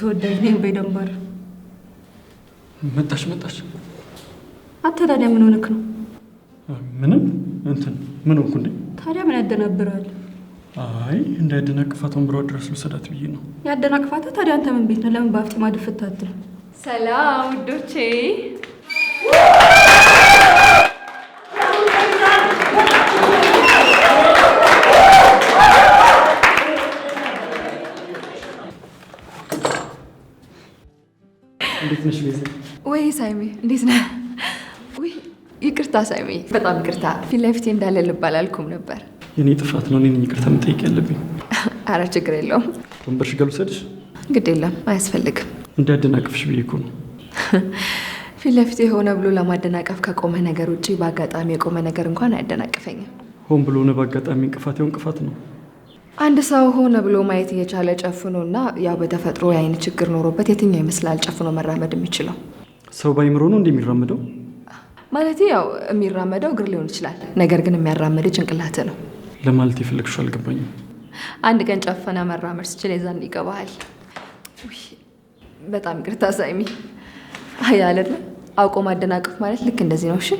ተወዳጅ ነኝ በደንባር መጣሽ አታዳዳ ምን ሆነክ ነው? ምንም እንትን ምን ሆንኩ እንዴ? ታዲያ ምን ያደናብራል? አይ እንዳይደናቅፋት ወንብሯ ድረስ ልሰዳት ብዬ ነው። ያደናቅፋት ታዲያ አንተ ምን ቤት ነው? ለምን ባፍጢማ ድፍት አትል? ሰላም ውዶቼ። እንዴት ነሽ ቤዛ? ወይ ሳይሜ እንዴት ነህ? ወይ ይቅርታ ሳይሜ፣ በጣም ይቅርታ። ፊት ለፊቴ እንዳለ ልብ አላልኩም ነበር። የኔ ጥፋት ነው። እኔን ይቅርታ መጠየቅ ያለብኝ። አረ ችግር የለውም። ወንበርሽ ጋር ልውሰድሽ? ግድ የለም አያስፈልግም። እንዳያደናቅፍሽ ብዬ እኮ ነው። ፊት ለፊቴ ሆነ ብሎ ለማደናቀፍ ከቆመ ነገር ውጪ በአጋጣሚ የቆመ ነገር እንኳን አያደናቅፈኝም። ሆን ብሎ ነው በአጋጣሚ እንቅፋት ያው እንቅፋት ነው። አንድ ሰው ሆነ ብሎ ማየት እየቻለ ጨፍኖና ያው በተፈጥሮ የአይን ችግር ኖሮበት የትኛው ይመስላል ጨፍኖ መራመድ የሚችለው? ሰው ባይምሮ ነው እንደሚራመደው? ማለት ያው የሚራመደው እግር ሊሆን ይችላል፣ ነገር ግን የሚያራመድ ጭንቅላት ነው ለማለት የፈለግሽው አልገባኝም። አንድ ቀን ጨፈና መራመድ ስችል የዛን ይገባሃል። በጣም ይቅርታ ሳይሚ። አይ አይደለም አውቆ ማደናቀፍ ማለት ልክ እንደዚህ ነው። እሺ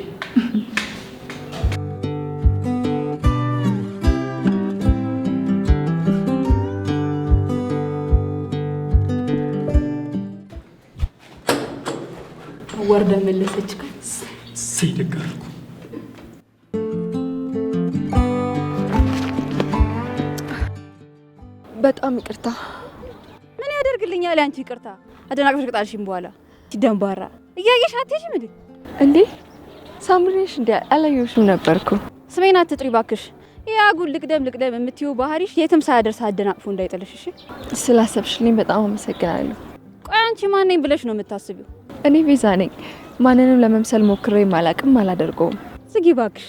ወርደ መለሰች ሲደጋልኩ በጣም ይቅርታ። ምን ያደርግልኛል አንቺ ይቅርታ? አደናቅፈሽ ቅጣልሽም በኋላ ደንባራ እያየሽ አትሄጂም እንዴ? ሳምሪሽ እንዴ አላየሁሽም ነበርኩ። ስሜን አትጥሪ ባክሽ። ያጉል ልቅደም የምትይው ባህሪሽ የትም ሳያደርስ አደናቅፎ እንዳይጥልሽ። እሺ ስላሰብሽልኝ በጣም አመሰግናለሁ። ቆይ አንቺ ማን ነኝ ብለሽ ነው የምታስቢው? እኔ ቤዛ ነኝ። ማንንም ለመምሰል ሞክሬ አላቅም፣ አላደርገውም። ዝጊ ባክሽ።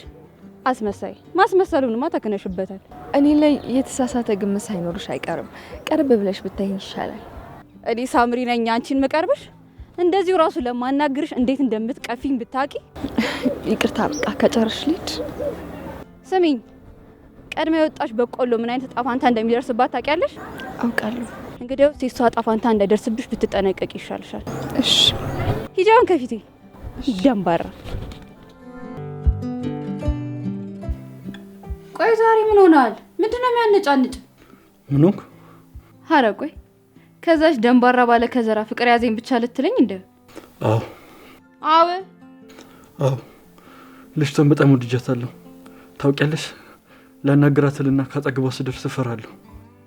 አስመሳይ ማስመሰሉንማ ተከነሽበታል። እኔ ላይ የተሳሳተ ግምት ሳይኖርሽ አይቀርም። ቀርብ ብለሽ ብታይኝ ይሻላል። እኔ ሳምሪ ነኝ አንቺን መቀርብሽ? እንደዚሁ ራሱ ለማናግርሽ እንዴት እንደምትቀፊኝ ብታቂ። ይቅርታ በቃ ከጨርሽ ልጅ ስሚኝ፣ ቀድማ የወጣሽ በቆሎ ምን አይነት ጣፋንታ እንደሚደርስባት ታውቂያለሽ? አውቃለሁ። እንግዲያው ሴቷ ጣፋንታ እንዳይደርስብሽ ብትጠነቀቂ ይሻልሻል። እሺ ሂጃውን ከፊቴ ደንባራ። ቆይ ዛሬ ምን ሆናል? ምንድነው የሚያነጫንጭ? ምን ሆንኩ? ኧረ ቆይ ከዛሽ ደንባራ ባለ ከዘራ ፍቅር ያዘኝ ብቻ ልትለኝ እንደ? አዎ ልጅቷን በጣም ወድጃታለሁ። ታውቂያለሽ፣ ላናግራትልና ካጠግቧ ስደርስ እፈራለሁ።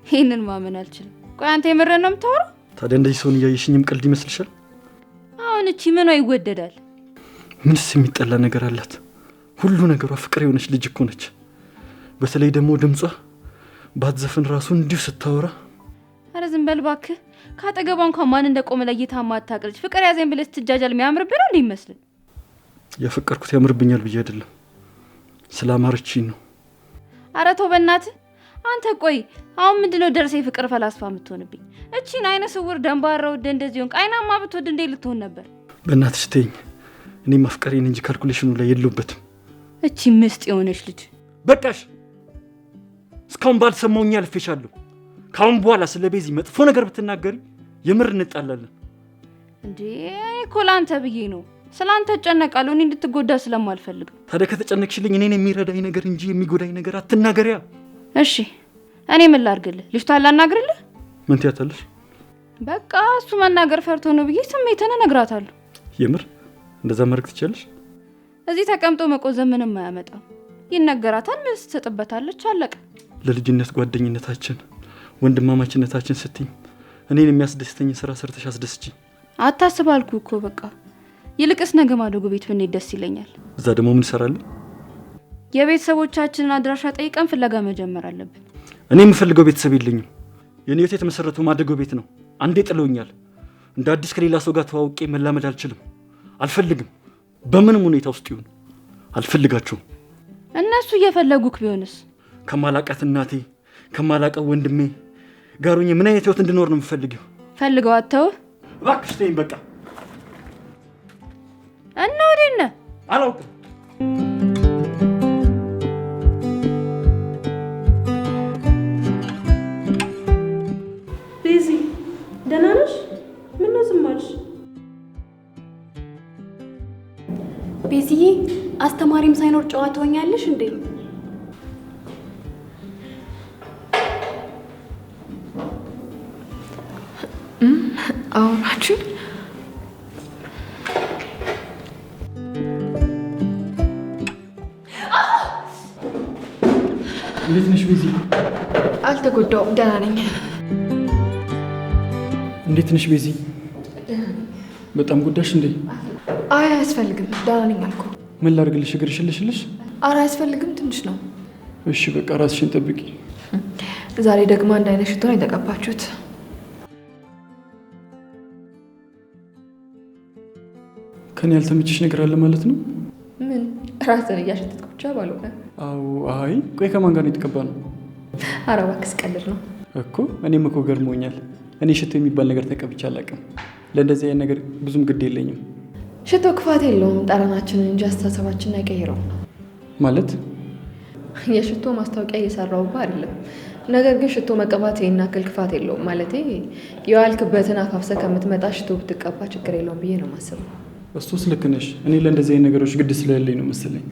ይህንን ማመን አልችልም። ቆይ አንተ የምረን ነው የምታወራው? ታዲያ እንደዚህ ሰውን እያየሽኝም ቀልድ ይመስልሻል? አሁን እቺ ምኗ ይወደዳል? ምንስ የሚጠላ ነገር አላት? ሁሉ ነገሯ ፍቅር የሆነች ልጅ እኮ ነች። በተለይ ደግሞ ድምጿ ባትዘፍን ራሱ እንዲሁ ስታወራ። አረ ዝም በል እባክህ። ካጠገቧ እንኳን ማን እንደቆመ ለይታ ማታቅልጅ ፍቅር ያዘኝ ብለህ ስትጃጃል የሚያምርብህ ነው እንዴ ይመስል? ያፈቀርኩት ያምርብኛል ብዬ አይደለም፣ ስላማረችኝ ነው። አረ ተው በእናትህ አንተ። ቆይ አሁን ምንድነው ደርሰህ ፍቅር ፈላስፋ የምትሆንብኝ? እቺን አይነ ስውር ደንባራ ወደ እንደዚህ ሆንክ። አይናማ ብትወድ እንዴ ልትሆን ነበር? በእናትሽ ተይኝ። እኔ ማፍቀሬን እንጂ ካልኩሌሽኑ ላይ የለውበትም። እቺ ምስጥ የሆነች ልጅ በቃሽ። እስካሁን ባልሰማውኝ አልፌሻለሁ። ካሁን በኋላ ስለ ቤዚ መጥፎ ነገር ብትናገሪ የምር እንጣላለን። እንዴ እኮ ላንተ ብዬ ነው። ስላንተ እጨነቃለሁ፣ እኔ እንድትጎዳ ስለማልፈልግ። ታዲያ ከተጨነቅሽልኝ እኔን የሚረዳኝ ነገር እንጂ የሚጎዳኝ ነገር አትናገሪያ። እሺ እኔ ምን ላድርግልህ? ልጅቷን ላናግርልህ? ምን ትያታለሽ? በቃ እሱ መናገር ፈርቶ ነው ብዬ ስሜትን እነግራታለሁ። የምር እንደዛ ማድረግ ትችያለሽ? እዚህ ተቀምጦ መቆዘም ምንም አያመጣም። ይነገራታል፣ መልስ ትሰጥበታለች፣ አለቀ። ለልጅነት ጓደኝነታችን ወንድማማችነታችን ስትይ እኔን የሚያስደስተኝ ስራ ሰርተሽ አስደስችኝ። አታስብ አልኩህ እኮ በቃ። ይልቅስ ነገ ማዶጎ ቤት ብንሄድ ደስ ይለኛል። እዛ ደግሞ ምን እሰራለሁ? የቤተሰቦቻችንን አድራሻ ጠይቀን ፍለጋ መጀመር አለብን። እኔ የምፈልገው ቤተሰብ የለኝም። የኔ ህይወት የተመሰረተው ማደጎ ቤት ነው። አንዴ ጥለውኛል። እንደ አዲስ ከሌላ ሰው ጋር ተዋውቄ መላመድ አልችልም። አልፈልግም። በምንም ሁኔታ ውስጥ ይሁን አልፈልጋቸውም። እነሱ እየፈለጉክ ቢሆንስ? ከማላቃት እናቴ ከማላቀው ወንድሜ ጋር ሆኜ ምን አይነት ህይወት እንድኖር ነው የምፈልገው? ፈልገው አተው እባክሽ ተይኝ በቃ። እና ወዴት ነህ? አላውቅም። ቤዚ ደህና ነሽ? ቤዝዬ አስተማሪም ሳይኖር ጨዋታ ሆኛለሽ እንዴ? አውራችሁ እንዴት ነሽ ቤዚ? አልተጎዳውም፣ ደህና ነኝ። እንዴት ነሽ ቤዚ? በጣም ጉዳሽ እንዴ? አይ አያስፈልግም፣ ደህና ነኝ አልኩ። ምን ላድርግልሽ? እግርሽ ልሽልሽ? ኧረ አያስፈልግም፣ ትንሽ ነው። እሺ በቃ ራስሽን ጠብቂ። ዛሬ ደግሞ አንድ አይነት ሽቶ ነው የተቀባችሁት። ከኔ ያልተመቸሽ ነገር አለ ማለት ነው? ምን ራስን እያሸተትኩ ብቻ ባልሆነ። አዎ። አይ ቆይ ከማን ጋር ነው የተቀባ ነው? ኧረ እባክህ ቀልድ ነው እኮ። እኔም እኮ ገርሞኛል። እኔ ሽቶ የሚባል ነገር ተቀብቼ አላውቅም። ለእንደዚህ አይነት ነገር ብዙም ግድ የለኝም። ሽቶ ክፋት የለውም፣ ጠረናችንን እንጂ አስተሳሰባችንን አይቀይረውም። ማለት የሽቶ ማስታወቂያ እየሰራሁብህ አይደለም። ነገር ግን ሽቶ መቀባት ይሄን ያክል ክፋት የለውም። ማለቴ የዋልክበትን አፋፍሰህ ከምትመጣ ሽቶ ብትቀባ ችግር የለውም ብዬ ነው የማስበው። እሱስ ልክ ነሽ። እኔ ለእንደዚህ አይነት ነገሮች ግድ ስለሌለኝ ነው መሰለኝ።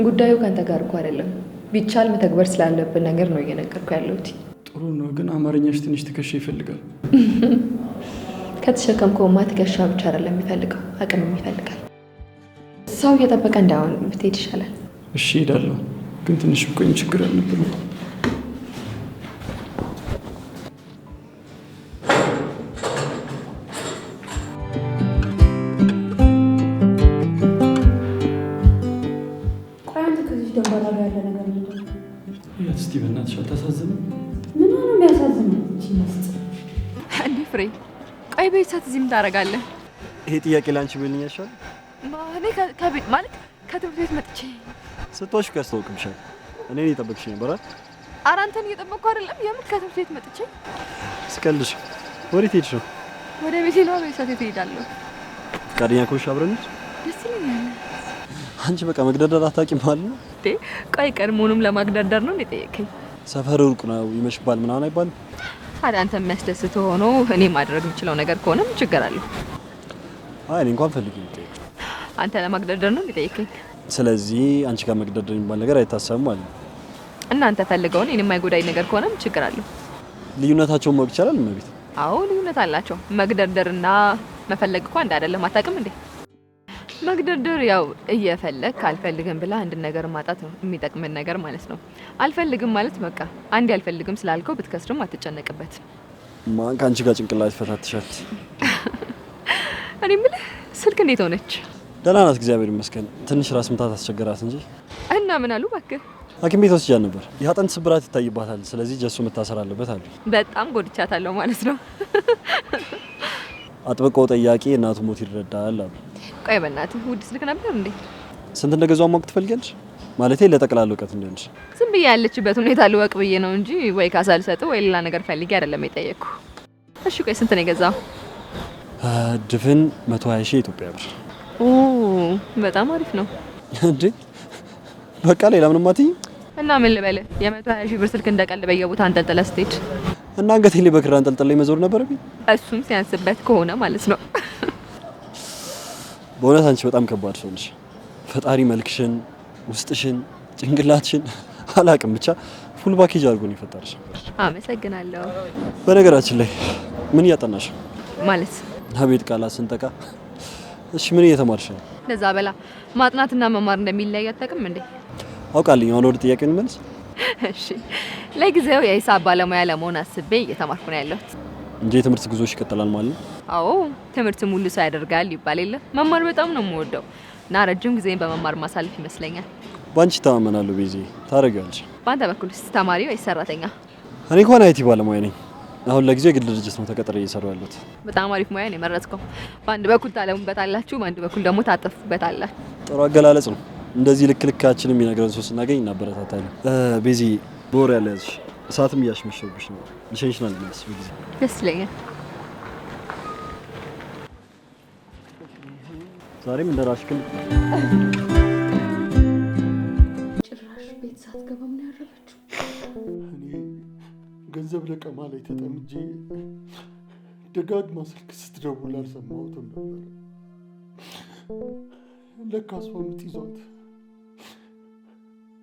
ጉዳዩ ከአንተ ጋር እኮ አይደለም። ቢቻል መተግበር ስላለብን ነገር ነው እየነገርኩ ያለሁት። ጥሩ ነው፣ ግን አማርኛሽ ትንሽ ትከሻ ይፈልጋል። ከተሸከምከውማ ትከሻ ብቻ አይደለም የሚፈልገው፣ አቅምም ይፈልጋል። ሰው እየጠበቀ እንዳይሆን ብትሄድ ይሻላል። እሺ ሄዳለሁ፣ ግን ትንሽ ብቆይም ችግር አልነበረም። እስቲ በእናትሽ አታሳዝንም? ምን ሆነ የሚያሳዝነው? እንዴ ፍሬ፣ ቆይ ቤት ሰዓት እዚህ ምን ታደርጋለህ? ይሄ ጥያቄ ላንቺ ብልኝ ያሻል። እኔ ከቤት ማለት ከትምህርት ቤት መጥቼ ስትዋሽ ያስታውቅምሻል። እኔን እየጠበቅሽ ነበር አይደል? ኧረ አንተን እየጠበቅኩ አይደለም። የምር ከትምህርት ቤት መጥቼ ስቀልሽ። ወዴት ሄድሽ ነው? ወደ ቤቴ ነው። ቤት ሰዓት እሄዳለሁ። ፈቃደኛ ከሆንሽ አብረን እንሂድ። ደስ ይለኛል። አንቺ በቃ መግደርደር አታውቂም ማለት ነው? ቆይ ቀድሞውንም ለማግደርደር ነው የጠየቀኝ? ሰፈር ሩቅ ነው ይመሽባል ምናምን አይባልም? ታዲያ አንተ የሚያስደስትህ ሆኖ እኔ ማድረግ የምችለው ነገር ከሆነ ምን ችግር አለው? አይ እኔ እንኳን ፈልጌ ነው የጠየቅሽ። አንተ ለማግደርደር ነው የጠየቀኝ? ስለዚህ አንቺ ጋር መግደርደር የሚባል ነገር አይታሰብም ማለት ነው? እናንተ ፈልገውን እኔ የማይጎዳኝ ነገር ከሆነ ምን ችግር አለው? ልዩነታቸውን ማወቅ ይቻላል እመቤት? አዎ ልዩነት አላቸው። መግደርደርና መፈለግ እኮ አንድ አይደለም። አታውቅም እንዴ? መግደርደር ያው እየፈለግ አልፈልግም ብላ አንድ ነገር ማጣት ነው የሚጠቅምን ነገር ማለት ነው። አልፈልግም ማለት በቃ አንዴ አልፈልግም ስላልከው ብትከስርም አትጨነቅበት። ማን ከአንቺ ጋር ጭንቅላት ይፈታትሻል? እኔ የምልህ ስልክ እንዴት ሆነች? ደህና ናት እግዚአብሔር ይመስገን። ትንሽ ራስ ምታት አስቸገራት እንጂ። እና ምን አሉ እባክህ? ሐኪም ቤት ወስጃት ነበር። የአጥንት ስብራት ይታይባታል። ስለዚህ ጀሱ መታሰር አለበት አሉ። በጣም ጎድቻታለሁ ማለት ነው። አጥብቀው ጠያቂ እናቱ ሞት ይረዳል አሉ። ቆይ በእናትህ ውድ ስልክ ነበር እንዴ? ስንት እንደገዛው ማወቅ ትፈልጊያለሽ? ማለቴ ለጠቅላላ እውቀት እንደሆነሽ። ዝም ብዬ ያለችበት ሁኔታ ልወቅ ብዬ ነው እንጂ ወይ ካሳ ልሰጥ ወይ ሌላ ነገር ፈልጌ አይደለም የጠየቅኩ። እሺ ቆይ ስንት ነው የገዛው? ድፍን 120 ሺህ ኢትዮጵያ ብር። ኦ በጣም አሪፍ ነው እንዴ! በቃ ሌላ ምንም አትይኝ? እና ምን ልበልህ? የ120 ሺህ ብር ስልክ እንደቀልድ በየቦታ አንጠልጥለህ ስትሄድ እና አንገቴ ላይ በክር አንጠልጥሌ መዞር ነበረብኝ? እሱም ሲያንስበት ከሆነ ማለት ነው። በእውነት አንቺ በጣም ከባድ ሰው ነሽ። ፈጣሪ መልክሽን፣ ውስጥሽን፣ ጭንቅላትሽን አላቅም ብቻ ፉል ፓኬጅ አድርጎ ነው የፈጠረሽ። አመሰግናለሁ። በነገራችን ላይ ምን እያጠናሽ ማለት? አቤት ቃላት ስንጠቃ። እሺ ምን እየተማርሽ ነው? ለዛ በላ ማጥናትና መማር እንደሚለያይ አታውቅም እንዴ? አውቃለሁ። አሁን ወደ ጥያቄው እንመለስ። እሺ ለጊዜው የሂሳብ ባለሙያ ለመሆን አስቤ እየተማርኩ ነው ያለሁት። እንጂ የትምህርት ጉዞሽ ይቀጥላል ማለት ነው? አዎ ትምህርት ሙሉ ሰው ያደርጋል ይባል የለ። መማር በጣም ነው የምወደው እና ረጅም ጊዜን በመማር ማሳለፍ ይመስለኛል። ባንቺ ተማመናለሁ ቤዚ፣ ታረጋለሽ። በአንተ በኩልስ ተማሪ ወይስ ሰራተኛ? እኔ እንኳን አይቲ ባለሙያ ነኝ። አሁን ለጊዜው የግል ድርጅት ነው ተቀጥሬ እየሰራሁ ያለሁት። በጣም አሪፍ ሙያ ነው የመረጥከው። በአንድ በኩል ታለሙበታላችሁ፣ በአንድ በኩል ደግሞ ታጠፉበታላችሁ። ጥሩ አገላለጽ ነው። እንደዚህ ልክ ልካችንን የሚነግረን ሰው ስናገኝ እናበረታታለን። ቤዚ በወር ያለ ያዝሽ፣ እሳትም እያሽመሸብሽ ነው። ልሸኝሽ ነው ልመለስ ጊዜ ደስ ይለኛል። ዛሬም እንደራሽ ግን ጭራሽ ቤት ሳትገባ ምን ያደረገችው? እኔ ገንዘብ ለቀማ ላይ ተጠምጄ ደጋግማ ስልክ ስትደውል አልሰማሁትም ነበር። ለካ እሷ ምጥ ይዟት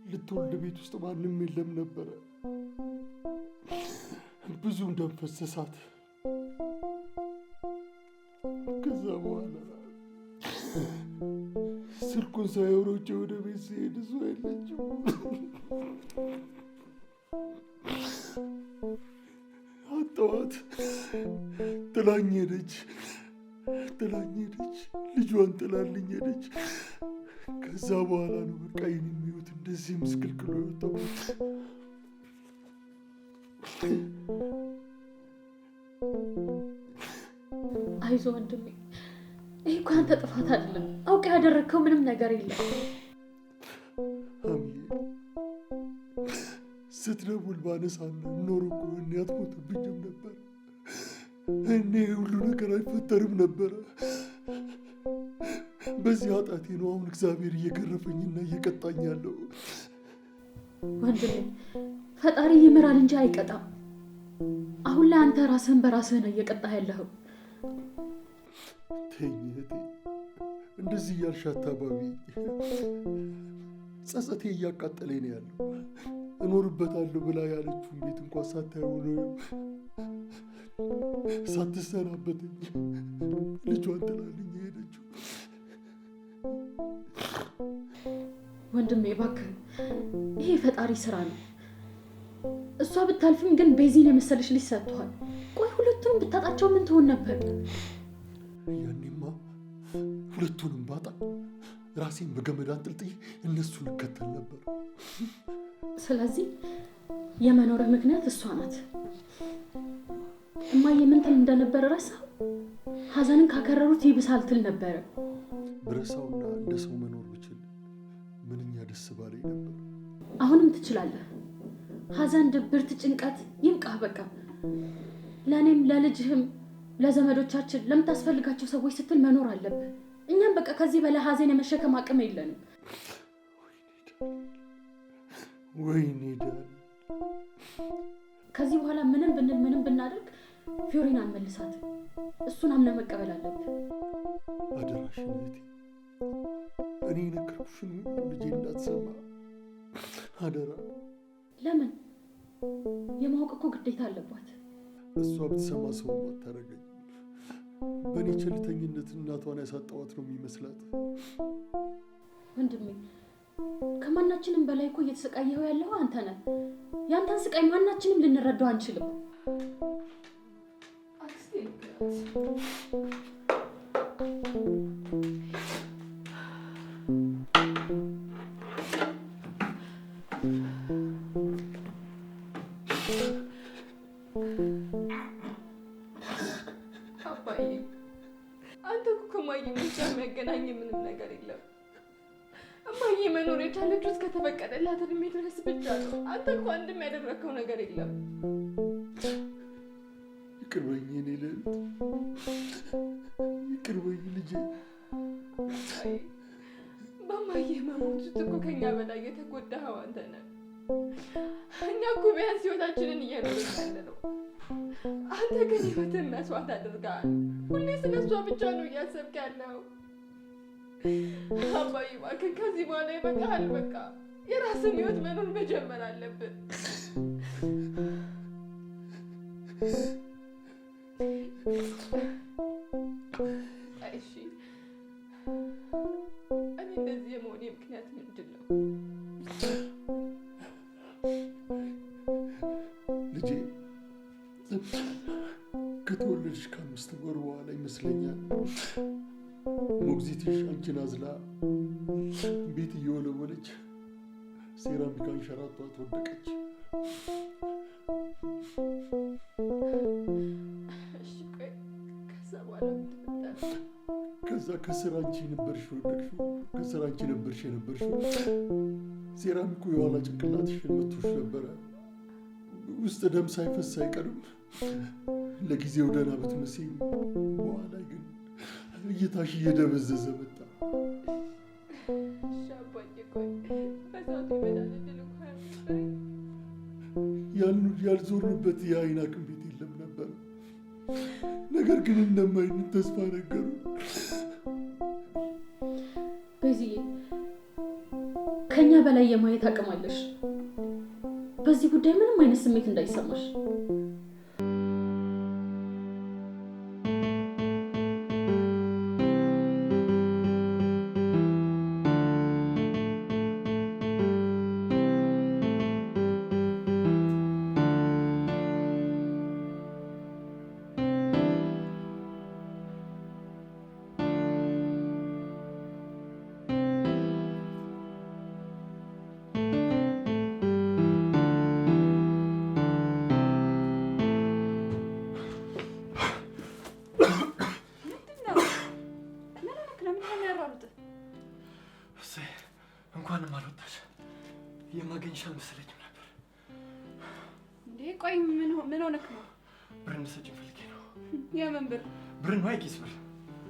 ልትወልድ ቤት ውስጥ ማንም የለም ነበረ። ብዙ ደም ፈሰሳት። ከዛ በኋላ ስልኩን ሳይወሮቼ ወደ ቤት ሲሄድ እሷ የለችም። አጣኋት። ጥላኝ ሄደች። ልጇን ጥላልኝ ሄደች። ከዛ በኋላ ነው በቃ የኔም ህይወት እንደዚህ ምስቅልቅሎ የወጣው። አይዞህ ወንድሜ፣ ይህ እኮ አንተ ጥፋት አይደለም። አውቄ ያደረግከው ምንም ነገር የለም። አምዬ ስትደውል ባነሳና ኖሮ እኮ እኔ አትሞትብኝም ነበር። እኔ ሁሉ ነገር አይፈጠርም ነበረ። በዚህ ኃጢአቴ ነው አሁን እግዚአብሔር እየገረፈኝና እየቀጣኝ ያለው። ወንድሜ ፈጣሪ ይምራል እንጂ አይቀጣም። አሁን ላይ አንተ ራስህን በራስህ ነው እየቀጣህ ያለኸው። ተኝ እህቴ፣ እንደዚህ እያልሽ አታባቢ። ጸጸቴ እያቃጠለኝ ነው ያለው። እኖርበታለሁ ብላ ያለችውን ቤት እንኳን ሳታየው ነው ሳትሰናበተኝ ልጇን ጥላልኝ ሄደችው። ወንድሜ እባክህ፣ ይሄ ፈጣሪ ስራ ነው። እሷ ብታልፍም ግን ቤዚን የመሰለሽ ልጅ ሰጥቷል። ቆይ ሁለቱንም ብታጣቸው ምን ትሆን ነበር? ያኔማ ሁለቱንም ባጣ ራሴን በገመድ አንጠልጥዬ እነሱን እከተል ነበር። ስለዚህ የመኖርህ ምክንያት እሷ ናት። እማዬ ምን ትል እንደነበረ ረሳው? ሀዘንን ካከረሩት ይብሳል ትል ነበረ። ብረሳውና እንደ ሰው መኖር ብችል ምንኛ ደስ ባለኝ ነበር። አሁንም ትችላለህ። ሀዘን፣ ድብርት፣ ጭንቀት ይምቃህ በቃ። ለእኔም ለልጅህም ለዘመዶቻችን ለምታስፈልጋቸው ሰዎች ስትል መኖር አለብህ። እኛም በቃ ከዚህ በላይ ሀዘን የመሸከም አቅም የለንም። ወይኔ ዳን፣ ከዚህ በኋላ ምንም ብንል ምንም ብናደርግ ፊዮሪን አንመልሳት። እሱን አምነህ መቀበል አለብህ። አደራሽን እህቴ፣ እኔ የነገርኩሽን ሁሉ ልጄ እንዳትሰማ አደራ። ለምን? የማወቅ እኮ ግዴታ አለባት። እሷ ብትሰማ ሰውም አታረገኝ። በእኔ ቸልተኝነት እናቷን ያሳጣዋት ነው የሚመስላት። ወንድሜ ከማናችንም በላይ እኮ እየተሰቃየኸው ያለው አንተ ነህ። ያንተን ስቃይ ማናችንም ልንረዳው አንችልም። አባዬ አንተ እኮ ከማዬ ብቻ የሚያገናኝ ምንም ነገር የለም። እማዬ መኖር የቻለችው እስከተፈቀደላት እድሜ ድረስ ብቻ ነው። አንተ እኮ አንድም ያደረግከው ነገር የለም። ይቅር በይኝ የኔ ልዕልት፣ ይቅር በይኝ ልጄ። በማዬ መሞት ውስጥ እኮ ከኛ በላይ የተጎዳኸው አንተ ነህ። እኛ እኮ ቢያንስ ህይወታችንን እየኖርን ያለ ነው። አንተ ግን ህይወትን መስዋዕት አድርገሃል። ሁሌ ስለሷ ብቻ ነው እያሰብክ ያለው። አባዬ እባክህ ከዚህ በኋላ ይበቃሃል። በቃ የራስን ህይወት መኖር መጀመር አለብን። እሺ እኔ እንደዚህ የመሆኔ ምክንያት ምንድን ነው? ልጄ ከተወለድሽ ከ5 ወር በኋላ ይመስለኛል ሞግዚትሽ አንቺን አዝላ ቤት እየወለወለች ሴራሚክ አንሸራቷት ወደቀች። እሺ ቆይ ከዛ በኋላ ምንድን ነው? ከዛ ከስር አንቺ ነበርሽ ወደቅሽው። ከስር አንቺ ነበርሽ የነበርሽው። ሴራሚኩ የኋላ ጭንቅላትሽን መቶሽ ነበረ። ውስጥ ደም ሳይፈስ አይቀርም። ለጊዜው ደህና ብትመስይም በኋላ ግን እይታሽ እየደበዘዘ መጣ። እሺ አባዬ ቆይ በዛቱ ይመዳል እድል እንኳን ያልዞርንበት የአይን ሐኪም ቤት የለም ነበር። ነገር ግን እንደማይንን ተስፋ ነገሩ። በዚህ ከኛ በላይ የማየት አቅም አለሽ። በዚህ ጉዳይ ምንም አይነት ስሜት እንዳይሰማሽ። እንኳንም አልወጣሽ። የማገኝሽ አልመሰለኝም ነበር። እንዴ ቆይ ምን ሆነክ ነው? ብር እንድትሰጪኝ ፈልጌ ነው። የምን ብር? ብር ነው የኪስ ብር።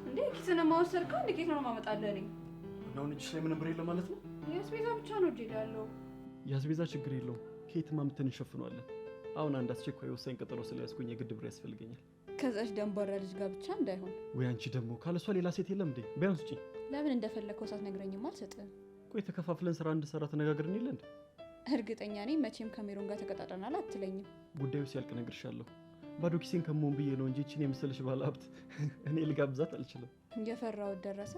እንዴ ኪስን ማወሰድከው? እንዴ ኬት ነው ማመጣልህ እኔ? እና አሁን እጅሽ ላይ ምንም ብር የለም ማለት ነው? የአስቤዛ ብቻ ነው እጄ ላይ ያለው። የአስቤዛ ችግር የለውም። ከየትም አምጥተን እንሸፍነዋለን። አሁን አንድ አስቸኳይ ወሳኝ ቀጠሮ ስለያዝኩኝ የግድ ብር ያስፈልገኛል። ከዛች ደንባራ ልጅ ጋር ብቻ እንዳይሆን። ወይ አንቺ ደግሞ ካለሷ ሌላ ሴት የለም እንዴ? ቢያንስ ውጪ። ለምን እንደፈለከው ሳትነግረኝማ አልሰጥህም። ቆይ ተከፋፍለን ስራ እንድሰራ ተነጋግረን የለ እንዴ? እርግጠኛ ነኝ መቼም ከሜሮን ጋር ተቀጣጥረናል አትለኝም። ጉዳዩ ሲያልቅ እነግርሻለሁ። ባዶ ኪሴን ከመሆን ብዬ ነው እንጂ እቺን የመሰለሽ ባለ ሀብት እኔ ልጋብዛት አልችልም። የፈራሁት ደረሰ።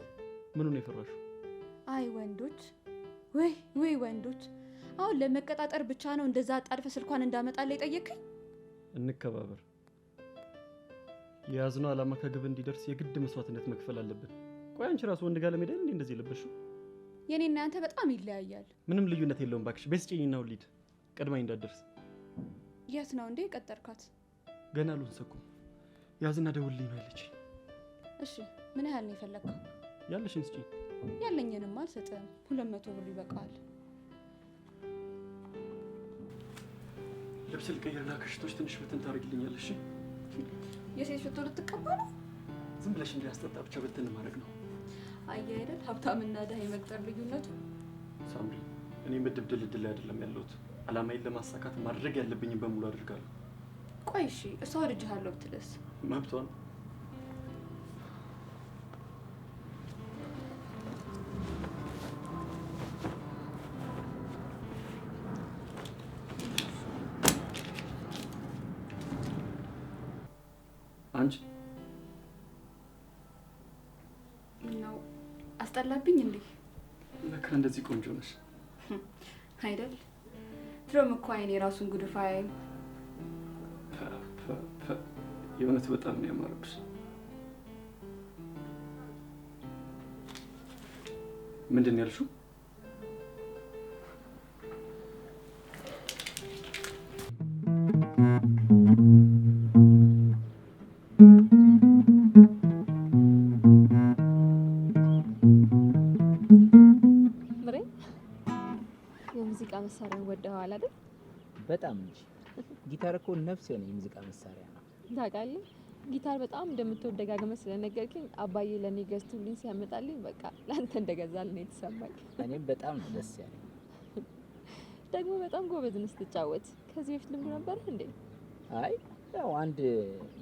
ምኑ ነው የፈራሽው? አይ ወንዶች፣ ወይ ወንዶች! አሁን ለመቀጣጠር ብቻ ነው እንደዛ አጣድፈ ስልኳን እንዳመጣለ የጠየቀኝ። እንከባበር። የያዝነው ዓላማ ከግብ እንዲደርስ የግድ መስዋዕትነት መክፈል አለብን። ቆይ አንቺ ራሱ ወንድ ጋር ለመሄድ እንዴ እንደዚህ ለበሽው? የኔና ያንተ በጣም ይለያያል። ምንም ልዩነት የለውም ባክሽ። ቤት ስጪኝና ውሊድ ቀድማኝ እንዳትደርስ። የት ነው እንዴ ቀጠርካት? ገና አልወሰንኩም። ያዝና ደውልልኝ ነው ያለች። እሺ ምን ያህል ነው የፈለግከው? ያለሽን ስጪኝ። ያለኝንም አልሰጥም። 200 ብር ይበቃል። ልብስ ልቀይርና ከሽቶች ትንሽ በትን ታደርግልኛለሽ? የሴት ሽቶ ልትቀባ ነው? ዝም ብለሽ እንዲያስጠጣ ብቻ በትን ማድረግ ነው። አየህ አይደል ሀብታምና ድሃ የመቅጠር ልዩነቱ። ሳምሪ፣ እኔ ምድብ ድልድል ላይ አይደለም ያለሁት። ዓላማዬን ለማሳካት ማድረግ ያለብኝን በሙሉ አድርጋለሁ። ቆይ እሺ እሷ ወድጄሃለሁ ብትልስ? መብቷን። አንቺ ነው አስጠላብኝ እንዴ? ለካ እንደዚህ ቆንጆ ነሽ አይደል? ድሮም እኮ አይኔ ራሱን ጉድፍ አያይም። የእውነት በጣም ነው ያማረብሽ። ምንድን ነው ያልሽው? የሙዚቃ መሳሪያ ወደኸዋል አይደል? በጣም እንጂ ጊታር እኮ ነፍስ የሆነ የሙዚቃ መሳሪያ ነው። ታውቃለህ፣ ጊታር በጣም እንደምትወድ ደጋግመህ ስለነገርከኝ አባዬ ለኔ ገዝቶልኝ ሲያመጣልኝ በቃ ላንተ እንደገዛልኝ ነው የተሰማኝ። እኔም በጣም ነው ደስ ያለኝ። ደግሞ በጣም ጎበዝ ነህ ስትጫወት። ከዚህ በፊት ልምዱ ነበር እንዴ? አይ ያው አንድ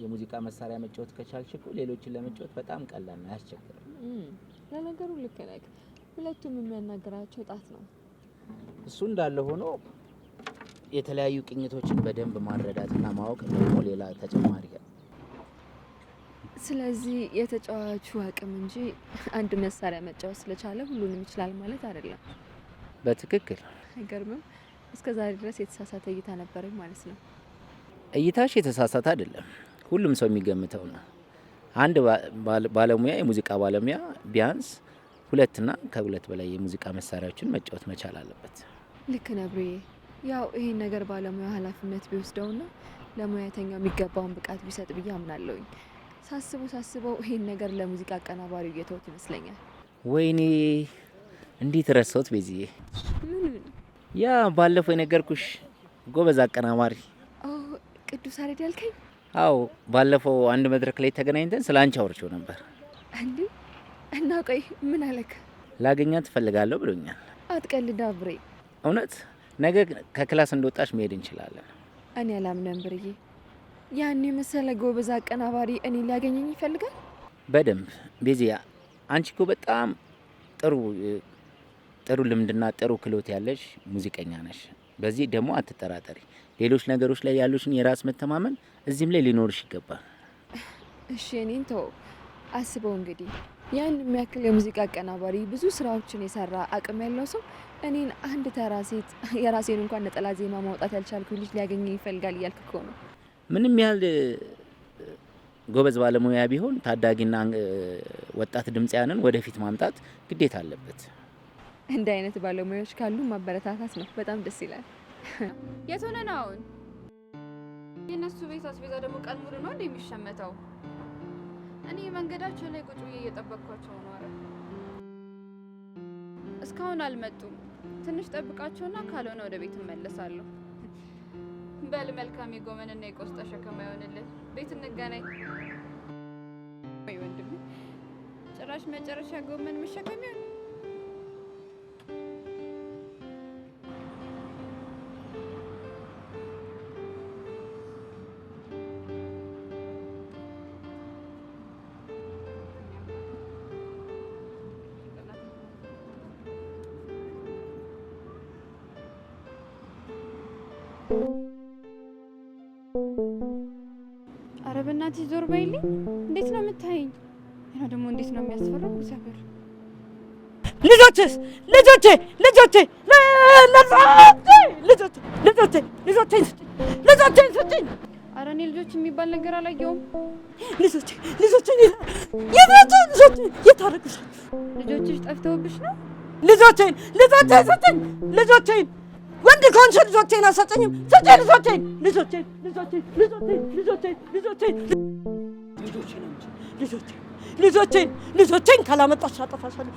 የሙዚቃ መሳሪያ መጫወት ከቻልሽ እኮ ሌሎችን ለመጫወት በጣም ቀላል ነው፣ አያስቸግርም። ለነገሩ ልክ ነህ። ሁለቱም የሚያናገራቸው ጣት ነው። እሱ እንዳለ ሆኖ የተለያዩ ቅኝቶችን በደንብ ማረዳትና ማወቅ ደግሞ ሌላ ተጨማሪ ነው። ስለዚህ የተጫዋቹ አቅም እንጂ አንድ መሳሪያ መጫወት ስለቻለ ሁሉንም ይችላል ማለት አይደለም። በትክክል። አይገርምም? እስከዛሬ ድረስ የተሳሳተ እይታ ነበረኝ ማለት ነው። እይታሽ የተሳሳተ አይደለም፣ ሁሉም ሰው የሚገምተው ነው። አንድ ባለሙያ የሙዚቃ ባለሙያ ቢያንስ 2 እና ከ2 በላይ የሙዚቃ መሳሪያዎችን መጫወት መቻል አለበት። ልክ ነህ ብሬ። ያው ይሄን ነገር ባለሙያ ኃላፊነት ቢወስደውና ለሙያተኛው የሚገባውን ብቃት ቢሰጥ ብዬ አምናለሁኝ። ሳስበው ይሄን ነገር ለሙዚቃ አቀናባሪው እየተውት ይመስለኛል። ወይኔ እንዴት ረሳሁት ቤዚዬ። ምን? ያ ባለፈው የነገርኩሽ ጎበዝ አቀናባሪ ቅዱስ አሬድ ያልከኝ? አዎ፣ ባለፈው አንድ መድረክ ላይ ተገናኝተን ስለ አንቺ አውርቼው ነበር። እንዴ? እና ቆይ ምን አለክ? ላገኛት እፈልጋለሁ ብሎኛል። አትቀልዳ ብሬ። እውነት? ነገ ከክላስ እንደወጣሽ መሄድ እንችላለን። እኔ አላምነም ብርዬ። ያን የመሰለ ጎበዝ አቀናባሪ እኔ ሊያገኘኝ ይፈልጋል? በደንብ ቤዚያ፣ አንቺ እኮ በጣም ጥሩ ልምድና ጥሩ ክህሎት ያለሽ ሙዚቀኛ ነሽ። በዚህ ደግሞ አትጠራጠሪ። ሌሎች ነገሮች ላይ ያሉሽን የራስ መተማመን እዚህም ላይ ሊኖርሽ ይገባል። እሺ እኔን ተው። አስበው እንግዲህ ያን የሚያክል የሙዚቃ አቀናባሪ ብዙ ስራዎችን የሰራ አቅም ያለው ሰው እኔን አንድ ተራ ሴት የራሴን እንኳን ነጠላ ዜማ ማውጣት ያልቻልኩ ልጅ ሊያገኘ ይፈልጋል እያልክ እኮ ነው። ምንም ያህል ጎበዝ ባለሙያ ቢሆን ታዳጊና ወጣት ድምፃያንን ወደፊት ማምጣት ግዴታ አለበት። እንደ አይነት ባለሙያዎች ካሉ ማበረታታት ነው። በጣም ደስ ይላል። የት ሆነ ነው አሁን? የነሱ ቤት አስቤዛ ደግሞ ቀን ሙሉ ነው እንደሚሸመተው። እኔ መንገዳቸው ላይ ቁጭ ብዬ እየጠበቅኳቸው ነው። አረ እስካሁን አልመጡም። ትንሽ ጠብቃቸውና ካልሆነ ወደ ቤት እመለሳለሁ። በል መልካም የጎመንና የቆስጣ ሸከማ ይሆንልህ። ቤት እንገናኝ። ወይ ወንድም ጭራሽ መጨረሻ ጎመን መሸከም ይሆን? አረ በእናትሽ ዞር በይልኝ። እንዴት ነው የምታይኝ? እና ደግሞ እንዴት ነው የሚያስፈራው ሰፈር። ልጆቼ ልጆቼ ልጆቼ ስጭኝ። አረ እኔ ልጆች የሚባል ነገር አላየሁም። ልጆቼ የታረጉሽ ልጆችሽ ጠፍተውብሽ ነው? ልጆቼን ስጭኝ። ልጆቼን ወንድ ከሆንሽ ልጆቼን አሰጭኝም። ስጭኝ ልጆቼን ካላመጣሽ አጠፋሻለሁ።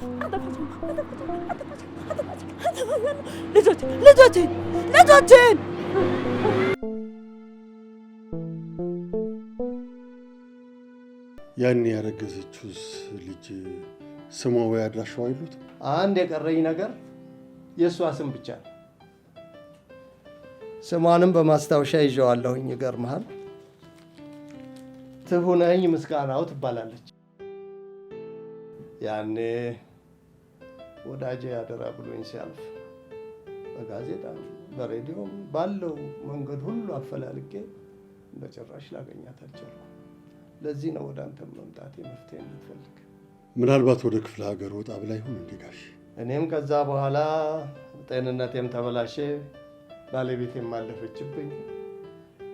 ልጆቼን ያን ያረገዘችውስ ልጅ ስሟ ወይ አድራሻው አይሉት? አንድ የቀረኝ ነገር የእሷ ስም ብቻ ነው። ስሟንም በማስታወሻ ይዤዋለሁኝ። ይገርምሃል፣ ትሁነኝ ምስጋናው ትባላለች። ያኔ ወዳጄ ያደራ ብሎኝ ሲያልፍ በጋዜጣም በሬዲዮም ባለው መንገድ ሁሉ አፈላልጌ በጭራሽ ላገኛት አልቻልኩም። ለዚህ ነው ወደ አንተ መምጣቴ መፍትሄ እንድትፈልግ። ምናልባት ወደ ክፍለ ሀገር ወጣ ብላ ይሆን እንዴ ጋሽ? እኔም ከዛ በኋላ ጤንነቴም ተበላሸ፣ ባለቤቴም አለፈችብኝ።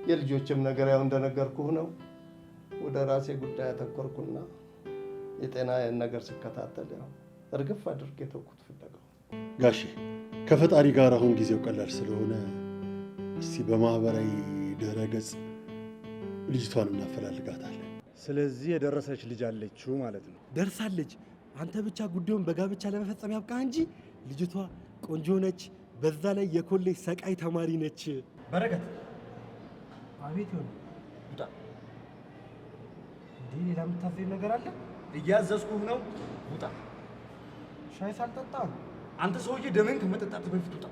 የልጆችም ነገር ያው እንደነገርኩህ ነው። ወደ ራሴ ጉዳይ አተኮርኩና የጤናዬን ነገር ስከታተል ያው እርግፍ አድርጌ ተውኩት ፍለጋው። ጋሼ ከፈጣሪ ጋር አሁን ጊዜው ቀላል ስለሆነ እስቲ በማህበራዊ ድረገጽ ልጅቷን እናፈላልጋታለን። ስለዚህ የደረሰች ልጅ አለችው ማለት ነው? ደርሳለች። አንተ ብቻ ጉዳዩን በጋብቻ ለመፈጸም ያብቃ እንጂ ልጅቷ ቆንጆ ነች። በዛ ላይ የኮሌጅ ሰቃይ ተማሪ ነች። በረከት አቤት ይሁን ውጣ። እንዴ ሌላ የምታዘኝ ነገር አለ? እያዘዝኩህ ነው። ውጣ። ሻይ ሳልጠጣ አንተ ሰውዬ ደምን ከመጠጣት በፊት ውጣ።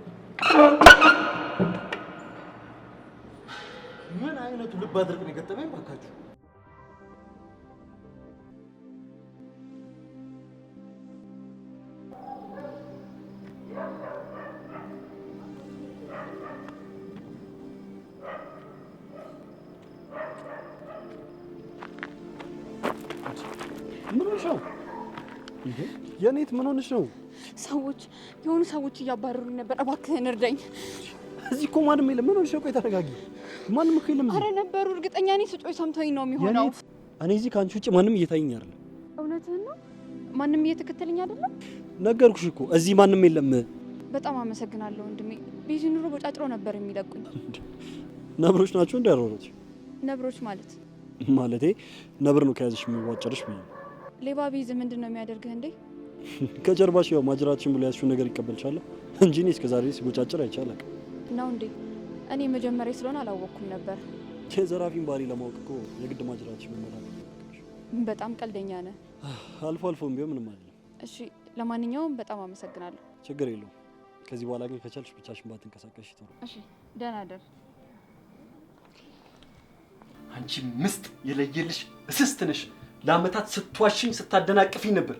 ምን አይነቱ ልብ አድርግ ነው የገጠመኝ ባካችሁ። ምን ሆነሽ ነው? የኔት ምን ሆነሽ ነው? የሆኑ ሰዎች እያባረሩኝ ነበር። እባክህን እርዳኝ። እዚህ እኮ ማንም የለም። ምን ሆነሽ ነው? ቆይ ተረጋጊ። ማንም እኮ የለም። አረ ነበሩ። እርግጠኛ ነኝ ስጮይ ሰምተውኝ ነው የሚሆነው። እኔ እዚህ ከአንቺ ውጭ ማንም እየታየኝ አይደለም። እውነትህን ነው? ማንም እየተከተለኝ አይደለም? ነገርኩሽ እኮ እዚህ ማንም የለም። በጣም አመሰግናለሁ ወንድሜ። ቢዚ ኑሮ ቦጫጭሮ ነበር የሚለቁኝ። ነብሮች ናቸው እንዳያሮሮች? ነብሮች ማለት ማለቴ ነብር ነው ከያዝሽ የሚዋጨርሽ ብዬ። ሌባ ቢይዝ ምንድን ነው የሚያደርግህ እንዴ? ከጀርባሽ ያው ማጅራችን ብሎ ያዝሽው ነገር ይቀበልሻለሁ እንጂ እኔ እስከዛሬ ሲቦጫጭር አይቻልም ነው እንዴ? እኔ መጀመሪያ ስለሆነ አላወቅኩም ነበር። የዘራፊን ባህሪ ለማወቅ እኮ የግድ ማጅራችን መመራት። በጣም ቀልደኛ ነህ። አልፎ አልፎም ቢሆን ምንም አይደለም። እሺ ለማንኛውም በጣም አመሰግናለሁ። ችግር የለውም። ከዚህ በኋላ ግን ከቻልሽ ብቻሽን ባትንቀሳቀሽ ጥሩ። እሺ ደህና ደር። አንቺ ምስጥ የለየልሽ እስስት ነሽ። ለአመታት ስትዋሽኝ ስታደናቅፊኝ ነበር።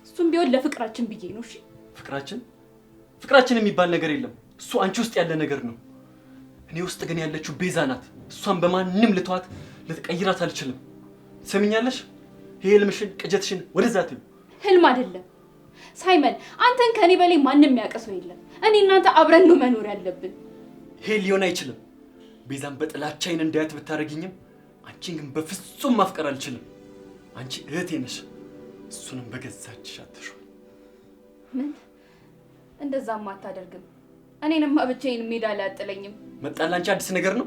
እሱም ቢሆን ለፍቅራችን ብዬ ነው። እሺ ፍቅራችን የሚባል ነገር የለም። እሱ አንቺ ውስጥ ያለ ነገር ነው። እኔ ውስጥ ግን ያለችው ቤዛ ናት። እሷን በማንም ልተዋት ልትቀይራት አልችልም። ትሰሚኛለሽ? ይሄ ህልምሽን ቅጀትሽን ወደዛ ተይው። ህልም አይደለም ሳይመን፣ አንተን ከኔ በላይ ማንም የሚያውቀው የለም። እኔ እናንተ አብረን ነው መኖር ያለብን። ይሄ ሊሆን አይችልም። ቤዛን በጥላቻዬን እንዳያት ብታረጊኝም አንቺን ግን በፍጹም ማፍቀር አልችልም። አንቺ እህቴ ነሽ። እሱንም በገዛ እጅሽ አትሽው። ምን? እንደዛማ አታደርግም። እኔንማ ብቻዬን ሜዳ ላይ አጥለኝም። መጣል አንቺ አዲስ ነገር ነው።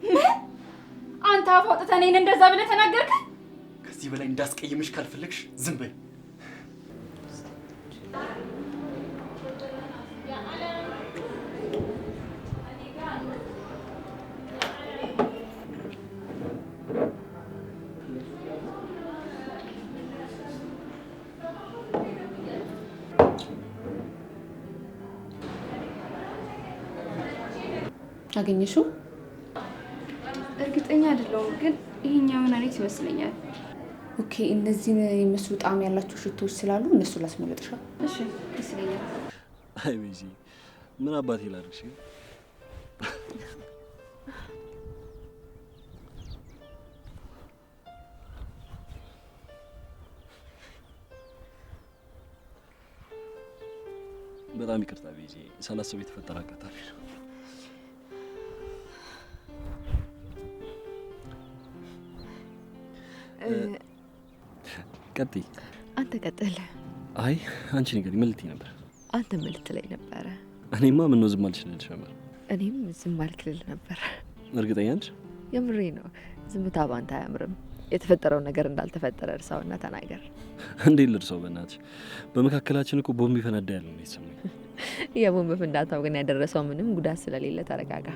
ምን? አንተ አፍ አውጥተህ እኔን እንደዛ ብለህ ተናገርክ? ከዚህ በላይ እንዳስቀይምሽ ካልፈለግሽ ዝም በይ። አገኘሽው? እርግጠኛ አይደለሁም ግን ይሄኛውን አይነት ይመስለኛል። ኦኬ፣ እነዚህን የሚመስሉ ጣዕም ያላቸው ሽቶዎች ስላሉ እነሱ ላስመለጥሻ። እሺ ይመስለኛል። አይ ቤዚ ምን አባቴ ላድርግሽ? በጣም ይቅርታ ቤዚ፣ ሳላስበው የተፈጠረ አጋጣሚ ነው። ቀጥይ። አንተ ቀጥል። አይ አንቺ ንገሪ፣ ምን ልትይ ነበር? አንተ ምን ልትለኝ ነበረ? እኔማ ምን ነው ዝም አልሽ ልልሽ ነበር። እኔም ዝም አልክልል ነበር። እርግጠኛ ነሽ? የምሬ ነው። ዝምታ ባንተ አያምርም። የተፈጠረው ነገር እንዳልተፈጠረ እርሳውና ተናገር። እንዴት ልርሳው? በእናትሽ በመካከላችን እኮ ቦምብ ይፈነዳ ያለ ነው የተሰማኝ። የቦምብ ፍንዳታው ግን ያደረሰው ምንም ጉዳት ስለሌለ ተረጋጋ።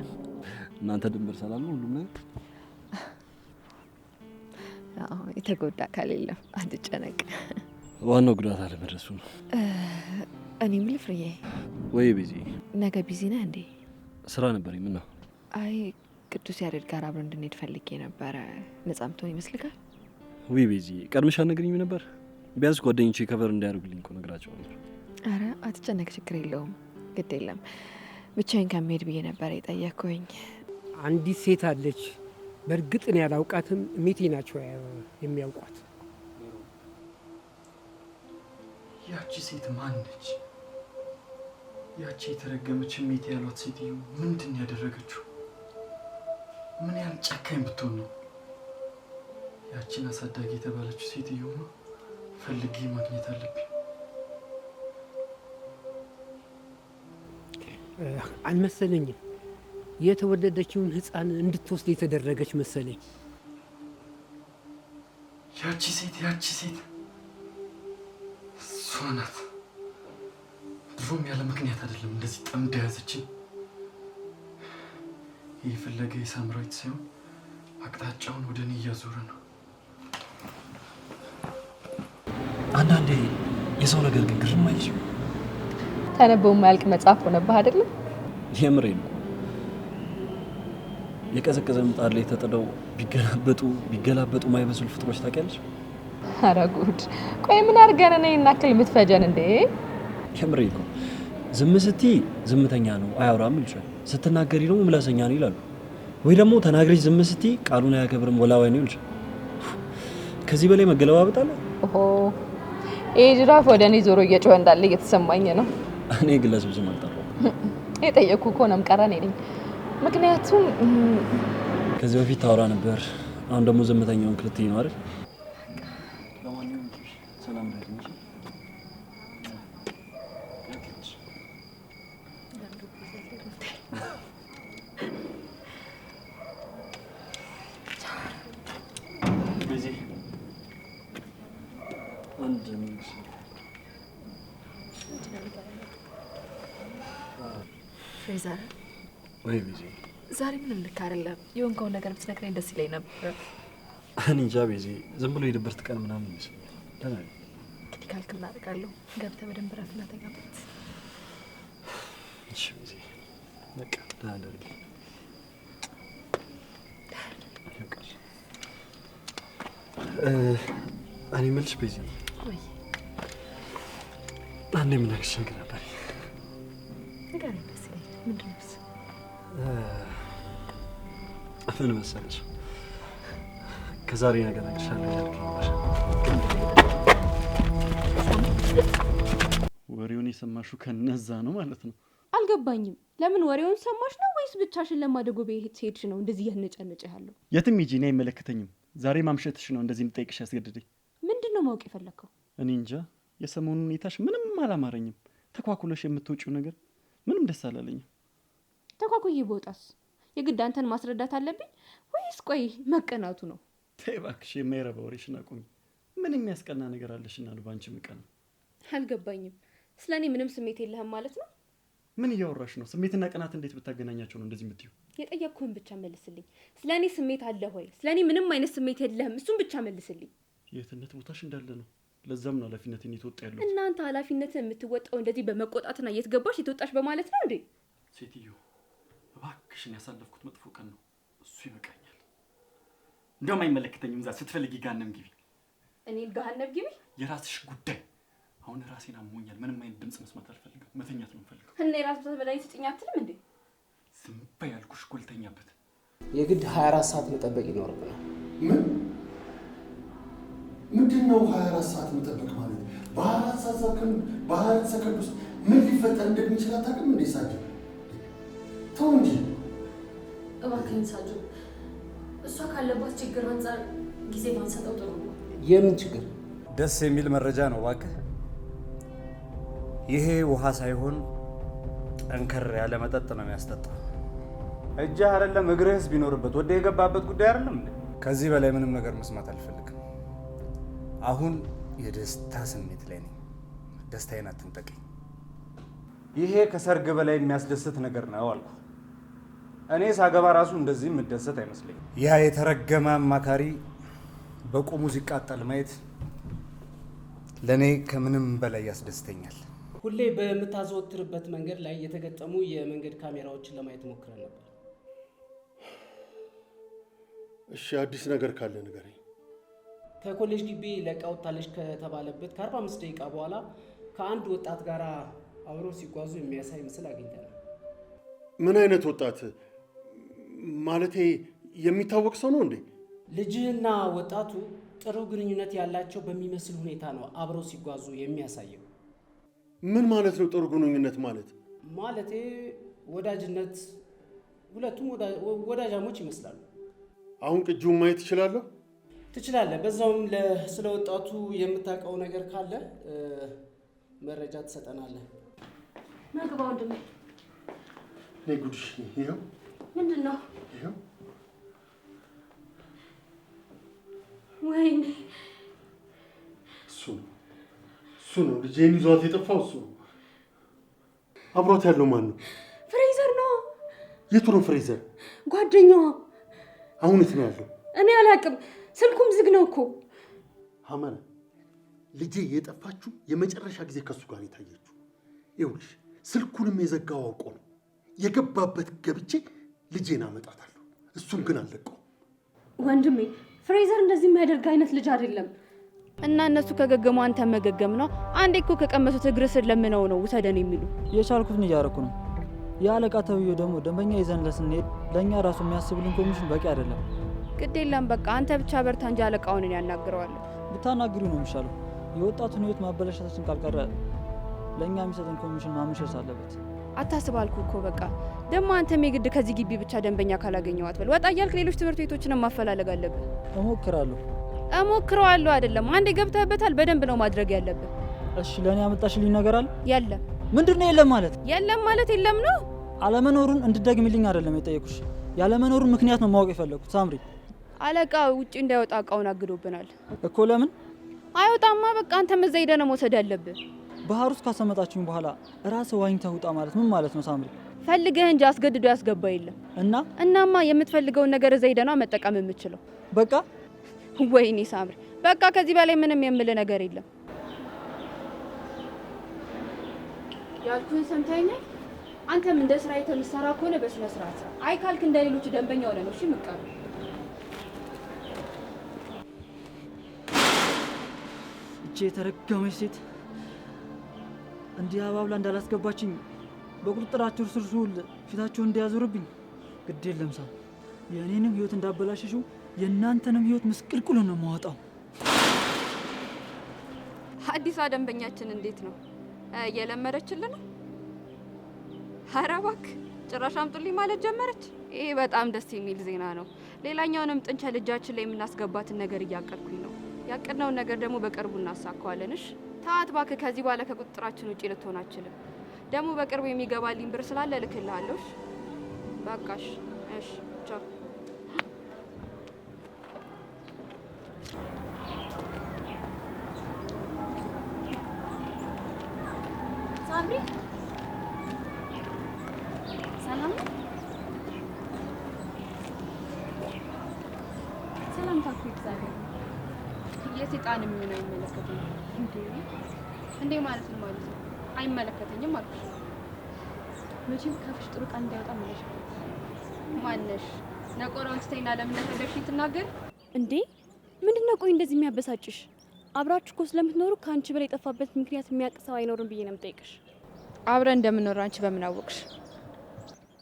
እናንተ ድንበር ሰላም ነው ሁሉም ነገር? የተጎዳ አካል የለም፣ አትጨነቅ። ዋናው ጉዳት አለመድረሱ ነው። እኔ የምልህ ፍርዬ፣ ወይ ቤዚ፣ ነገ ቢዚ ነህ እንዴ? ስራ ነበረኝ። ምን ነው? አይ ቅዱስ ያሬድ ጋር አብረን እንድንሄድ ፈልጌ ነበረ። ነጻ ምትሆን ይመስልካል? ወይ ቤዚ፣ ቀድመሽ አትነግሪኝም ነበር? ቢያንስ ጓደኞቼ ከበር እንዳያደርጉልኝ እኮ ነግራቸው ነበር። አረ አትጨነቅ፣ ችግር የለውም፣ ግድ የለም። ብቻዬን ከመሄድ ብዬ ነበር የጠየቅኩኝ። አንዲት ሴት አለች፣ በእርግጥ እኔ ያላውቃትም፣ ሚቴ ናቸው የሚያውቋት። ያቺ ሴት ማን ነች? ያቺ የተረገመች ሚቴ ያሏት ሴትዮ ምንድን ያደረገችው? ምን ያህል ጨካኝ ብትሆን ነው? ያቺን አሳዳጊ የተባለችው ሴትዮማ ፈልጌ ማግኘት አለብኝ። አልመሰለኝም። የተወለደችውን ሕፃን እንድትወስድ የተደረገች መሰለኝ። ያቺ ሴት እሷ ናት። ድሮም ያለ ምክንያት አይደለም እንደዚህ ጠምዳ ያዘችኝ። ይህ ፍለጋ የሳምራዊት ሳይሆን አቅጣጫውን ወደ እኔ እያዞረ ነው። አንዳንዴ የሰው ነገር ግን ግርም አይልሽም? ተነበው የማያልቅ መጽሐፍ ሆነብህ አይደለም? የምሬ ነው። የቀዘቀዘ ምጣድ ላይ ተጥደው ቢገላበጡ ማይበስሉ ፍጥሮች ታውቂያለሽ? ኧረ ጉድ! ቆይ ምን አድርገን ነው እናክል የምትፈጀን እንዴ? የምሬ እኮ ዝም ስትይ ዝምተኛ ነው አያወራም ይልሻል፣ ስትናገሪ ደግሞ ምላሰኛ ነው ይላሉ። ወይ ደግሞ ተናግረሽ ዝም ስትይ ቃሉን አያከብርም ወላዋይ ነው ይልሻል። ከዚህ በላይ መገለባበጥ አለ? ኦሆ ይሄ ጅራፍ ወደ እኔ ዞሮ እየጮኸ እንዳለ እየተሰማኝ ነው። እኔ ግለሰብ ስም አልጠራሁም። የጠየቅኩ እኮ ነው የምቀረ እኔ ነኝ። ምክንያቱም ከዚህ በፊት ታወራ ነበር፣ አሁን ደግሞ ዝምተኛውን ክልትይ ነው አይደል? ሰላም ነው። ፍሬዘር ወይ ቤዚ፣ ዛሬ ምንም ልክ አይደለም። የሆንከውን ነገር ብትነግረኝ ደስ ይለኝ ነበር። እኔ እንጃ ቤዚ፣ ዝም ብሎ የድብርት ቀን ምናምን ይመስለኛል። ደህና ነኝ። እንግዲህ ካልክ ምን አደርጋለሁ? ገብተህ በደንብ ረፍና ተኛበት። እሺ ቤዚ፣ በቃ ደህና ደርጊ። እኔ የምልሽ ቤዚ፣ አንድ የምነግርሽ ነገር ነበር። ንገረኝ ደስ ይለኛል። ምንድን ነው እሱ? ምን መሰለሽ ከዛሬ ነገር እነግርሻለሁ ያልኩኝ ነበር። ወሬውን የሰማሽው ከነዛ ነው ማለት ነው? አልገባኝም። ለምን ወሬውን ሰማሽ ነው ወይስ ብቻሽን ለማደጎ ቤት ሄድሽ ነው እንደዚህ ያነጫነጭ ያለው? የትም ሂጂ፣ እኔ አይመለከተኝም። ዛሬ ማምሸትሽ ነው እንደዚህ እንድጠይቅሽ ያስገድደኝ። ምንድን ነው ማወቅ የፈለግከው? እኔ እንጃ፣ የሰሞኑን ሁኔታሽ ምንም አላማረኝም። ተኳኩለሽ የምትወጪው ነገር ምንም ደስ አላለኝም። ተኳኩዬ በወጣስ የግድ አንተን ማስረዳት አለብኝ ወይስ ቆይ መቀናቱ ነው? ተይ እባክሽ፣ የማይረባ ወሬሽን አቁሚ። ምን የሚያስቀና ነገር አለሽና ነው በአንቺ ምቀና? አልገባኝም። ስለ እኔ ምንም ስሜት የለህም ማለት ነው? ምን እያወራሽ ነው? ስሜትና ቅናት እንዴት ብታገናኛቸው ነው እንደዚህ የምትይው? የጠየቅኩህን ብቻ መልስልኝ። ስለ እኔ ስሜት አለ ሆይ? ስለ እኔ ምንም አይነት ስሜት የለህም፣ እሱን ብቻ መልስልኝ። የትነት ቦታሽ እንዳለ ነው። ለዛም ነው ኃላፊነትን እየተወጣ ያለው። እናንተ ኃላፊነትን የምትወጣው እንደዚህ በመቆጣትና እየተገባሽ የተወጣሽ በማለት ነው እንዴ? ሴትዮ እባክሽን፣ ያሳለፍኩት መጥፎ ቀን ነው፣ እሱ ይበቃኛል። እንደውም አይመለከተኝም። እዛ ስትፈልጊ ገሃነም ግቢ። እኔ ገሃነም ግቢ? የራስሽ ጉዳይ። አሁን ራሴን አሞኛል። ምንም አይነት ድምጽ መስማት አልፈልግም። መተኛት ነው የምፈልገው። እና የራስ መድኃኒት ስጭኝ አትልም እንዴ? ዝም በይ ያልኩሽ እኮ ልተኛበት። የግድ 24 ሰዓት መጠበቅ ይኖርብናል። ምንድን ነው 24 ሰዓት መጠበቅ ማለት? በ24 ሰከንድ ውስጥ ምን ሊፈጠር እንደሚችል አታውቅም እንዴ ሳጅ? ተው እንጂ እባክህን ሳጁ። እሷ ካለባት ችግር አንጻር ጊዜ ባንሰጠው ጥሩ ነው። የምን ችግር? ደስ የሚል መረጃ ነው እባክህ። ይሄ ውሃ ሳይሆን ጠንከር ያለ መጠጥ ነው የሚያስጠጣው። እጅህ አይደለም እግርህስ ቢኖርበት ወደ የገባበት ጉዳይ አይደለም እንዴ? ከዚህ በላይ ምንም ነገር መስማት አልፈልግም። አሁን የደስታ ስሜት ላይ ነኝ። ደስታዬን አትንጠቀኝ። ይሄ ከሰርግ በላይ የሚያስደስት ነገር ነው አልኩ። እኔ ሳገባ ራሱ እንደዚህ የምደሰት አይመስለኝም። ያ የተረገመ አማካሪ በቁሙ ሲቃጠል ማየት ለእኔ ከምንም በላይ ያስደስተኛል። ሁሌ በምታዘወትርበት መንገድ ላይ የተገጠሙ የመንገድ ካሜራዎችን ለማየት ሞክረን ነበር። እሺ፣ አዲስ ነገር ካለ ንገረኝ። ከኮሌጅ ግቢ ለቃ ወጥታለች ከተባለበት ከ45 ደቂቃ በኋላ ከአንድ ወጣት ጋር አብረው ሲጓዙ የሚያሳይ ምስል አግኝተናል። ምን አይነት ወጣት? ማለቴ የሚታወቅ ሰው ነው እንዴ? ልጅህና ወጣቱ ጥሩ ግንኙነት ያላቸው በሚመስል ሁኔታ ነው አብረው ሲጓዙ የሚያሳየው። ምን ማለት ነው ጥሩ ግንኙነት ማለት? ማለቴ ወዳጅነት፣ ሁለቱም ወዳጃሞች ይመስላሉ። አሁን ቅጂውን ማየት እችላለሁ? ትችላለህ። በዛውም ስለ ወጣቱ የምታውቀው ነገር ካለ መረጃ ትሰጠናለህ። መግባ ወንድሜ። ነይ ጉድሽ። ይኸው። ምንድን ነው? ይኸው። ወይኔ እሱ ነው ልጄን ይዟት የጠፋው እሱ ነው። አብሯት ያለው ማን ነው? ፍሬዘር ነው። የቱ ነው ፍሬዘር? ጓደኛዋ። አሁን የት ነው ያለው? እኔ አላውቅም። ስልኩም ዝግ ነው እኮ። ሐመረ ልጄ የጠፋችሁ የመጨረሻ ጊዜ ከሱ ጋር የታየችው። ይኸውልሽ ስልኩንም የዘጋው አውቆ ነው። የገባበት ገብቼ ልጄን አመጣታለሁ። እሱም ግን አልለቀውም። ወንድሜ ፍሬዘር እንደዚህ የሚያደርግ አይነት ልጅ አይደለም። እና እነሱ ከገገሙ አንተ መገገም ነው። አንዴ እኮ ከቀመሱት እግር ስር ለምነው ነው ውሰደን የሚሉ። የቻልኩትን እያደረኩ ነው። የአለቃ ተብዬው ደግሞ ደንበኛ ይዘንለት ስንሄድ ለእኛ ራሱ የሚያስብልን ኮሚሽን በቂ አይደለም። ግድ የለም በቃ አንተ ብቻ በርታ እንጂ አለቃውን ያናግረዋለሁ። ብታናግሪው ነው የሚሻለው። የወጣቱን ህይወት ማበላሸታችን ካልቀረ ለእኛ የሚሰጠን ኮሚሽን ማመሸት አለበት። አታስባልኩ እኮ በቃ ደግሞ አንተም የግድ ከዚህ ግቢ ብቻ ደንበኛ ካላገኘው አትበል። ወጣ እያልክ ሌሎች ትምህርት ቤቶችንም ማፈላለግ አለብህ። እሞክረዋለሁ አይደለም፣ አንዴ ገብተህበታል። በደንብ ነው ማድረግ ያለብህ። እሺ ለእኔ ያመጣሽልኝ ነገር አለ? የለም። ምንድን ነው የለም ማለት? የለም ማለት የለም ነው። አለመኖሩን እንድትደግሚልኝ አይደለም የጠየኩሽ፣ ያለመኖሩን ምክንያት ነው ማወቅ የፈለኩት። ሳምሪ፣ አለቃ ውጪ እንዳይወጣ እቃውን አግዶብናል እኮ። ለምን አይወጣማ? በቃ አንተም እዛ ሄደህ ነው መውሰድ ያለብህ። ባህር ውስጥ ካሰመጣችሁኝ በኋላ ራስህ ዋኝተህ ውጣ ማለት ምን ማለት ነው ሳምሪ? ፈልገህ እንጂ አስገድዶ ያስገባ የለም። እናማ የምትፈልገውን ነገር እዛ ሄደህ ነው መጠቀም የምችለው። በቃ ወይኔ ሳምሪ፣ በቃ ከዚህ በላይ ምንም የምልህ ነገር የለም። ያልኩህን ሰምተኸኛል? አንተም እንደ ስራ የተምሰራ ከሆነ በስነ ስርዓት ስራ። አይ ካልክ እንደ ሌሎቹ ደንበኛ ሆነ ነው እሺ ምቀሩ። እቺ የተረገመች ሴት እንዲህ አባብላ እንዳላስገባችኝ በቁጥጥራቸው ስር ስውል ፊታቸውን እንዲያዞርብኝ ግድ የለም ሳም። የእኔንም ህይወት እንዳበላሸሽው የእናንተንም ህይወት ምስቅልቅሉ ነው የማወጣው። አዲሷ ደንበኛችን እንዴት ነው እየለመደችልን ነው? ኧረ እባክህ ጭራሽ አምጡልኝ ማለት ጀመረች። ይሄ በጣም ደስ የሚል ዜና ነው። ሌላኛውንም ጥንቸል እጃችን ላይ የምናስገባትን ነገር እያቀድኩኝ ነው። ያቀድነውን ነገር ደግሞ በቅርቡ እናሳካዋለን። እሺ ተዋት እባክህ። ከዚህ በኋላ ከቁጥጥራችን ውጪ ልትሆን አትችልም። ደግሞ በቅርቡ የሚገባልኝ ብር ስላለ እልክልሃለሁ። እሺ በቃሽ። እሺ ቻው። ሳምሪ ሰላም ነው? ሰላም ታኩ እግዚአብሔር የሴጣን የሚሆነው አይመለከተኝም። እንዴ ማለት ነው ማለት ነው? አይመለከተኝም አልኩሽ። መቼም ከፍሽ ጥሩ ቃል እንዳይወጣ ማለት ነው። ማነሽ ነቆራውን ትተይና ለምን እንደፈለግሽ ትናገር እንዴ? ምንድነው ቆይ እንደዚህ የሚያበሳጭሽ? አብራችሁ እኮ ስለምትኖሩ ከአንቺ በላይ የጠፋበት ምክንያት የሚያውቅ ሰው አይኖርም ብዬ ነው የምጠይቅሽ። አብረን እንደምንኖር አንቺ በምን አወቅሽ?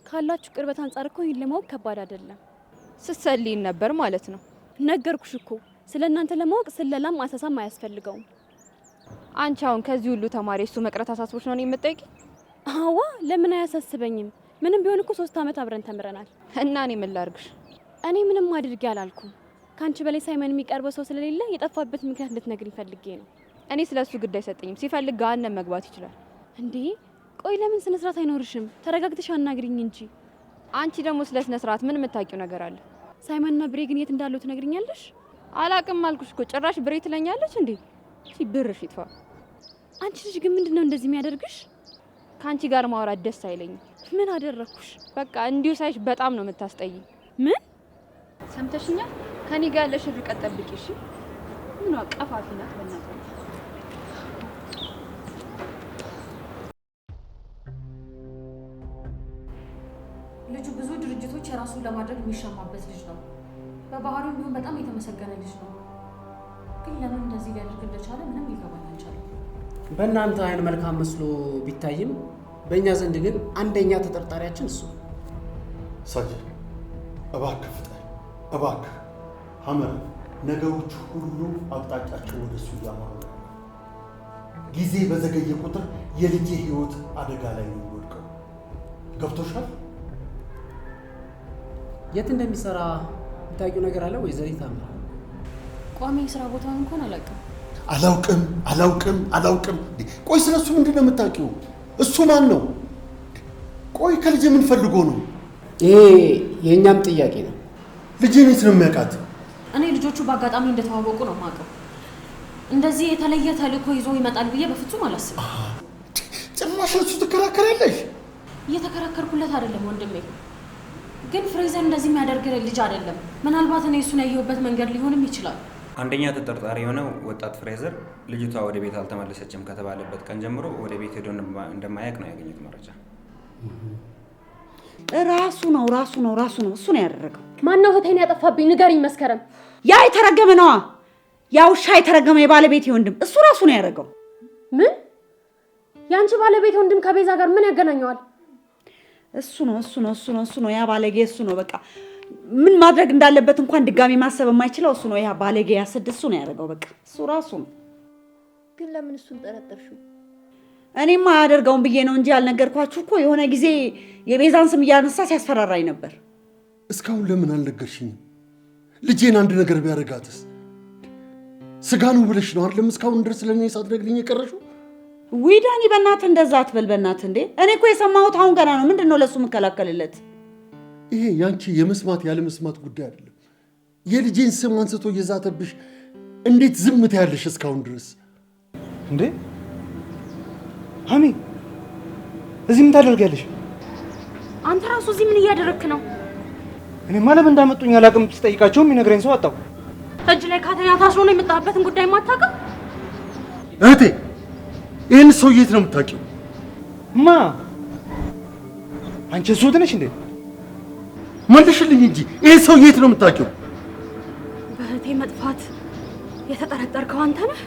ካላችሁ ቅርበት አንጻር እኮ ይሄን ለማወቅ ከባድ አይደለም። ስትሰልይን ነበር ማለት ነው። ነገርኩሽ እኮ ስለ እናንተ ለማወቅ ስለላም አሳሳም አያስፈልገውም። አንቺ አሁን ከዚህ ሁሉ ተማሪ እሱ መቅረት አሳስቦሽ ነው የምትጠይቂ? አዋ ለምን አያሳስበኝም? ምንም ቢሆን እኮ 3 ዓመት አብረን ተምረናል። እና እኔ ምን ላድርግሽ? እኔ ምንም አድርጌ አላልኩም። ካንቺ በላይ ሳይመን የሚቀርበው ሰው ስለሌለ የጠፋበት ምክንያት እንድትነግሪኝ ፈልጌ ነው። እኔ ስለሱ ጉዳይ አይሰጠኝም። ሲፈልግ ገሃነም መግባት ይችላል። እንዴ ቆይ ለምን ስነ ስርዓት አይኖርሽም? ተረጋግተሽ አናግሪኝ እንጂ። አንቺ ደግሞ ስለ ስነ ስርዓት ምን የምታውቂው ነገር አለ? ሳይመንና ብሬ ግን የት እንዳሉ ትነግሪኛለሽ? አላቅም አልኩሽ እኮ። ጭራሽ ብሬ ትለኛለች እንዴ? ብርሽ ይጥፋ። አንቺ ልጅ ግን ምንድነው እንደዚህ የሚያደርግሽ? ካንቺ ጋር ማውራት ደስ አይለኝም። ምን አደረኩሽ? በቃ እንዲሁ ሳይሽ በጣም ነው የምታስጠይ። ምን ሰምተሽኛል? ከኔ ጋር ያለሽን ርቀት ጠብቂ እሺ? ምን አቀፋፊ ናት በእናትሽ። ልጁ ብዙ ድርጅቶች የራሱን ለማድረግ የሚሻማበት ልጅ ነው። በባህሪው ቢሆን በጣም የተመሰገነ ልጅ ነው። ግን ለምን እንደዚህ ሊያደርግ እንደቻለ ምንም ሊገባኝ አልቻለም። በእናንተ አይን መልካም መስሎ ቢታይም በእኛ ዘንድ ግን አንደኛ ተጠርጣሪያችን እሱ። ሳጅን እባክህ ፍጠን፣ እባክህ ሐመር። ነገሮች ሁሉ አቅጣጫቸው ወደ እሱ እያማሩ ነው። ጊዜ በዘገየ ቁጥር የልጄ ህይወት አደጋ ላይ ነው የሚወድቀው። ገብቶሻል? የት እንደሚሰራ የምታውቂው ነገር አለ ወይዘሪት ሐመር? ቋሚ የስራ ቦታውን እንኳን አላውቅም። አላውቅም። ቆይ ስለሱ ምንድን ነው የምታውቂው? እሱ ማን ነው? ቆይ ከልጄ ምን ፈልጎ ነው? ይሄ የእኛም ጥያቄ ነው። ልጄን የት ነው የሚያውቃት? እኔ ልጆቹ በአጋጣሚ እንደተዋወቁ ነው የማውቀው። እንደዚህ የተለየ ተልእኮ ይዞ ይመጣል ብዬ በፍጹም አላስብም። ጭራሽ እሱ ትከራከራለሽ? እየተከራከርኩለት አይደለም ወንድሜ፣ ግን ፍሬዘር እንደዚህ የሚያደርግ ልጅ አይደለም። ምናልባት እኔ እሱን ያየሁበት መንገድ ሊሆንም ይችላል። አንደኛ ተጠርጣሪ የሆነው ወጣት ፍሬዘር ልጅቷ ወደ ቤት አልተመለሰችም ከተባለበት ቀን ጀምሮ ወደ ቤት ሄዶ እንደማያውቅ ነው ያገኙት መረጃ። ራሱ ነው እሱ ነው ያደረገው። ማነው እህቴን ያጠፋብኝ? ንገሪኝ መስከረም። ያ የተረገመ ነዋ፣ ያ ውሻ የተረገመ የባለቤቴ ወንድም እሱ ራሱ ነው ያደረገው። ምን? ያንቺ ባለቤት ወንድም ከቤዛ ጋር ምን ያገናኘዋል? እሱ ነው ያ ባለጌ እሱ ነው። በቃ ምን ማድረግ እንዳለበት እንኳን ድጋሚ ማሰብ የማይችለው እሱ ነው። ያ ባለጌ ያስድ እሱ ነው ያደረገው። በቃ እሱ ራሱ ነው። ግን ለምን እሱን ጠረጠርሽው? እኔማ አያደርገውም ብዬ ነው እንጂ ያልነገርኳችሁ እኮ የሆነ ጊዜ የቤዛን ስም እያነሳ ሲያስፈራራኝ ነበር። እስካሁን ለምን አልነገርሽኝም? ልጄን አንድ ነገር ቢያደርጋትስ? ስጋ ነው ብለሽ ነው አይደለም እስካሁን ድረስ ለኔ ሳትነግሪኝ የቀረሽው? ውይ ዳኒ በእናትህ እንደዛ አትበል በእናትህ። እንዴ እኔ እኮ የሰማሁት አሁን ገና ነው። ምንድን ነው ለሱ የምከላከልለት? ይሄ ያንቺ የመስማት ያለ መስማት ጉዳይ አይደለም። የልጄን ስም አንስቶ እየዛተብሽ እንዴት ዝም ትያለሽ እስካሁን ድረስ? እንዴ ሀሚ እዚህ ምን ታደርጊያለሽ? አንተ ራሱ እዚህ ምን እያደረግክ ነው? እኔማ ለምን እንዳመጡኝ አላውቅም። ስጠይቃቸውም የሚነግረኝ ሰው አጣሁ። እጅ ላይ ካተኛ ታስሮ ነው የመጣበትን ጉዳይ ማታውቅም? እህቴ ይህን ሰውዬ የት ነው የምታውቂው? ማ አንቺ እሱ ነሽ እንዴ? መልሽልኝ እንጂ ይህ ሰውዬ የት ነው የምታውቂው? በእህቴ መጥፋት የተጠረጠርከው አንተ ነህ?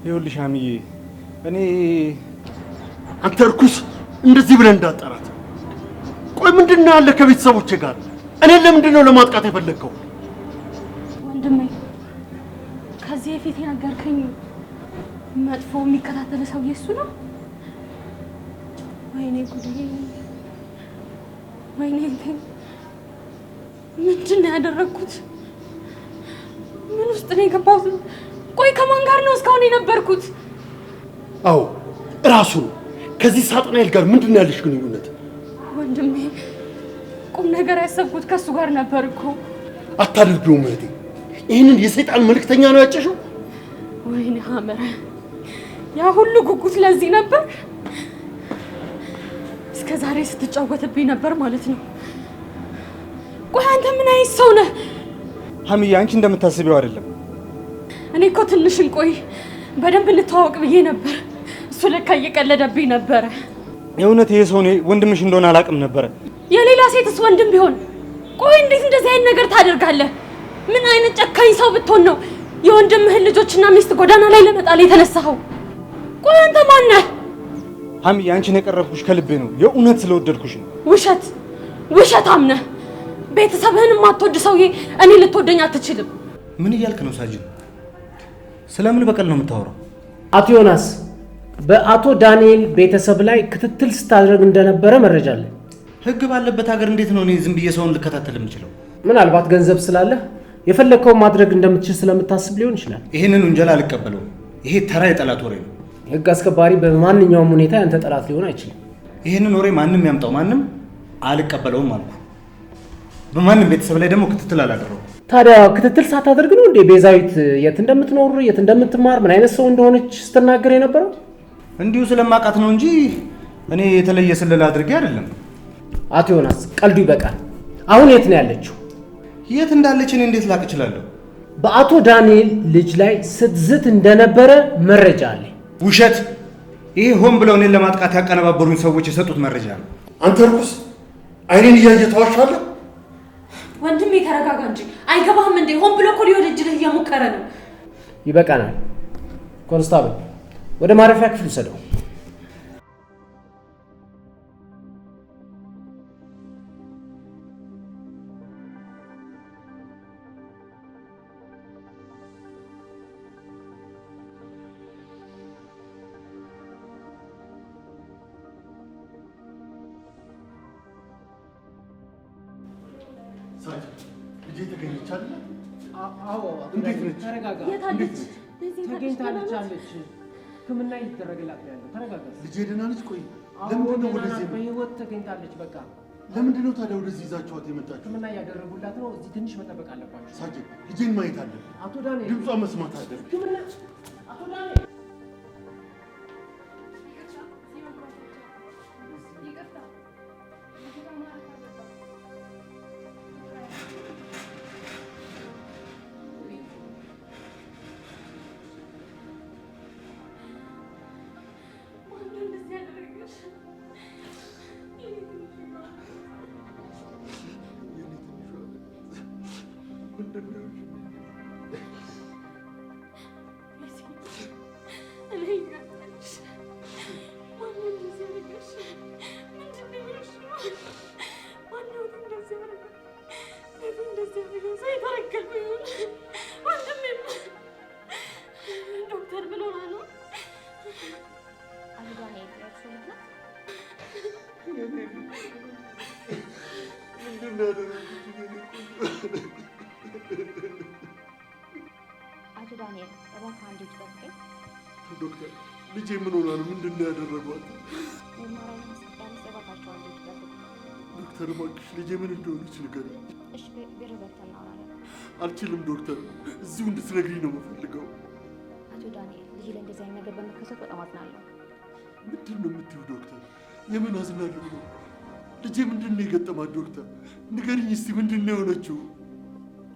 ይኸውልሽ ሀሚዬ እኔ አንተ እርኩስ እንደዚህ ብለህ እንዳጠራት። ቆይ ምንድን ነው ያለ ከቤተሰቦቼ ጋር? እኔን ለምንድን ነው ለማጥቃት የፈለግከው? ወንድሜ ከዚህ በፊት የነገርከኝ መጥፎ የሚከታተል ሰውዬ እሱ ነው? ወይኔ ጉዴ! ወይኔ ምንድን ነው ያደረግኩት? ምን ውስጥ ነው የገባሁት? ቆይ ከማን ጋር ነው እስካሁን የነበርኩት? አዎ እራሱ ነው። ከዚህ ሳጥናኤል ጋር ምንድን ነው ያለሽ ግንኙነት? ወንድሜ ቁም ነገር ያሰብኩት ከሱ ጋር ነበር እኮ። አታድርጊውም እህቴ። ይህንን የሰይጣን መልእክተኛ ነው ያጨሽው? ወይኔ ሐመረ፣ ያ ሁሉ ጉጉት ለዚህ ነበር? እስከ ዛሬ ስትጫወትብኝ ነበር ማለት ነው። ቆይ አንተ ምን አይነት ሰው ነህ? ሀሚዬ አንቺ እንደምታስቢው አይደለም። እኔ እኮ ትንሽ እንቆይ በደንብ እንተዋወቅ ብዬ ነበር። እሱ ለካ እየቀለደብኝ ነበረ። የእውነት ይሄ ሰው ወንድምሽ እንደሆነ አላውቅም ነበረ። የሌላ ሴትስ ወንድም ቢሆን ቆይ እንዴት እንደዚህ አይነት ነገር ታደርጋለህ? ምን አይነት ጨካኝ ሰው ብትሆን ነው የወንድምህን ልጆችና ሚስት ጎዳና ላይ ለመጣል የተነሳኸው? ቆይ አንተ ማን ነህ? ሀሚዬ አንቺን የቀረብኩሽ ከልቤ ነው። የእውነት ስለወደድኩሽ ነው። ውሸታም ነህ። ቤተሰብህን የማትወድ ሰውዬ እኔ ልትወደኝ አትችልም። ምን እያልክ ነው ሳጅን? ስለምን በቀል ነው የምታወራው? አቶ ዮናስ በአቶ ዳንኤል ቤተሰብ ላይ ክትትል ስታደርግ እንደነበረ መረጃ አለ። ህግ ባለበት ሀገር እንዴት ነው እኔ ዝም ብዬ ሰውን ልከታተል የምችለው? ምናልባት ገንዘብ ስላለህ የፈለከውን ማድረግ እንደምትችል ስለምታስብ ሊሆን ይችላል። ይህንን ውንጀላ አልቀበለውም። ይሄ ተራ የጠላት ወሬ ነው። ህግ አስከባሪ በማንኛውም ሁኔታ ያንተ ጠላት ሊሆን አይችልም። ይህንን ወሬ ማንም ያምጣው ማንም አልቀበለውም አልኩ። በማንም ቤተሰብ ላይ ደግሞ ክትትል አላደረኩም። ታዲያ ክትትል ሳታደርግ ነው እንዴ ቤዛዊት የት እንደምትኖር የት እንደምትማር ምን አይነት ሰው እንደሆነች ስትናገር የነበረው? እንዲሁ ስለማውቃት ነው እንጂ እኔ የተለየ ስለላ አድርጌ አይደለም። አቶ ዮናስ ቀልዱ ይበቃል። አሁን የት ነው ያለችው? የት እንዳለች እኔ እንዴት ላቅ እችላለሁ? በአቶ ዳንኤል ልጅ ላይ ስትዝት እንደነበረ መረጃ አለ። ውሸት! ይሄ ሆን ብለው እኔን ለማጥቃት ያቀነባበሩኝ ሰዎች የሰጡት መረጃ ነው። አንተ ርኩስ አይኔን እያየ ተዋሻለህ? ወንድሜ ተረጋጋ እንጂ አይገባህም እንዴ? ሆን ብሎ እኮ ሊወደጅልህ እየሞከረ ነው። ይበቃናል። ኮንስታብል ወደ ማረፊያ ክፍል ውሰደው። ልጄ ተገኘች አይደል? አዎ። እንዴት ነች? ተረጋጋ። ተገኝታለች አለች። ሕክምና እየተደረገላት ነው ያለው። ተረጋጋ። ልጄ ደህና ነች? ቆይ ለምንድን ነው ወደዚህ በህይወት ተገኝታለች? በቃ ለምንድን ነው ታዲያ ወደዚህ ይዛችኋት የመጣችሁ? ሕክምና እያደረጉላት ነው። እዚህ ትንሽ መጠበቅ አለባቸው። ሳጅን ልጄን ማየት አለብን። አቶ ዳንኤል ድምጿን መስማት አለብን። ሕክምና አቶ ዳንኤል ዶክተር ብሎና ነው። አቶ ዳንኤል እባክህ አንዴ ጠብቀኝ። ዶክተር ልጄ ምን ሆና ነው? ምንድን ነው ያደረጓት? ዶክተር እባክሽ ልጄ ምን እንደሆነች ንገሪኝ። እሺ ቢሮ ገብተን እናወራለን። አልችልም ዶክተር፣ እዚሁ እንድትነግሪኝ ነው የምፈልገው። አቶ ዳንኤል ልጄ ላይ እንደዚህ አይነት ነገር በመከሰቱ በጣም አዝናለሁ። ምንድን ነው የምትይው ዶክተር? የምን አዝናለሁ ነው? ልጄ ምንድን ነው የገጠማት ዶክተር? ንገሪኝ እስቲ ምንድን ነው የሆነችው?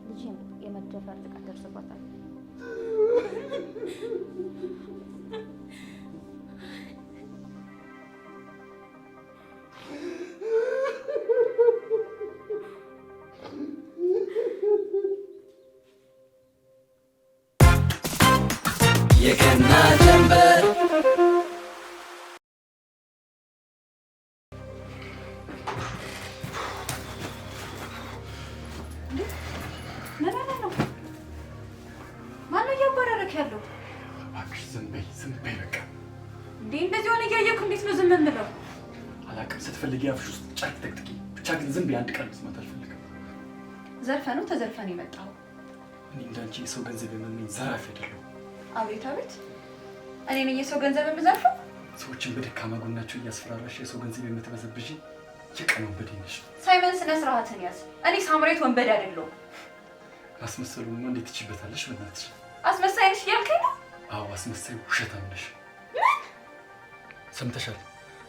ልጄም የመደፈር ጥቃት ደርሶባታል። የገና ጀንበር ማነው እያባረረክ ያለው? እባክሽ ዝም በይ በቃ። እንዴ እንደዚህ ሆነ እያየኩ እንዴት ነው ዝም የምለው? አላውቅም። ስትፈልጊ አፍሽ ውስጥ ጨርቅ ተክትቂ። ብቻ ግን ዝም በይ። አንድ ቃል መስማት አልፈልግም። ዘርፈ ነው ተዘርፈን የመጣው? እኔ እንዳንቺ የሰው ገንዘብ የምመኝ ዘራፊ አይደለሁ። አቤት አቤት! እኔ ነኝ የሰው ገንዘብ የምዘርፈው? ሰዎችን በደካማ ጎናቸው እያስፈራራሽ የሰው ገንዘብ የምትበዘብዥ የቀን ወንበዴ ነሽ። ሳይመን ስነ ስርዓትን ያዝ። እኔ ሳምሬት ወንበዴ አይደለሁም። ማስመሰሉን እንዴት ትችይበታለሽ? በእናትሽ አስመሳይ ነሽ እያልከኝ ነው? አዎ አስመሳይ፣ ውሸታም ነሽ። ሰምተሻል?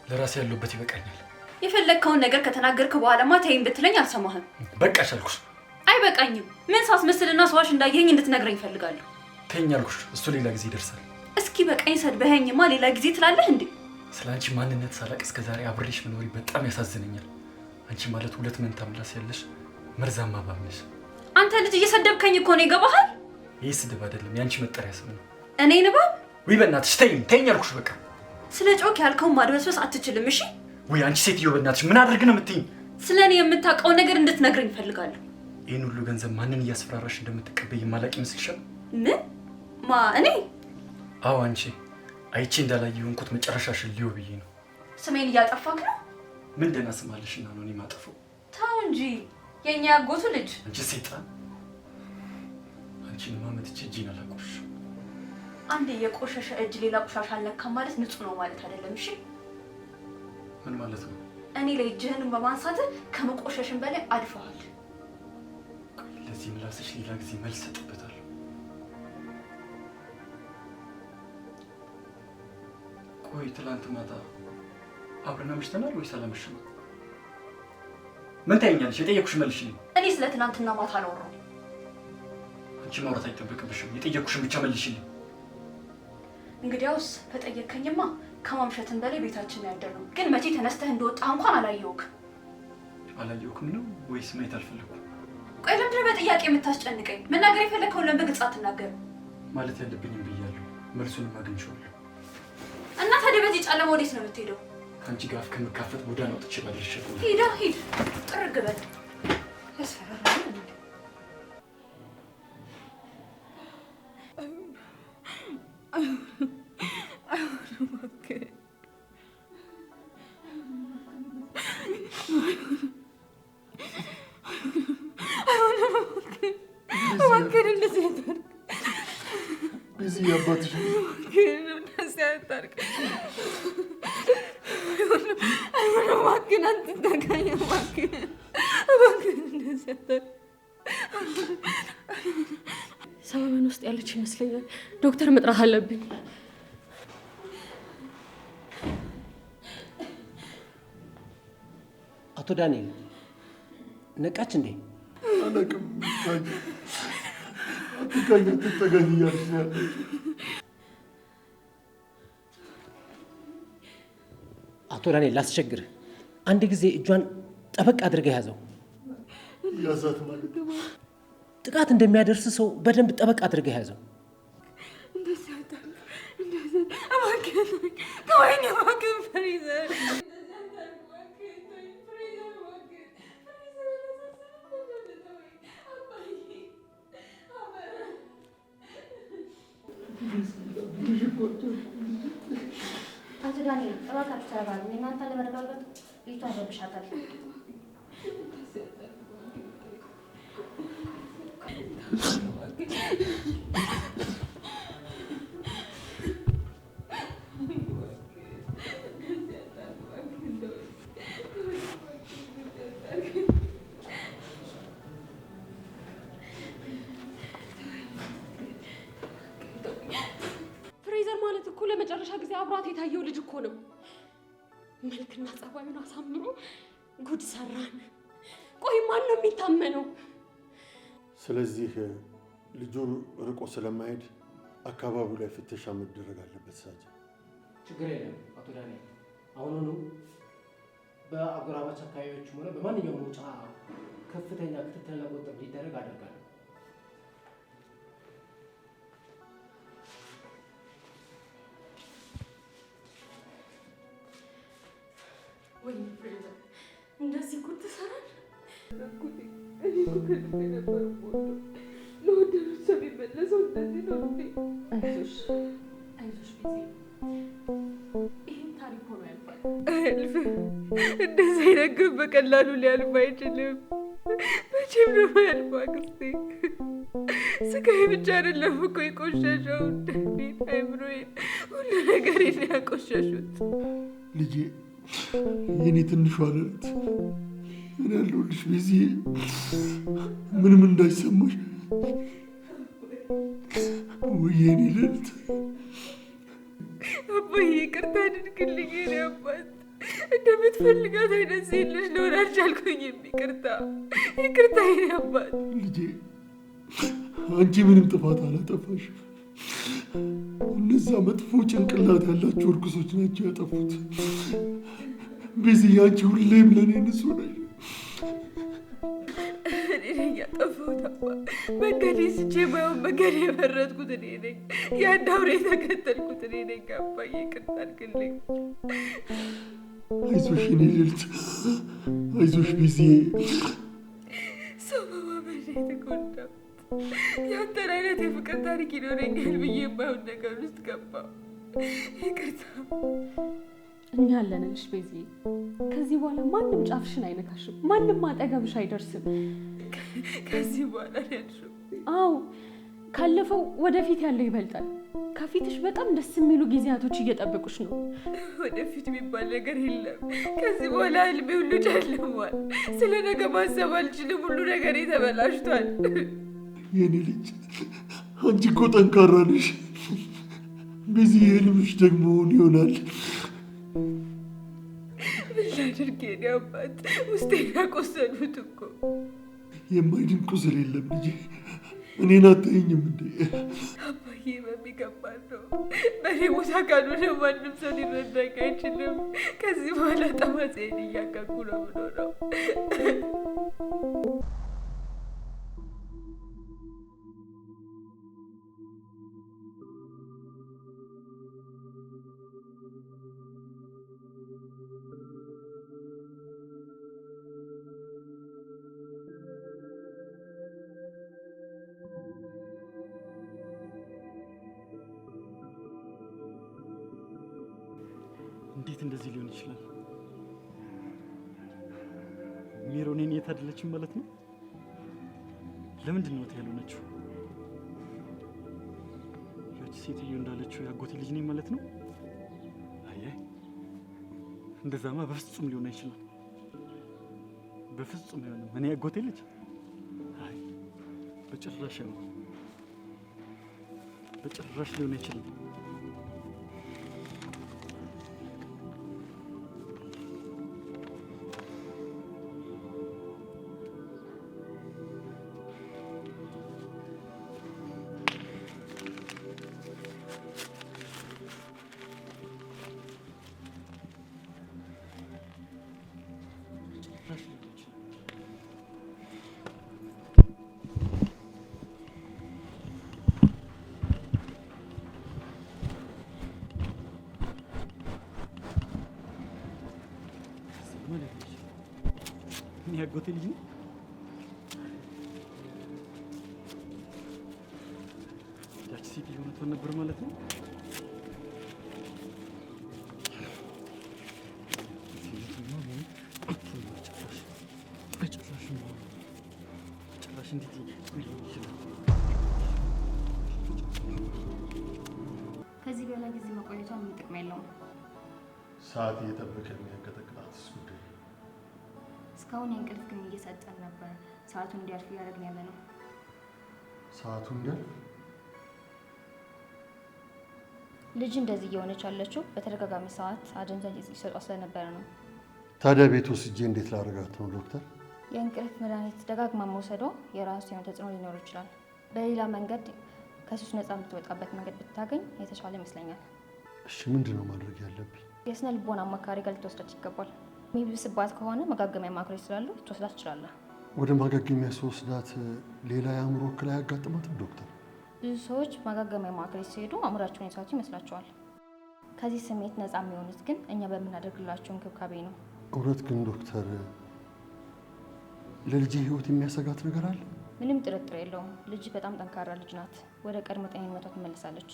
ለራሴ ያለሁበት ይበቃኛል። የፈለግከውን ነገር ከተናገርክ በኋላማ ተይኝ ብትለኝ አልሰማህም። በቃሽ አልኩሽ። አይበቃኝም። ምን ሳስመስልና ሰዋሽ እንዳየኸኝ እንድትነግረኝ እፈልጋለሁ። ተይኝ አልኩሽ። እሱ ሌላ ጊዜ ይደርሳል። እስኪ በቃኝ ሰድበኸኝማ ሌላ ጊዜ ትላለህ እንዴ? ስለ አንቺ ማንነት ሳላቅ እስከ ዛሬ አብሬሽ መኖሪ በጣም ያሳዝነኛል። አንቺ ማለት ሁለት መንታ ምላስ ያለሽ መርዛማ እባብ ነሽ። አንተ ልጅ እየሰደብከኝ እኮ ነው። ይገባሃል? ይህ ስድብ አይደለም፣ የአንቺ መጠሪያ ስም ነው። እኔን እባብ? ውይ በእናትሽ ተይኝ አልኩሽ። በቃ ስለ ጮክ ያልከውን ማድበስበስ አትችልም። እሺ? ውይ አንቺ ሴትዮ በእናትሽ ምን አድርግ ነው የምትይኝ? ስለ እኔ የምታውቀውን ነገር እንድትነግረኝ እፈልጋለሁ። ይህን ሁሉ ገንዘብ ማንን እያስፈራራሽ እንደምትቀበይ የማላቅ ይመስልሻል? ምን? እኔ? አዎ አንቺ። አይቼ እንዳላየ የሆንኩት መጨረሻሽን ሊዮ ብዬ ነው። ስሜን እያጠፋክ ነው? ምን ደህና ስም አለሽና ነው እኔ የማጠፋው? ተው እንጂ የእኛ ያጎቱ ልጅ። አንቺ ሴጣን! አንቺንማ መትቼ እጄን አላቆሽሽም። አንድ የቆሸሸ እጅ ሌላ ቆሻሻ አልነካም ማለት ንጹህ ነው ማለት አይደለም። እሺ? ምን ማለት ነው? እኔ ላይ እጅህን በማንሳት ከመቆሸሽን በላይ አድፈዋል። ለዚህ ምላስሽ ሌላ ጊዜ መልስ ሰጥበታለሁ። ቆይ ትላንት ማታ አብረን አምሽተናል ወይስ አላመሸንም? ምን ታየኛለሽ? የጠየኩሽ መልሽልኝ። እኔ ስለ ትናንትና ማታ አላወራሁም። አንቺ ማውራት አይጠበቅብሽም። የጠየኩሽን ብቻ መልሽልኝ። እንግዲያውስ ከጠየከኝማ ከማምሸትን በላይ ቤታችን ነው ያደርነው። ግን መቼ ተነስተህ እንደወጣህ እንኳን አላየሁክም። አላየሁክም ነው ወይስ ማየት አልፈለኩም? ቆይ ለምንድን ነው በጥያቄ የምታስጨንቀኝ? መናገር የፈለግከውን ለምን በግልጽ አትናገርም? ማለት ያለብኝም ብያለሁ። መልሱንም አግኝቼዋለሁ። እና ታዲያ በዚህ ጨለማ ወዴት ነው የምትሄደው? ከአንቺ ጋር አፍ ከመካፈት ጎዳና ወጥቼ ባልሸጥም። ሂድ ጥርግ በል። ያስፈራራል። እዚህ አባትሽ ሰበበን ውስጥ ያለች ይመስለኛል። ዶክተር መጥራት አለብኝ። አቶ ዳንኤል ነቃች እንዴ? አላውቅም። አትካኝ አትጠጋኝ እያለች ነው ያለችው። አቶ ዳንኤል ላስቸግርህ፣ አንድ ጊዜ እጇን ጠበቅ አድርገህ ያዘው። ያዛት ማለት ጥቃት እንደሚያደርስ ሰው በደንብ ጠበቅ አድርገህ ያዘው። አቶ ዳንኤል እባካችሁ ተረጋጉ። እናንተ ለመረጋጋት ልጅቷ ይረብሻታል። ፍሬዘር ማለት እኮ ለመጨረሻ ጊዜ አብሯት የታየው ልጅ እኮ ነው። መልክና ጸባዩን አሳምሮ ጉድ ሰራን። ቆይ ማን ነው የሚታመነው? ስለዚህ ልጁ ርቆ ስለማይሄድ አካባቢው ላይ ፍተሻ መደረግ አለበት። ሳጅ ችግር የለም አቶ ዳንኤል፣ አሁኑኑ በአጎራባች አካባቢዎችም ሆነ በማንኛውም መውጫ ከፍተኛ ክትትልና ቁጥጥር እንዲደረግ አደርጋለሁ። ወይ ፍሬዘር እንደዚህ እኮ ትሰራለህ? እኔ እኮ ከልቤ ነበር የምወደው። ለወደዱት ሰው የሚመለሰው እንደዚህ ነው እንዴ? አይዞሽ አይዞሽ ቤቴ፣ ይህም ታሪክ ሆኖ ያልፋል። አያልፍም። እንደዚህ አይነት ግን በቀላሉ ሊያልፍ አይችልም። መቼም ነው ያልፈው አክስቴ። ስጋዬ ብቻ አይደለም እኮ የቆሸሸው፣ ደሜን፣ አይምሮዬን፣ ሁሉ ነገሬን ያቆሸሹት። ልጄ፣ የኔ ትንሿ ልዕልት፣ እኔ ያለሁልሽ ቤዚ። ምንም እንዳይሰማሽ ወይ የኔ ልዕልት። አባዬ ይቅርታ አድርግልኝ የኔ አባት። እንደምትፈልጋት አይነት ሴት ልጅ ልሆን አልቻልኩኝም። ይቅርታ ይቅርታ የኔ አባት። ልጄ፣ አንቺ ምንም ጥፋት አላጠፋሽ። እነዛ መጥፎ ጭንቅላት ያላቸው እርኩሶች ናቸው ያጠፉት። ቤዚ፣ አንቺ ሁሌም ለእኔ ንጹህ ነሽ። እኔ ነኝ ያጠፋሁት አባ። መንገዴ ስቼ ባይሆን መንገዴ የመረጥኩት እኔ ነኝ። ያን አውሬ የተከተልኩት እኔ ነኝ። አባዬ ይቅርታ አድርግልኝ። አይዞሽ የኔ ልዕልት፣ አይዞሽ ቤዚ። ሰው በማመን የተጎዳሁት ያንተን አይነት የፍቅር ታሪክ ይኖረኛል ብዬ የማይሆን ነገር ውስጥ ገባሁ። ይቅርታ። እኛ አለንልሽ ቤዚ። ከዚህ በኋላ ማንም ጫፍሽን አይነካሽም፣ ማንም አጠገብሽ አይደርስም። ከዚህ በኋላ ያልሽው? አዎ፣ ካለፈው ወደፊት ያለው ይበልጣል። ከፊትሽ በጣም ደስ የሚሉ ጊዜያቶች እየጠበቁሽ ነው። ወደፊት የሚባል ነገር የለም። ከዚህ በኋላ ህልሜ ሁሉ ጨልሟል። ስለ ነገ ማሰብ አልችልም። ሁሉ ነገር ተበላሽቷል። የኔ ልጅ፣ አንቺ እኮ ጠንካራ ነሽ። በዚህ ህልምሽ ደግሞ ምን ይሆናል? ምን ላድርግ የኔ አባት? ውስጤን ያቆሰሉት እኮ። የማይድን ቁስል የለም ልጄ። እኔን አታየኝም እንዴ? አባዬ በሚገባ ነው። በእኔ ቦታ ካልሆነ ማንም ሰው ሊረዳኝ አይችልም። ከዚህ በኋላ ጠማጼን እያከኩ ነው የምኖረው። እንዴት እንደዚህ ሊሆን ይችላል? ሜሮን የኔ የት አይደለችም ማለት ነው? ለምንድን ነው ያልሆነችው? ያቺ ሴትዮ እንዳለችው ያጎቴ ልጅ ነኝ ማለት ነው? አይ እንደዛማ በፍጹም ሊሆን አይችልም። በፍጹም አይሆንም። እኔ ያጎቴ ልጅ? አይ በጭራሽ ነው። በጭራሽ ሊሆን አይችልም። ያጎቴ ልጅ ነው? ያቺ ሴትዮ እውነቷን ነበር ማለት ነው? ጭራሽ እንዴት ሊሆን ይችላል? ከዚህ በላይ ጊዜ መቆየቷ ምን ጥቅም የለውም። ሰዓት እየጠበቀ የሚያንቀጠቅጣትስ ጉዳይ። እስካሁን የእንቅልፍ ግን እየሰጠን ነበር። ሰዓቱን እንዲያልፍ እያደረግን ያለ ነው። ሰዓቱ እንዲያልፍ? ልጅ እንደዚህ እየሆነች ያለችው በተደጋጋሚ ሰዓት አደንዛዥ እጽ ሲሰጧ ስለነበረ ነው። ታዲያ ቤት ወስጄ እንዴት ላደርጋት ነው ዶክተር? የእንቅልፍ መድኃኒት ደጋግማ መውሰዷ የራሱ የሆነ ተጽዕኖ ሊኖር ይችላል። በሌላ መንገድ ከሱስ ነፃ የምትወጣበት መንገድ ብታገኝ የተሻለ ይመስለኛል። እሺ፣ ምንድን ነው ማድረግ ያለብኝ? የስነ ልቦና አማካሪ ጋር ልትወስዳት ይገባል። የሚብስባት ከሆነ መጋገሚያ ማዕከሎች ስላሉ ልትወስዳት ትችላለህ። ወደ ማገገሚያ ስወስዳት ሌላ የአእምሮ እክል አያጋጥማትም ዶክተር? ብዙ ሰዎች ማገገሚያ ማዕከሎች ሲሄዱ አእምሯቸውን የሳቱ ይመስላቸዋል። ከዚህ ስሜት ነፃ የሚሆኑት ግን እኛ በምናደርግላቸው እንክብካቤ ነው። እውነት ግን ዶክተር፣ ለልጄ ህይወት የሚያሰጋት ነገር አለ? ምንም ጥርጥር የለውም። ልጅ በጣም ጠንካራ ልጅ ናት። ወደ ቀድሞ ጤንነቷ ትመለሳለች።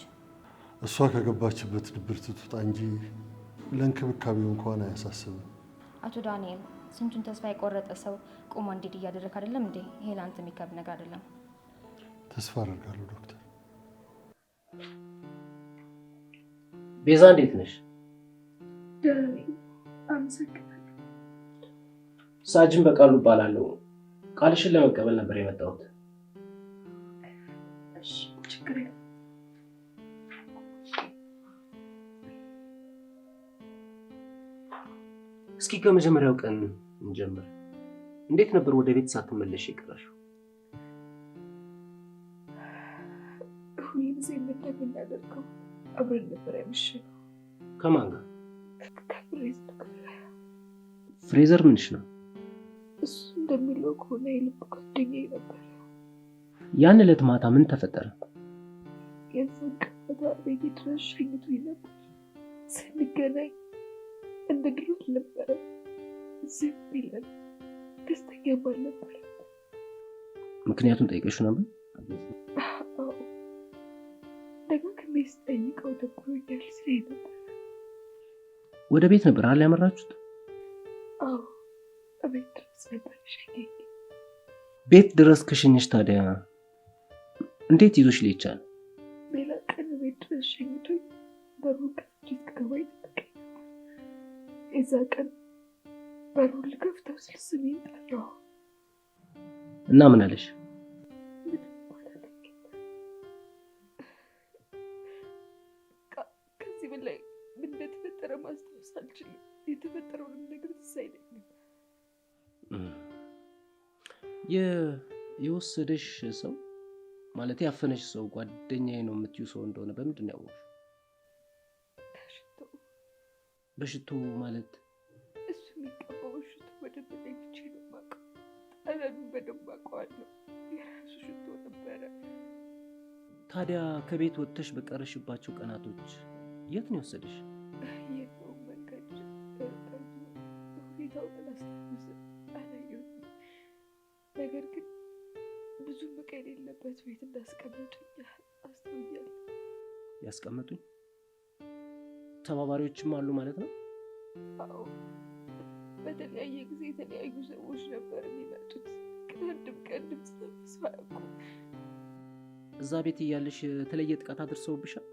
እሷ ከገባችበት ድብርት ትውጣ እንጂ ለእንክብካቤው እንኳን አያሳስብም። አቶ ዳንኤል፣ ስንቱን ተስፋ የቆረጠ ሰው ቆሞ እንዲሄድ እያደረክ አይደለም እንዴ? ይሄ ለአንተ የሚከብድ ነገር አይደለም። ተስፋ አደርጋለሁ ዶክተር። ቤዛ እንዴት ነሽ? ደህና ነኝ፣ አመሰግናለሁ። ሳጅን በቃሉ እባላለሁ። ቃልሽን ለመቀበል ነበር የመጣሁት። እሺ፣ ችግር የለም። እስኪ ከመጀመሪያው ቀን እንጀምር። እንዴት ነበር ወደ ቤት ሳትመለሽ የቀረሽው? ሁሉ ጊዜ የምናደርገው አብረን ነበር ያመሸነው። ከማን ጋር? ከፍሬዘር ጋር። ፍሬዘር ምንሽ ነው? እሱ እንደሚለው ከሆነ የልብ ጓደኛዬ ነበር። ያን ዕለት ማታ ምን ተፈጠረ? የዛን ቀን ማታ ቤቴ ድረስ ሸኝቶኝ ነበር። ስንገናኝ እንደ ድሮ አልነበረም። ዝም ይላል፣ ደስተኛም አልነበረም። ምክንያቱም ጠይቀሽው ነበር? አዎ፣ ደጋግሜ ስጠይቀው ደብሮኛል ሲለኝ ነበር። ወደ ቤት ነበር አለ ያመራችሁት? አዎ፣ ቤት ድረስ ነበር የሸኘኝ። ቤት ድረስ ከሸኘሽ ታዲያ እንዴት ይዞሽ ሊሄድ ቻለ? ሌላ ቀን ቤት ድረስ ሸኝቶኝ በሩን ከፍቼ እስክገባ ይጠብቀኝ ነበር። የዛ ቀን በሩን ልከፍተው ስል ስሜን ጠራው። እና ምን አለሽ? ከዚህ በላይ ምን እንደተፈጠረ ማስታወስ አልችልም። የተፈጠረውንም ነገር ትዝ አይለኝም። የወሰደሽ ሰው ማለት ያፈነሽ ሰው ጓደኛዬ ነው የምትዩ ሰው እንደሆነ በምንድን ነው ያወቅሽ? በሽቶ ማለት እሱ የሚቀባው ሽቶ በደንብ ለይቼ ነው የማውቀው። ጠረኑን በደንብ አውቀዋለሁ። የራሱ ሽቶ ነበረ። ታዲያ ከቤት ወጥተሽ በቀረሽባቸው ቀናቶች የት ነው የወሰደሽ? የሰው መንገድ ሁኔታውን አላስታውስም፣ አላየሁትም። ነገር ግን ብዙ ዕቃ የሌለበት ቤት እንዳስቀመጡኝ አስተውያለሁ። ያስቀመጡኝ ተባባሪዎችም አሉ ማለት ነው? አዎ፣ በተለያየ ጊዜ የተለያዩ ሰዎች ነበር የሚመጡት። ከአንድም ቀን ድምፅ ሰው አያውቁም። እዛ ቤት እያለሽ የተለየ ጥቃት አድርሰውብሻል?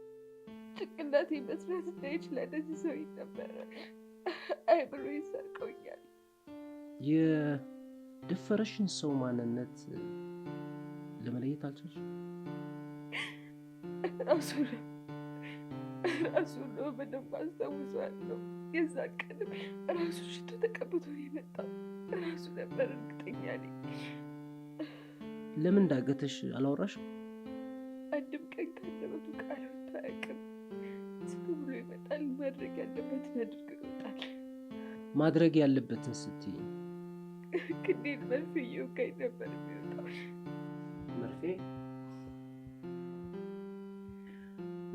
ጭንቅላቴ መስራት እንዳይችል አደንዝዘውኝ ነበረ። አይምሮዬን ሰርቀውኛል። የደፈረሽን ሰው ማንነት ለመለየት አልቻልሽም? ራሱ ነው በደንብ አስታውሰዋለሁ። የዛ ቀንም ራሱ ሽቶ ተቀብቶ የመጣው ራሱ ነበር፣ እርግጠኛ ነኝ። ለምን እንዳገተሽ አላወራሽም? አንድም ቀን ከአንደበቱ ቃል ወጥቶ አያውቅም። ዝም ብሎ ይመጣል። ማድረግ ያለበትን አድርጎ ይወጣል። ማድረግ ያለበትን ስትይ ክንዴን መርፌ እየወጋኝ ነበር የሚወጣው። መርፌ?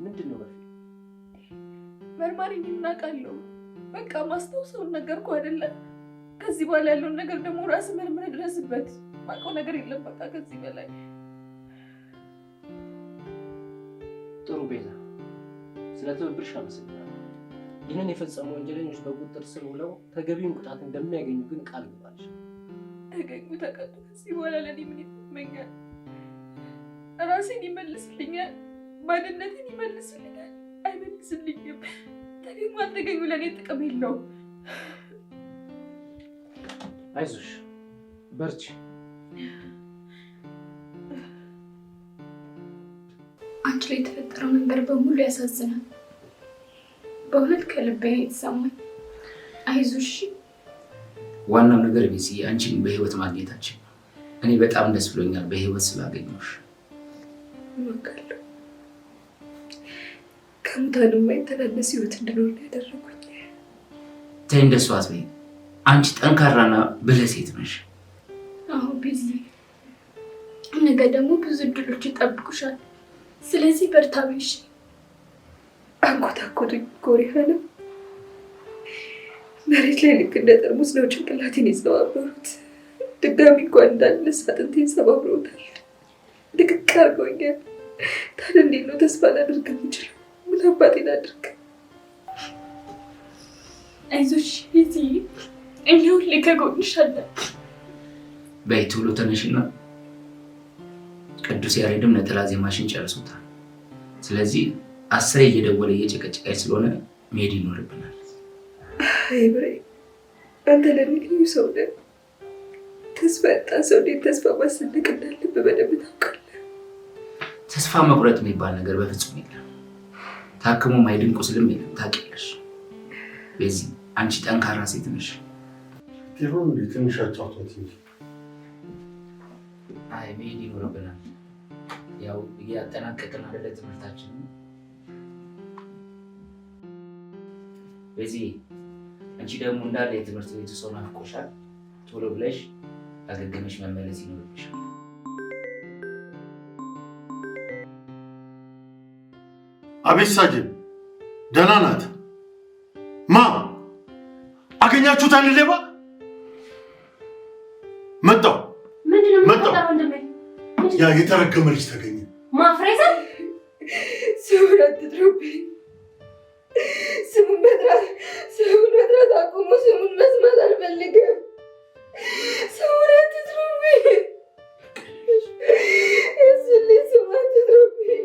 ምንድን ነው መርፌ? መርማሪ ምን አውቃለሁ። በቃ ማስታውሰውን ነገርኩ አይደለ? ከዚህ በኋላ ያለውን ነገር ደግሞ ራስ መርምረ ድረስበት። ማውቀው ነገር የለም በቃ ከዚህ በላይ። ጥሩ ቤዛ፣ ስለ ትብብርሽ አመሰግናለሁ። ይህንን የፈጸሙ ወንጀለኞች በቁጥጥር ስር ውለው ተገቢውን ቅጣት እንደሚያገኙ ግን ቃል ግባልሽ። ተገኙ፣ ተቀጡ። ከዚህ በኋላ ለእኔ ምን ይጠቅመኛል? ራሴን ይመልስልኛል? ማንነትን ይመልስልኛል? አይመልስልኝም። ተገኙ አልተገኙ ለእኔ ጥቅም የለውም። አይዞሽ፣ በርቺ። አንቺ ላይ የተፈጠረው ነገር በሙሉ ያሳዝናል። በእውነት ከልቤ የተሰማኝ። አይዞሽ። ዋናው ነገር ቤዚ አንቺን በህይወት ማግኘታችን ነው። እኔ በጣም ደስ ብሎኛል በህይወት ስላገኘሁሽ። እወቃለሁ። ከሙታን የማይተናነስ ህይወት እንድኖር ያደረጉኝ። ተይ እንደሱ አትበይ። አንቺ ጠንካራና ብልህ ሴት ነሽ። አዎ ቤዚ፣ ነገ ደግሞ ብዙ እድሎች ይጠብቁሻል። ስለዚህ በርታ በይሽ። አንኮታኮቱኝ ኮሪያንም መሬት ላይ ልክ እንደ ጠርሙስ ነው ጭንቅላቴን የሰባበሩት። ድጋሚ እንኳን እንዳልነሳ አጥንቴን ሰባብሮታል። ድቅቅ አድርገውኛል። ታዲያ እንዴት ነው ተስፋ ላደርግ የምችለው? ምን አባቴን አድርግ? አይዞሽ ቤቲ፣ እኛ ሁሌ ከጎንሽ አለን። በይ ቶሎ ተነሽና ቅዱስ ያሬድም ነጠላ ዜማሽን ጨርሶታል። ስለዚህ 10 እየደወለ እየጨቀጨቀች ስለሆነ መሄድ ይኖርብናል። አይ ብሬ፣ አንተ ለኔ ልዩ ሰው ነህ። ተስፋ ያጣ ሰው እንዴት ተስፋ ማሰነቅ እንዳለብህ በደንብ ታውቃለህ። ተስፋ መቁረጥ የሚባል ነገር በፍጹም የለም። ታክሞ ማይድን ቁስልም የለም። ታውቂያለሽ። በዚህ አንቺ ጠንካራ ሴት ነሽ። ቲሮን እንዴ ትንሽ አጫውቷት እንጂ። አይ መሄድ ይኖርብናል። ያው እያጠናቀቅን አይደለ ትምህርታችን። በዚህ አንቺ ደግሞ እንዳለ የትምህርት ቤቱ ሰው ናፍቆሻል። ቶሎ ብለሽ አገገመሽ መመለስ ይኖርብሻል። አቤት ሳጅን፣ ደህና ናት? ማ አገኛችሁት? አንድ ሌባ መጣው። ምንድነው የሚፈጠረው ወንድሜ? ያ የተረገመ ልጅ ተገኘ። ማፍረዛ ሰውን አትጥሩብኝ። ስሙን መጥራት አቁሙ። ስሙን መስማት አልፈልግም። ሰውን አትጥሩብኝ። እሱን ልጅ ስም አትጥሩብኝ።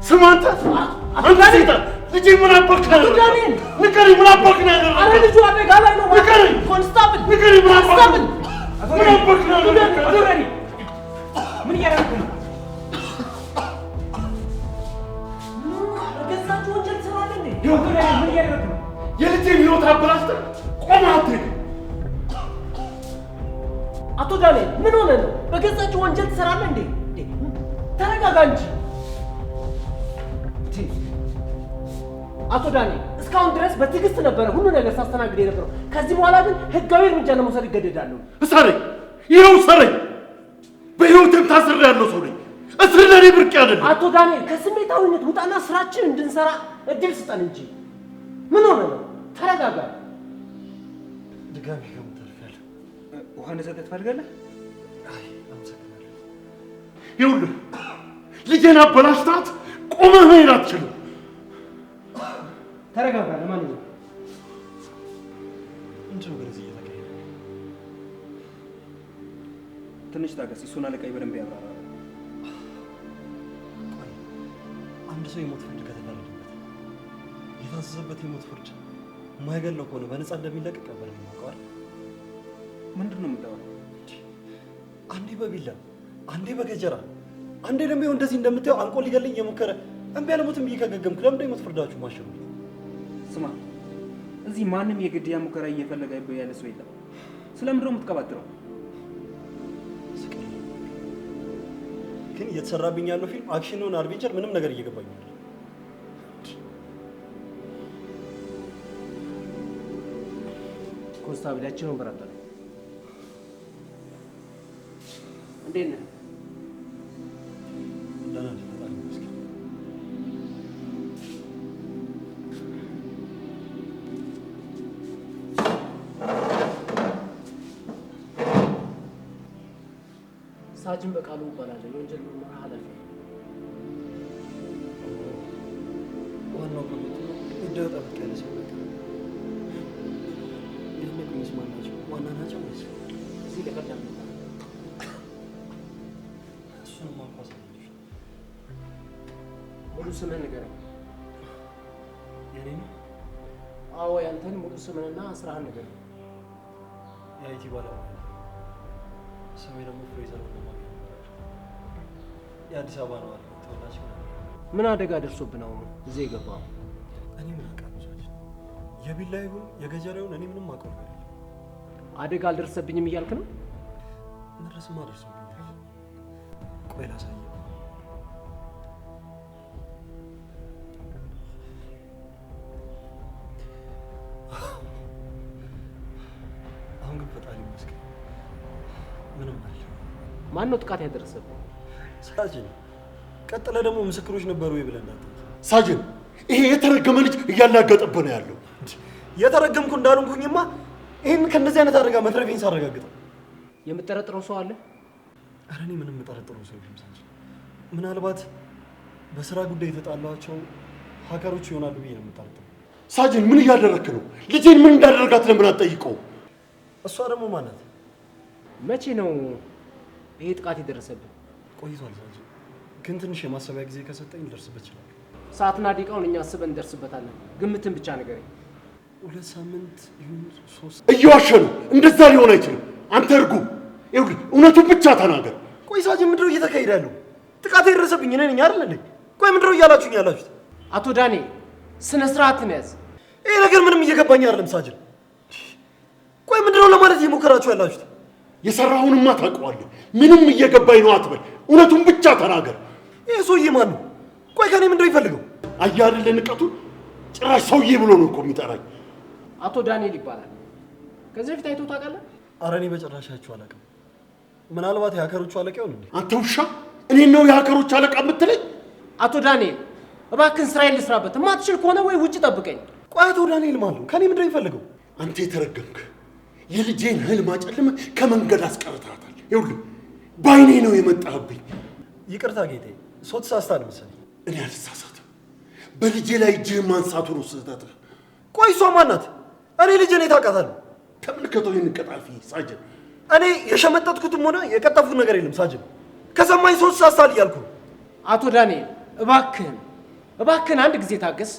ስማ አንተ ሴጣን ልጄ ምን አባክ ነው? ንገሪኝ፣ ምን አባክ ነው ያደረገው? ኧረ ልጁ አደጋ ላይ ነው። ንገሪኝ፣ ኮንስታብል ንገሪኝ፣ ምን አባክ ነው? ምን አባክ ነው ያደረገው? ምን እያደረግህ ነው? በገዛችሁ ወንጀል ትሰራለህ እንዴ? ምን እያደረግህ ነው? የልጄን ህይወት አበላሽተህ ቆመህ አትሄድም። አቶ ዳንኤል ምን ሆነ ነው? በገዛችሁ ወንጀል ትሰራለህ እንዴ? ተረጋጋ እንጂ አቶ ዳንኤል። እስካሁን ድረስ በትዕግስት ነበረ ሁሉ ነገር ሳስተናግድ የነበረው። ከዚህ በኋላ ግን ህጋዊ እርምጃ ለመውሰድ እገደዳለሁ። እሰረኝ፣ ይኸው እሰረኝ። በህይወትም ታስሬ ያለው ሰው ነኝ። እስር ለኔ ብርቅ አይደለም። አቶ ዳንኤል ከስሜታዊነት ውጣና ስራችን እንድንሰራ እድል ስጠን እንጂ። ምን ሆነ ነው? ተረጋጋ። ድጋሚ ከምታልፊያለህ። ውሃ እንድሰጥህ ትፈልጋለህ? አይ አመሰግናለሁ። ይኸውልህ ልጄን አበላሽታት ቆመህ መሄድ አትችልም። ተረጋጋ። ለማንኛውም ምንድን ነው ወደዚህ እየተካሄደ? ትንሽ ታገስ። እሱን አለቃዬ በደንብ ያብራራል። አንድ ሰው የሞት ፍርድ ከተፈረደበት የታዘዘበት የሞት ፍርድ የማይገለው ከሆነ በነፃ እንደሚለቀቅ ነበር የማውቀው። ምንድን ነው የምታወራው? አንዴ በቢላ አንዴ በገጀራ አንዴ ደግሞ እንደዚህ እንደምታየው አንቆ ሊገለኝ እየሞከረ እምቢ አለሞትም ብዬ ከገገምኩ ለምንድን ነው የሞት ፍርዳችሁ ማሸሩ? ስማ፣ እዚህ ማንም የግድያ ሙከራ እየፈለገ ያለ ሰው የለም። ስለምንድን ነው የምትቀባጥረው? ግን እየተሰራብኝ ያለው ፊልም አክሽን ነው አድቬንቸር ምንም ነገር እየገባኝ ነው። ኮንስታብል ያችን ወንበር አጣ። እንዴት ነህ? ደህና ነኝ፣ ፈጣሪ ይመስገን። ሳጅን በቃሉ እባላለሁ። የወንጀል ምርመራ ኃላፊ። ዋናው ጉዳዩ ጠበቅ ያለ ሰው የሚያቆዩስ ማን ናቸው? ዋና ናቸው ወይስ እዚህ ለቀዳም እሱንም ማንኳስ ሙሉ ስምህን ንገረኝ። የኔ ነው? አዎ ያንተን ሙሉ ስምህንና ስራህን ንገረኝ። የአይቲ ባለሙያ ነው። ስሜ ደግሞ ፍሬዘር ነው። የአዲስ አበባ ነዋሪ ተወላጅ ነው። ምን አደጋ ደርሶብህ ነው እዚህ የገባው? እኔ ምን አውቃለሁ? የቢላ ይሁን የገጀራ ይሁን እኔ ምንም አውቀው ነገር የለም። አደጋ አልደረሰብኝም እያልክ ነው? መድረስማ ደርሶብኛል። ቆይ ላሳየህ። አሁን ግን ፈጣሪ ይመስገን ምንም አለ ማን ነው ጥቃት ያደረሰብህ? ሳጅን፣ ቀጥለ ደግሞ ምስክሮች ነበሩ ወይ ብለና ሳጅን፣ ይሄ የተረገመ ልጅ እያላገጠብህ ነው ያለው። የተረገምኩ እንዳልሆንኩኝማ ይሄን ከነዚህ አይነት አደጋ መትረፌን ሳረጋግጥ። የምጠረጥረው ሰው አለ? ኧረ እኔ ምንም የምጠረጥረው ሰው የለም ሳጅን። ምናልባት በስራ ጉዳይ የተጣላቸው ሀከሮች ይሆናሉ ብዬ ነው የምጠረጥረው። ሳጅን፣ ምን እያደረክ ነው? ልጄን ምን እንዳደረጋት ለምን አትጠይቀው? እሷ ደግሞ ማናት? መቼ ነው ይሄ ጥቃት የደረሰብህ? ቆይቷል ሳጅን፣ ግን ትንሽ የማሰቢያ ጊዜ ከሰጠኝ ልደርስበት ይችላል። ሰዓትና ደቂቃውን እኛ አስበን እንደርስበታለን። ግምትን ብቻ ንገረኝ። 2 ሳምንት ይሁን 3። እየዋሸ ነው። እንደዛ ሊሆን አይችልም። አንተ እርጉም፣ ይኸውልህ እውነቱን ብቻ ተናገር። ቆይ ሳጅን፣ ምንድነው እየተካሄደ ያለው? ጥቃት የደረሰብኝ እኔ ነኝ አይደል እንዴ? ቆይ ምንድነው እያላችሁኝ ያላችሁት? አቶ ዳንኤል ስነ ስርዓትን ያዝ። ይሄ ነገር ምንም እየገባኝ አይደለም ሳጅን። ቆይ ምንድነው ለማለት እየሞከራችሁ ያላችሁት? የሰራሁንማ ታውቀዋለህ። ምንም እየገባኝ ነው አትበል። እውነቱን ብቻ ተናገር። ይሄ ሰውዬ ማን ነው? ቆይ ከኔ ምንድነው ይፈልገው? አየህ አይደለ ንቀቱን? ጭራሽ ሰውዬ ብሎ ነው እኮ የሚጠራኝ። አቶ ዳንኤል ይባላል። ከዚህ በፊት አይቶ ታውቃለህ? ኧረ እኔ በጭራሻችሁ አላውቅም። ምናልባት የሀከሮቹ አለቃ ይሆን እንዴ? አንተ ውሻ፣ እኔን ነው የሀከሮች አለቃ የምትለኝ? አቶ ዳንኤል እባክህን ስራዬን ልስራበት። የማትችል ከሆነ ወይ ውጭ ጠብቀኝ። ቆይ አቶ ዳንኤል ማን ነው? ከኔ ምንድነው ይፈልገው? አንተ የተረገምክ የልጄን ህልም አጨልመህ ከመንገድ አስቀርታታል። ይኸውልህ በዓይኔ ነው የመጣህብኝ። ይቅርታ ጌታዬ፣ ሰው ተሳስታል መሰለኝ። እኔ አልተሳሳትም። በልጄ ላይ እጅህን ማንሳቱ ነው ስህተትህ። ቆይ እሷ ማናት? እኔ ልጄን የት አውቃታለሁ? ተመልከተው ይህን ቀጣፊ ሳጅን። እኔ የሸመጠጥኩትም ሆነ የቀጠፍኩት ነገር የለም ሳጅን። ከሰማኝ ሰው ተሳስታል እያልኩ ነው። አቶ ዳንኤል እባክህን አንድ ጊዜ ታገስ።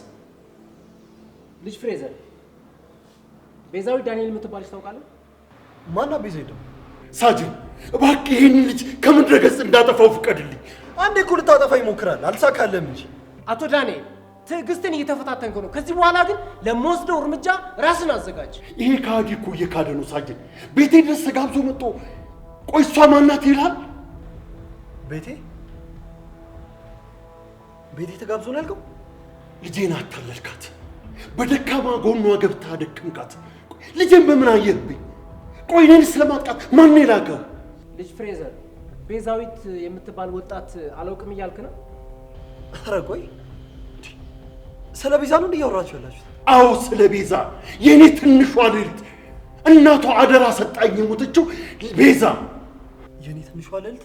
ልጅ ፍሬዘር፣ ቤዛዊ ዳንኤል የምትባልሽ ታውቃለህ? ማና ቤዛዊ ደግሞ? ሳጅን እባክህ ይህን ልጅ ከምድረ ገጽ እንዳጠፋው ፍቀድልኝ። አንዴ እኮ ልታጠፋ ይሞክራል፣ አልሳካለም እንጂ። አቶ ዳንኤል ትዕግስትን እየተፈታተንክ ነው። ከዚህ በኋላ ግን ለምወስደው እርምጃ ራስን አዘጋጅ። ይሄ ከሃዲ እኮ እየካደ ነው ሳጅን። ቤቴ ድረስ ተጋብዞ መጥቶ ቆይ እሷ ማናት ይላል። ቤቴ ተጋብዞ ነው ያልከው? ልጄን አታለልካት፣ በደካማ ጎኗ ገብታ አደከምካት። ልጄን በምን አየህብኝ? ቆይ እኔን ስለማጥቃት ማን የላከው? ልጅ ፍሬዘር፣ ቤዛዊት የምትባል ወጣት አላውቅም እያልክ ነው? ኧረ ቆይ ስለ ቤዛ ነው እያወራችሁ ያላችሁት? አዎ ስለ ቤዛ፣ የእኔ ትንሿ ልዕልት። እናቷ አደራ ሰጣኝ የሞተችው ቤዛ። የእኔ ትንሿ ልዕልት?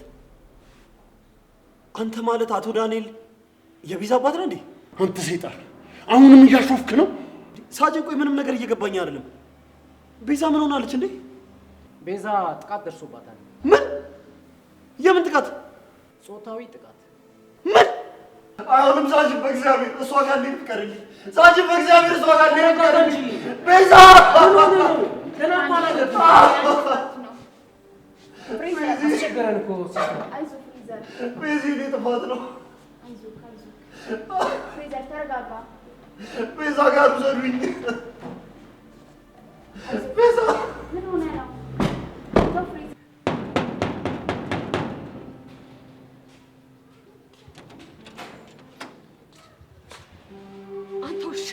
አንተ ማለት አቶ ዳንኤል የቤዛ አባት ነህ እንዴ? አንተ ሰይጣን፣ አሁንም እያሾፍክ ነው? ሳጅን ቆይ ምንም ነገር እየገባኝ አይደለም። ቤዛ ምን ሆናለች እንዴ? ቤዛ ጥቃት ደርሶባታል። ምን? የምን ጥቃት? ጾታዊ ጥቃት። ምን? አሁንም ሳጅን በእግዚአብሔር እሷ ጋር እንዴት ፍቀድልኝ። ሳጅን በእግዚአብሔር እሷ ጋር እንዴት ፍቀድልኝ። ቤዛ ገና እኮ አላገባም። አስቸገረን እኮ። ቤዚ እኔ ጥፋት ነው። ፍሬዘር ተረጋጋ። ቤዛ ጋር ውሰዱኝ። ቤዛ ምን ሆነ ነው? አንተ ውሻ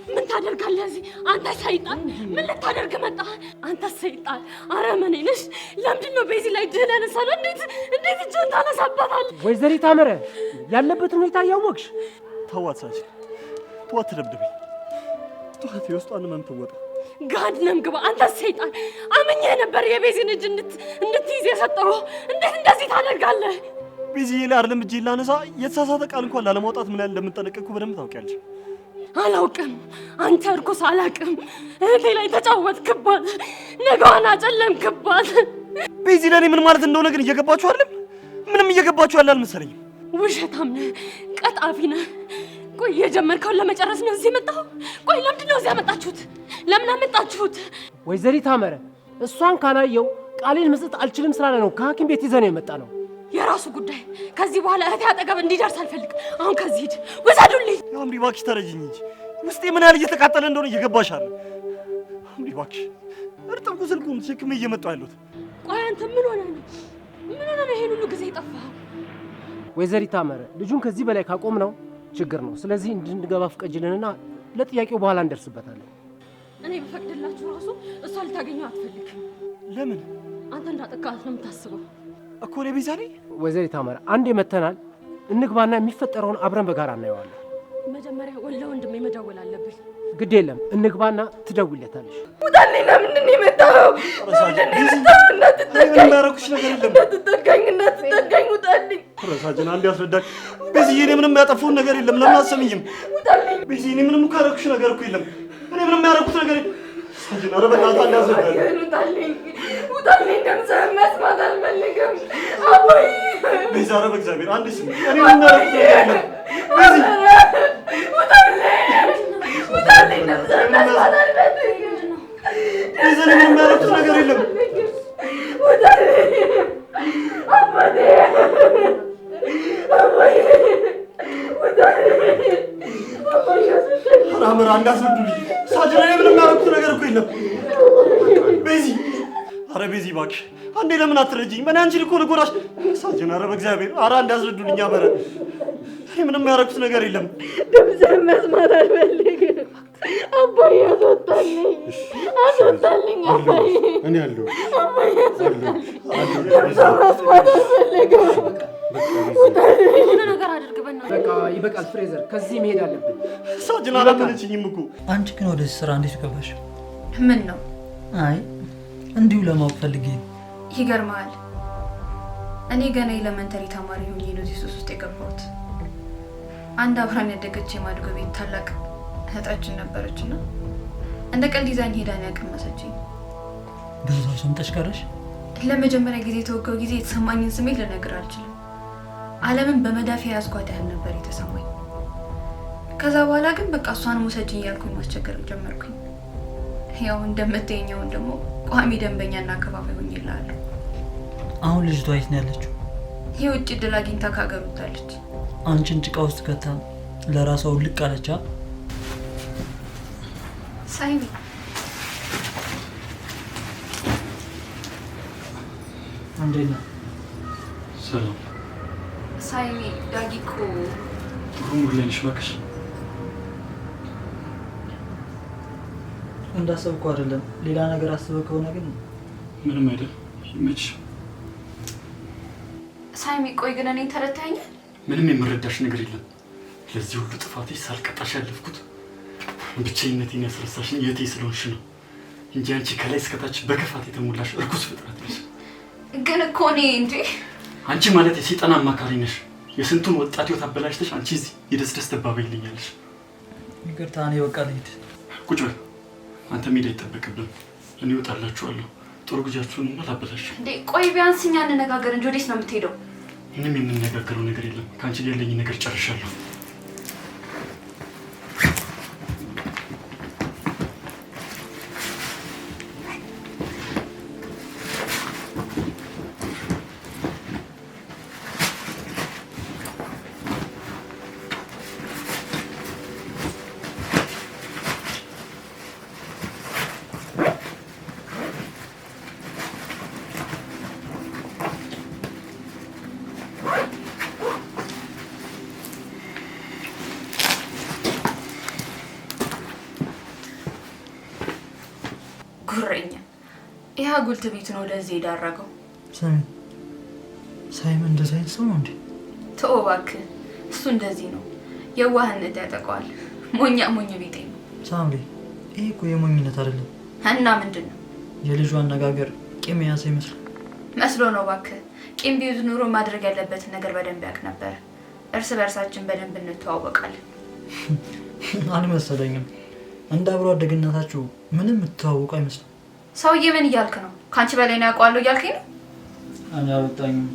ምን ታደርጋለህ እዚህ? አንተ ሰይጣን ምን ልታደርግ መጣህ? አንተ ሰይጣን አረመኔ ነሽ። ለምንድን ነው ቤዚ ላይ እጅህን ያነሳኸው? እንዴት እጅህን ታነሳበታለህ? ወይዘሪት አመረ ያለበትን ሁኔታ እያወቅሽ ተዋት ሳጅን፣ ተዋት፣ ትደብድበኝ። ተዋት፣ የውስጧን ህመም ትወጣ። ገሃነም ግባ አንተ ሰይጣን። አምኜህ ነበር የቤዚን እጅ እንድትይዝ የሰጠኸው። እንዴት እንደዚህ ታደርጋለህ? ቤዚዬ ላይ አይደለም እጄን ላነሳ፣ የተሳሳተ ቃል እንኳን ላለማውጣት ምን ያህል እንደምጠነቀቅኩ በደንብ ታውቂያለሽ። አላውቅም፣ አንተ እርኩስ አላውቅም። እህቴ ላይ ተጫወትክባት፣ ነገዋን አጨለምክባት። ቤዚ ለእኔ ምን ማለት እንደሆነ ግን እየገባችሁ አይደለም? ምንም እየገባችሁ ያለ አልመሰለኝም። ውሸታም ነህ፣ ቀጣፊ ነህ። ቆይ የጀመርከውን ለመጨረስ ነው እዚህ የመጣኸው? ቆይ ለምንድን ነው እዚህ ያመጣችሁት? ለምን አመጣችሁት? ወይዘሪት አመረ እሷን ካላየው ቃሌን መስጠት አልችልም ስላለ ነው ከሐኪም ቤት ይዘን የመጣ ነው። የራሱ ጉዳይ። ከዚህ በኋላ እህቴ አጠገብ እንዲደርስ አልፈልግም። አሁን ከዚህ ሂድ፣ ውሰዱልኝ። አምሪ እባክሽ ተረጅኝ እንጂ ውስጤ ምን ያህል እየተቃጠለ እንደሆነ እየገባሽ አለ። አምሪ እባክሽ፣ እርጥብ ስልኩን ተሸክሜ እየመጣሁ ያለሁት። ቆይ አንተ ምን ሆነህ ነው? ምን ሆነህ ነው ይሄን ሁሉ ጊዜ የጠፋኸው? ወይዘሪት አመረ ልጁን ከዚህ በላይ ካቆም ነው ችግር ነው። ስለዚህ እንድንገባ ፍቀጅልንና ለጥያቄው በኋላ እንደርስበታለን። እኔ በፈቅድላችሁ ራሱ እሷ ልታገኘው አትፈልግም። ለምን? አንተ እንዳጠቃት ነው የምታስበው። እኮ ነው ቤዛ ነኝ። ወይዘሪት ታመራ አንዴ መተናል፣ እንግባና የሚፈጠረውን አብረን በጋራ እናየዋለን። መጀመሪያ ለወንድሜ መደወል አለብኝ። ግድ የለም እንግባና ትደውይለታለሽ። ውጣልኝ! ለምንድን ነው የመጣኸው? ምንድን ነው የመጣኸው? እንዳትጠጋኝ ነገር የለም። እንዳትጠጋኝ ውጣልኝ! ሳጅን አንዴ አስረዳኝ። ቤዝዬ እኔ ምንም ያጠፋሁት ነገር የለም። ለምን አትሰሚኝም? ውጣልኝ! ቤዝዬ እኔ ምንም እኮ ያደረኩሽ ነገር እኮ የለም። እኔ ምንም ያደረኩት ነገር የለም። ሳጅን ኧረ በእናትህ አንዴ አስረዳኝ። ውጣልኝ! ውጣልኝ! ድምፅህን መስማት አልፈልግም። አባዬ! ቤዛ ኧረ በእግዚአብሔር አንዴ ስሚ። እኔ ምንም ያደረኩት ነገር የለም። ቤዚ ውጣልኝ! ውጣልኝ! ድምፅህን መስማት አልፈልግም። ቤዛ እኔ ምንም ያደረኩት ነገር የለም። ውጣልኝ! አባቴ! አባዬ! ውጣልኝ! አባዬ! ኧረ አመራ አንዴ አስረዱልኝ። ሳጅን እኔ ምንም ያደረኩት ነገር እኮ የለም። ቤዚ ኧረ ቤዚ እባክሽ አንዴ ለምን አትረጂኝ? እኔ አንቺን እኮ ልጎዳሽ። ሳጅን ኧረ በእግዚአብሔር ኧረ አንዴ አስረዱልኝ። አመረ እኔ ምንም ያደረኩት ነገር የለም። ድምፅህን መስማት አልፈልግም። አባዬ አስወጣልኝ! አስወጣልኝ! አባዬ! እኔ አለሁ። አባዬ አስወጣልኝ! መስማት አልፈልግም። የሆነ ነገር አድርግ በእናትህ። በቃ ይበቃል ፍሬዘር፣ ከዚህ መሄድ አለብን። ሳጅን አላመነችኝም እኮ። አንቺ ግን ወደዚህ ስራ እንዴት ገባሽ? ምን ነው? አይ እንዲሁ ለማወቅ ፈልጌ ነው። ይገርማል። እኔ ገና ኤሌመንተሪ ተማሪ ሆኜ ነው እዚህ ሱስ ውስጥ የገባሁት። አንድ አብራን ያደገች የማድጎ ቤት ታላቅ እህታችን ነበረችና እንደ ቀልድ ይዛኝ ሄዳን ያቀመሰችኝ። ብዙ ሰው ሰምተሽ ቀረሽ? ለመጀመሪያ ጊዜ የተወጋው ጊዜ የተሰማኝን ስሜት ልነግር አልችልም። ዓለምን በመዳፌ ያዝጓት ያህል ነበር የተሰማኝ። ከዛ በኋላ ግን በቃ እሷን ውሰጂኝ እያልኩኝ ማስቸገር ጀመርኩኝ። ያው እንደምትይኘውን ደግሞ ቋሚ ደንበኛና አከፋፋይ ሆኜልሃለሁ። አሁን ልጅቷ የት ነው ያለችው? የውጭ ዕድል አግኝታ ከሀገር ወጥታለች። አንቺን ጭቃ ውስጥ ከታ ለራሷ ውልቅ አለቻ። ሳይሚ እንዴት ነው? ሰላም ሳይሚ። ዳጊ እኮ ሩሙር ላይ ነሽ እባክሽ። እንዳሰብኩ አይደለም። ሌላ ነገር አስበህ ከሆነ ግን ምንም አይደል። ይመችሽ። ሳይሚ ቆይ ግን እኔን ተረዳኸኛል? ምንም የምረዳሽ ነገር የለም። ለዚህ ሁሉ ጥፋቴ ሳልቀጣሽ ያለፍኩት ብቸኝነቴን ያስረሳሽኝ የቴ ስለሆንሽ ነው እንጂ አንቺ ከላይ እስከታች በክፋት የተሞላሽ እርኩስ ፍጥረት ነሽ። ግን እኮ እኔ እንዴ አንቺ ማለት የሰይጣን አማካሪ ነሽ። የስንቱን ወጣት ህይወት አበላሽተሽ አንቺ እዚህ የደስደስ ተባባይልኛለሽ። ይቅርታ፣ እኔ በቃ ልሂድ። ቁጭ በል። አንተ ሜዳ አይጠበቅብን። እኔ እወጣላችኋለሁ። ጥሩ ጊዜያችሁንማ ላበላሽ። እንዴ ቆይ ቢያንስ እኛ እንነጋገር እንጂ ወዴት ነው የምትሄደው? ምንም የምንነጋገረው ነገር የለም። ከአንቺ ጋር ያለኝ ነገር ጨርሻለሁ። ጉረኛ ይሄ አጉል ትዕቢት ነው ለዚህ የዳረገው። ሳይመን እንደዚህ አይነት ሰው ነው እንዴ? ተው እባክህ፣ እሱ እንደዚህ ነው። የዋህነት ያጠቃዋል። ሞኛ ሞኝ ቤቴ ነው። ሳምሪ፣ ይሄ እኮ የሞኝነት አይደለም። እና ምንድን ነው? የልጁ አነጋገር ቂም የያዘ ይመስላል። መስሎ ነው እባክህ። ቂም ቢይዝ ኑሮ ማድረግ ያለበትን ነገር በደንብ ያውቅ ነበር። እርስ በእርሳችን በደንብ እንተዋወቃለን። አልመሰለኝም። እንደ አብሮ አደግነታችሁ ምንም የምትተዋወቁ አይመስልም። ሰውዬ ምን እያልክ ነው? ከአንቺ በላይ ነው ያውቀዋለሁ እያልከኝ ነው? እኔ አልወጣኝም።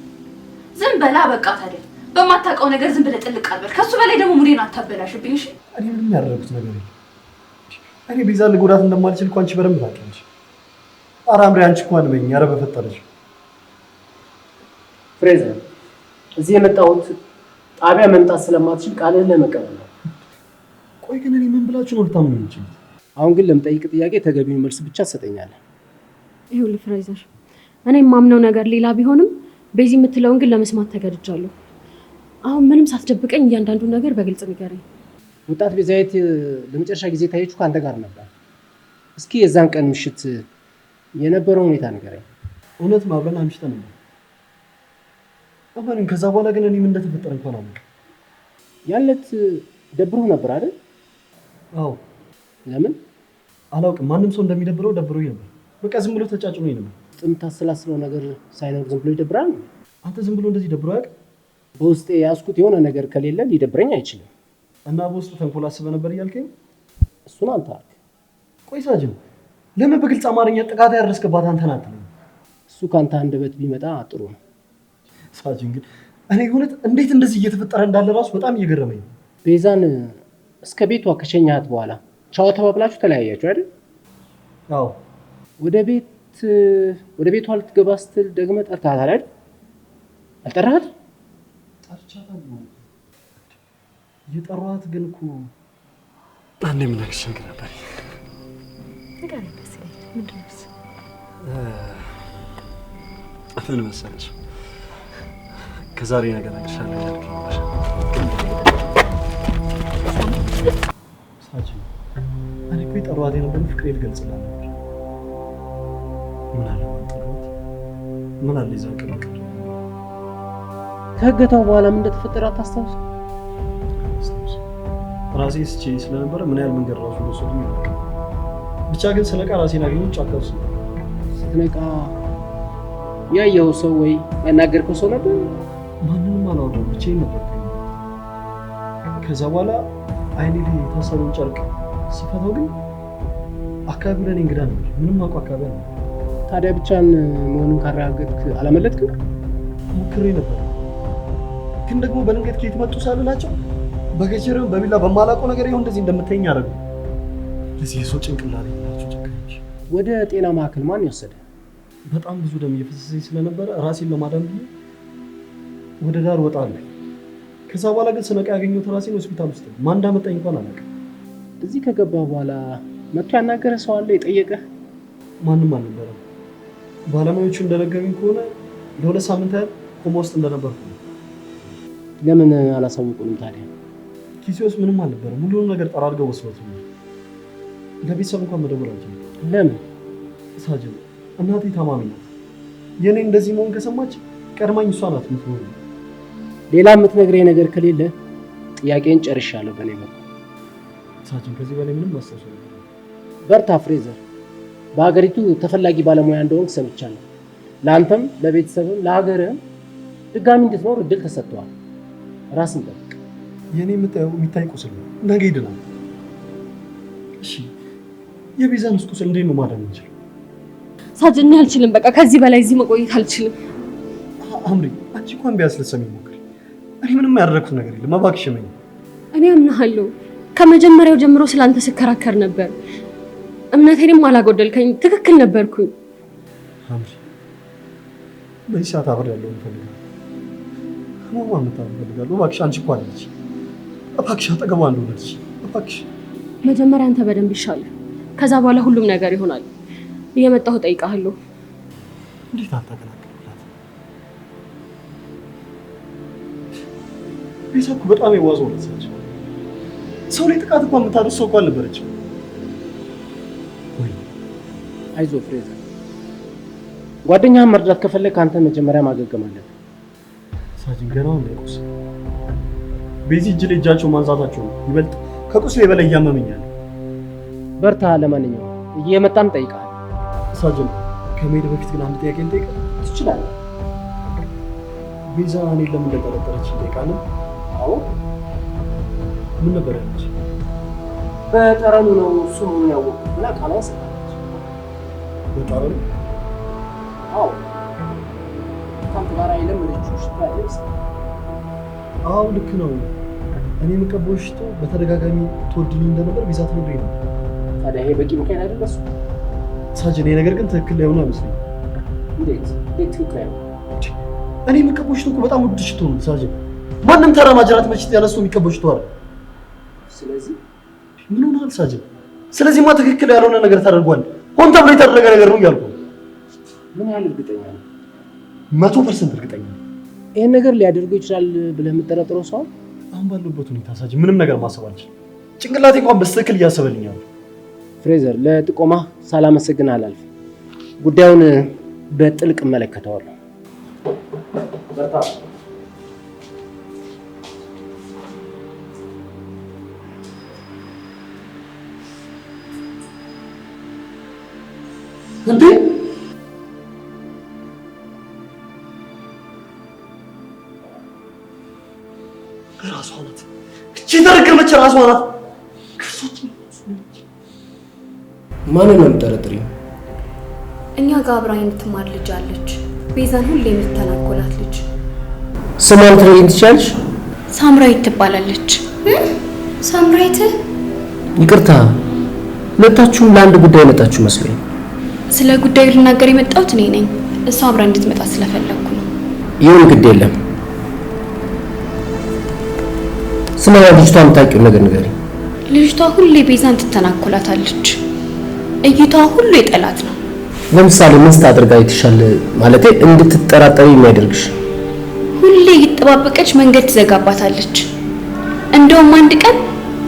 ዝም በላ በቃ። ታዲያ በማታውቀው ነገር ዝም ብለህ ጥልቅ አልበል። ከሱ በላይ ደግሞ ሙዴን አታበላሽብኝ እሺ? እኔ ምንም ያደረኩት ነገር የለም። እኔ ቤዛን ልጎዳት እንደማልችል እኮ አንቺ በደንብ ታውቂያለሽ። ኧረ አምሬ አንቺ እኮ አልበኝ። ኧረ በፈጠረሽ ፍሬዘር፣ እዚህ የመጣሁት ጣቢያ መምጣት ስለማትችል ቃልህን ለመቀበል ነው። ቆይ ግን እኔ ምን ብላችሁ ነው ልታምኑ የምትችሉት? አሁን ግን ለምጠይቅ ጥያቄ ተገቢውን መልስ ብቻ ትሰጠኛለህ። ይኸውልህ ፍሬዘር፣ እኔ የማምነው ነገር ሌላ ቢሆንም በዚህ የምትለውን ግን ለመስማት ተገድጃለሁ። አሁን ምንም ሳትደብቀኝ እያንዳንዱን ነገር በግልጽ ንገረኝ። ወጣት ቤዛዊት ለመጨረሻ ጊዜ ታየችው ከአንተ ጋር ነበር። እስኪ የዛን ቀን ምሽት የነበረው ሁኔታ ንገረኝ። እውነት አብረን አምሽተን ነበር። አማንም ከዛ በኋላ ግን እኔ ምን እንደተፈጠረ እንኳን አላውቅም። ያለት ደብሮ ነበር አይደል? አዎ። ለምን አላውቅም። ማንም ሰው እንደሚደብረው ደብሮኝ ነበር። በቃ ዝም ብሎ ተጫጭኖኝ ነበር። የምታሰላስለው ነገር ሳይኖር ዝም ብሎ ይደብራል? አንተ ዝም ብሎ እንደዚህ ደብሮ ያውቅ? በውስጤ ያዝኩት የሆነ ነገር ከሌለ ሊደብረኝ አይችልም። እና በውስጡ ተንኮል አስበህ ነበር እያልከኝ? እሱን አንተ አልክ። ቆይ ሳጅን፣ ለምን በግልጽ አማርኛ ጥቃት ያደረስክባት አንተ ናት? እሱ ካንተ አንደበት ቢመጣ ጥሩ ነው። ሳጅን ግን እኔ እውነት እንዴት እንደዚህ እየተፈጠረ እንዳለ ራሱ በጣም እየገረመኝ ነው። ቤዛን እስከ ቤቷ ከሸኛት በኋላ ቻው ተባብላችሁ ተለያያችሁ አይደል? አዎ። ወደ ቤቷ ልትገባ ስትል ደግመህ ጠርተሃታል አይደል? አልጠራሃት? ጠርቻታለሁ። እየጠራኋት ግን እኮ አንዴ የምነግርሽ ነገር ነበር። ምን መሰለሽ? ከዛሬ ነገር እነግርሻለሁ ያልከኝ ሳጅን፣ እኔ እኮ የጠራኋት የነበረው ፍቅሬ ልገልጽላት ነበር። ምን አለ ጠራኋት? ምን አለ ይዛ ቀረቀ? ከእገታው በኋላ ምን እንደተፈጠረ አታስታውስ? ራሴ ስቼ ስለነበረ ምን ያህል መንገድ ራሱ ወሰዱ ይልቅ ብቻ ግን ስነቃ ራሴን አገኘሁት ጫካ ውስጥ። ስትነቃ ያየኸው ሰው ወይ ያናገርከው ሰው ነበር? ማንንም አላወራሁም፣ ብቻዬን ነበር። ከዛ በኋላ አይኔ ላይ የታሰረውን ጨርቅ ስፈታው ግን አካባቢው ለእኔ እንግዳ ነበር። ምንም አውቀው አካባቢ አለ። ታዲያ ብቻን መሆኑን ካረጋገጥክ አላመለጥክም? ሞክሬ ነበር፣ ግን ደግሞ በድንገት ከየት መጡ ሳልላቸው በገጀርም በቢላ በማላውቀው ነገር ይሁን እንደዚህ እንደምታየኝ አደረጉ። ለዚህ የሰው ጭንቅላት ናቸው ጨካኞች። ወደ ጤና ማዕከል ማን የወሰደ? በጣም ብዙ ደም እየፈሰሰኝ ስለነበረ ራሴን ለማዳን ብዬ ወደ ዳር ወጣለሁ። ከዛ በኋላ ግን ስነቃ ያገኘሁት ራሴን ሆስፒታል ውስጥ ነው። ማን እንዳመጣኝ እንኳን አላውቅም። እዚህ ከገባ በኋላ መጥቶ ያናገረ ሰው አለ? የጠየቀህ? ማንም አልነበረም። ባለሙያዎቹ እንደነገሩኝ ከሆነ ለ2 ሳምንት ያህል ኮማ ውስጥ እንደነበርኩ ነው። ለምን አላሳወቁንም ታዲያ? ኪሴ ውስጥ ምንም አልነበረም። ሁሉንም ነገር ጠራርገው ወስዶት ነው። ለቤተሰብ እንኳን መደወል አልችልም። ለምን? ሳጅን፣ እናቴ ታማሚ ናት። የኔ እንደዚህ መሆን ከሰማች ቀድማኝ እሷ ናት የምትሆነው። ሌላ የምትነግረኝ ነገር ከሌለ ጥያቄን ጨርሻለሁ በኔ በኩል። ሳጅን፣ ከዚህ በላይ ምንም ማስታወስ ነው። በርታ ፍሬዘር። በሀገሪቱ ተፈላጊ ባለሙያ እንደሆንክ ሰምቻለሁ። ለአንተም፣ ለቤተሰብም፣ ለሀገርህም ድጋሚ እንድትኖር እድል ተሰጥቷል። ራስን ጠብቅ። የኔ የምታየው የሚታይ ቁስል ነው፣ ነገ ይድናል። እሺ፣ የቤዛን ቁስል እንዴት ነው ማዳን እንችል? ሳጅን፣ አልችልም። በቃ ከዚህ በላይ እዚህ መቆየት አልችልም። አምሪ፣ አንቺ እንኳን ቢያንስ ልትሰሚኝ ሞክሪ። እኔ ምንም ያደረኩት ነገር የለም፣ እባክሽ እመኝ። እኔ አምናለሁ። ከመጀመሪያው ጀምሮ ስላንተ ስከራከር ነበር። እምነቴንም አላጎደልከኝ። ትክክል ነበርኩኝ። አምሪ፣ በዚህ ሰዓት አብሬ ያለውን እፈልጋለሁ። ማማ መታመን እፈልጋለሁ። እባክሽ፣ አንቺ እኮ አለች። እባክሽ አጠገቧ እንደሆነች እባክሽ። መጀመሪያ አንተ በደንብ ይሻላል። ከዛ በኋላ ሁሉም ነገር ይሆናል። እየመጣሁ እጠይቅሃለሁ። እንዴት አልተገናኘንም? ቤዛ እኮ በጣም የዋዘው ነች። ሰው ላይ ጥቃት እንኳን የምታደርስ ሰው እኮ አልነበረችም። አይዞህ ፍሬዘር፣ ጓደኛህን መርዳት ከፈለግ አንተ መጀመሪያ ማገገም አለብህ። ሳጅን፣ ገና እንዳይቆስ በዚህ እጅ ላይ እጃቸውን ማንሳታቸው ነው ይበልጥ ከቁስሌ በላይ እያመመኛል። በርታ። ለማንኛውም እየመጣን ጠይቃል። ሳጅን፣ ከመሄድ በፊት ግን አንድ ጥያቄ ልጠይቅህ? ትችላለህ። ቤዛ እኔን ለምን እንደጠረጠረች እንጠይቃለን? አዎ። ምን ነበር ያለች? በጠረኑ ነው እሱ ሆኖ ያወቅሁት ብላ ቃሏን ሰጥታለች። በጠረኑ? አዎ። ከአንተ ጋር የለመደችው ሽታ ይመስላል። አዎ ልክ ነው። እኔ የምቀበው ሽቶ በተደጋጋሚ ትወድልኝ እንደነበር ቤዛ ትነግረኝ ነበር። ታዲያ ይሄ በቂ ምክንያት አይደለ? እሱ ሳጅን፣ ይሄ ነገር ግን ትክክል ላይሆን አይመስለኝም። እንዴት ትክክል አይሆን? እኔ የምቀበው ሽቶ እኮ በጣም ውድ ሽቶ ነው ሳጅን። ማንም ተራ ማጅራት መችት ያነሱ የሚቀበው ሽቶ አለ። ስለዚህ ምን ሆነሃል ሳጅን? ስለዚህማ ትክክል ያልሆነ ነገር ታደርጓል። ሆን ተብሎ የተደረገ ነገር ነው እያልኩ። ምን ያህል እርግጠኛ ነው? 100% እርግጠኛ ነው። ይሄን ነገር ሊያደርገው ይችላል ብለህ የምጠረጥረው ሰው? አሁን ባለበት ሁኔታ ሳጅን ምንም ነገር ማሰብ አልችልም። ጭንቅላቴ እንኳን በትክክል እያሰበልኛል። ፍሬዘር፣ ለጥቆማ ሳላመሰግን አላልፍም። ጉዳዩን በጥልቅ እመለከተዋለሁ። በርታ። እንዴ ራሷ ናት እቺ የተረገመች ራሷ ናት። ማንን ነው የምጠረጥሪው? እኛ ጋር አብራኝ የምትማር ልጅ አለች፣ ቤዛን ሁሌ የምትተናኮላት ልጅ። ስሟን ትነግሪኝ ትችያለሽ? ሳምራዊት ትባላለች። ሳምራዊት? ይቅርታ፣ ሁለታችሁም ለአንድ ጉዳይ የመጣችሁ መስሎኝ። ስለ ጉዳዩ ልናገር የመጣሁት እኔ ነኝ። እሷ አብራ እንድትመጣ ስለፈለግኩ ነው። ይሁን፣ ግድ የለም። ስለ ልጅቷ የምታውቂውን ነገር ንገሪኝ። ልጅቷ ሁሌ ቤዛን ትተናኮላታለች። እይቷ ሁሉ የጠላት ነው። ለምሳሌ ምን ስታደርግ አይተሻል? ማለቴ እንድትጠራጠሪ የሚያደርግሽ? ሁሌ እየተጠባበቀች መንገድ ትዘጋባታለች። እንደውም አንድ ቀን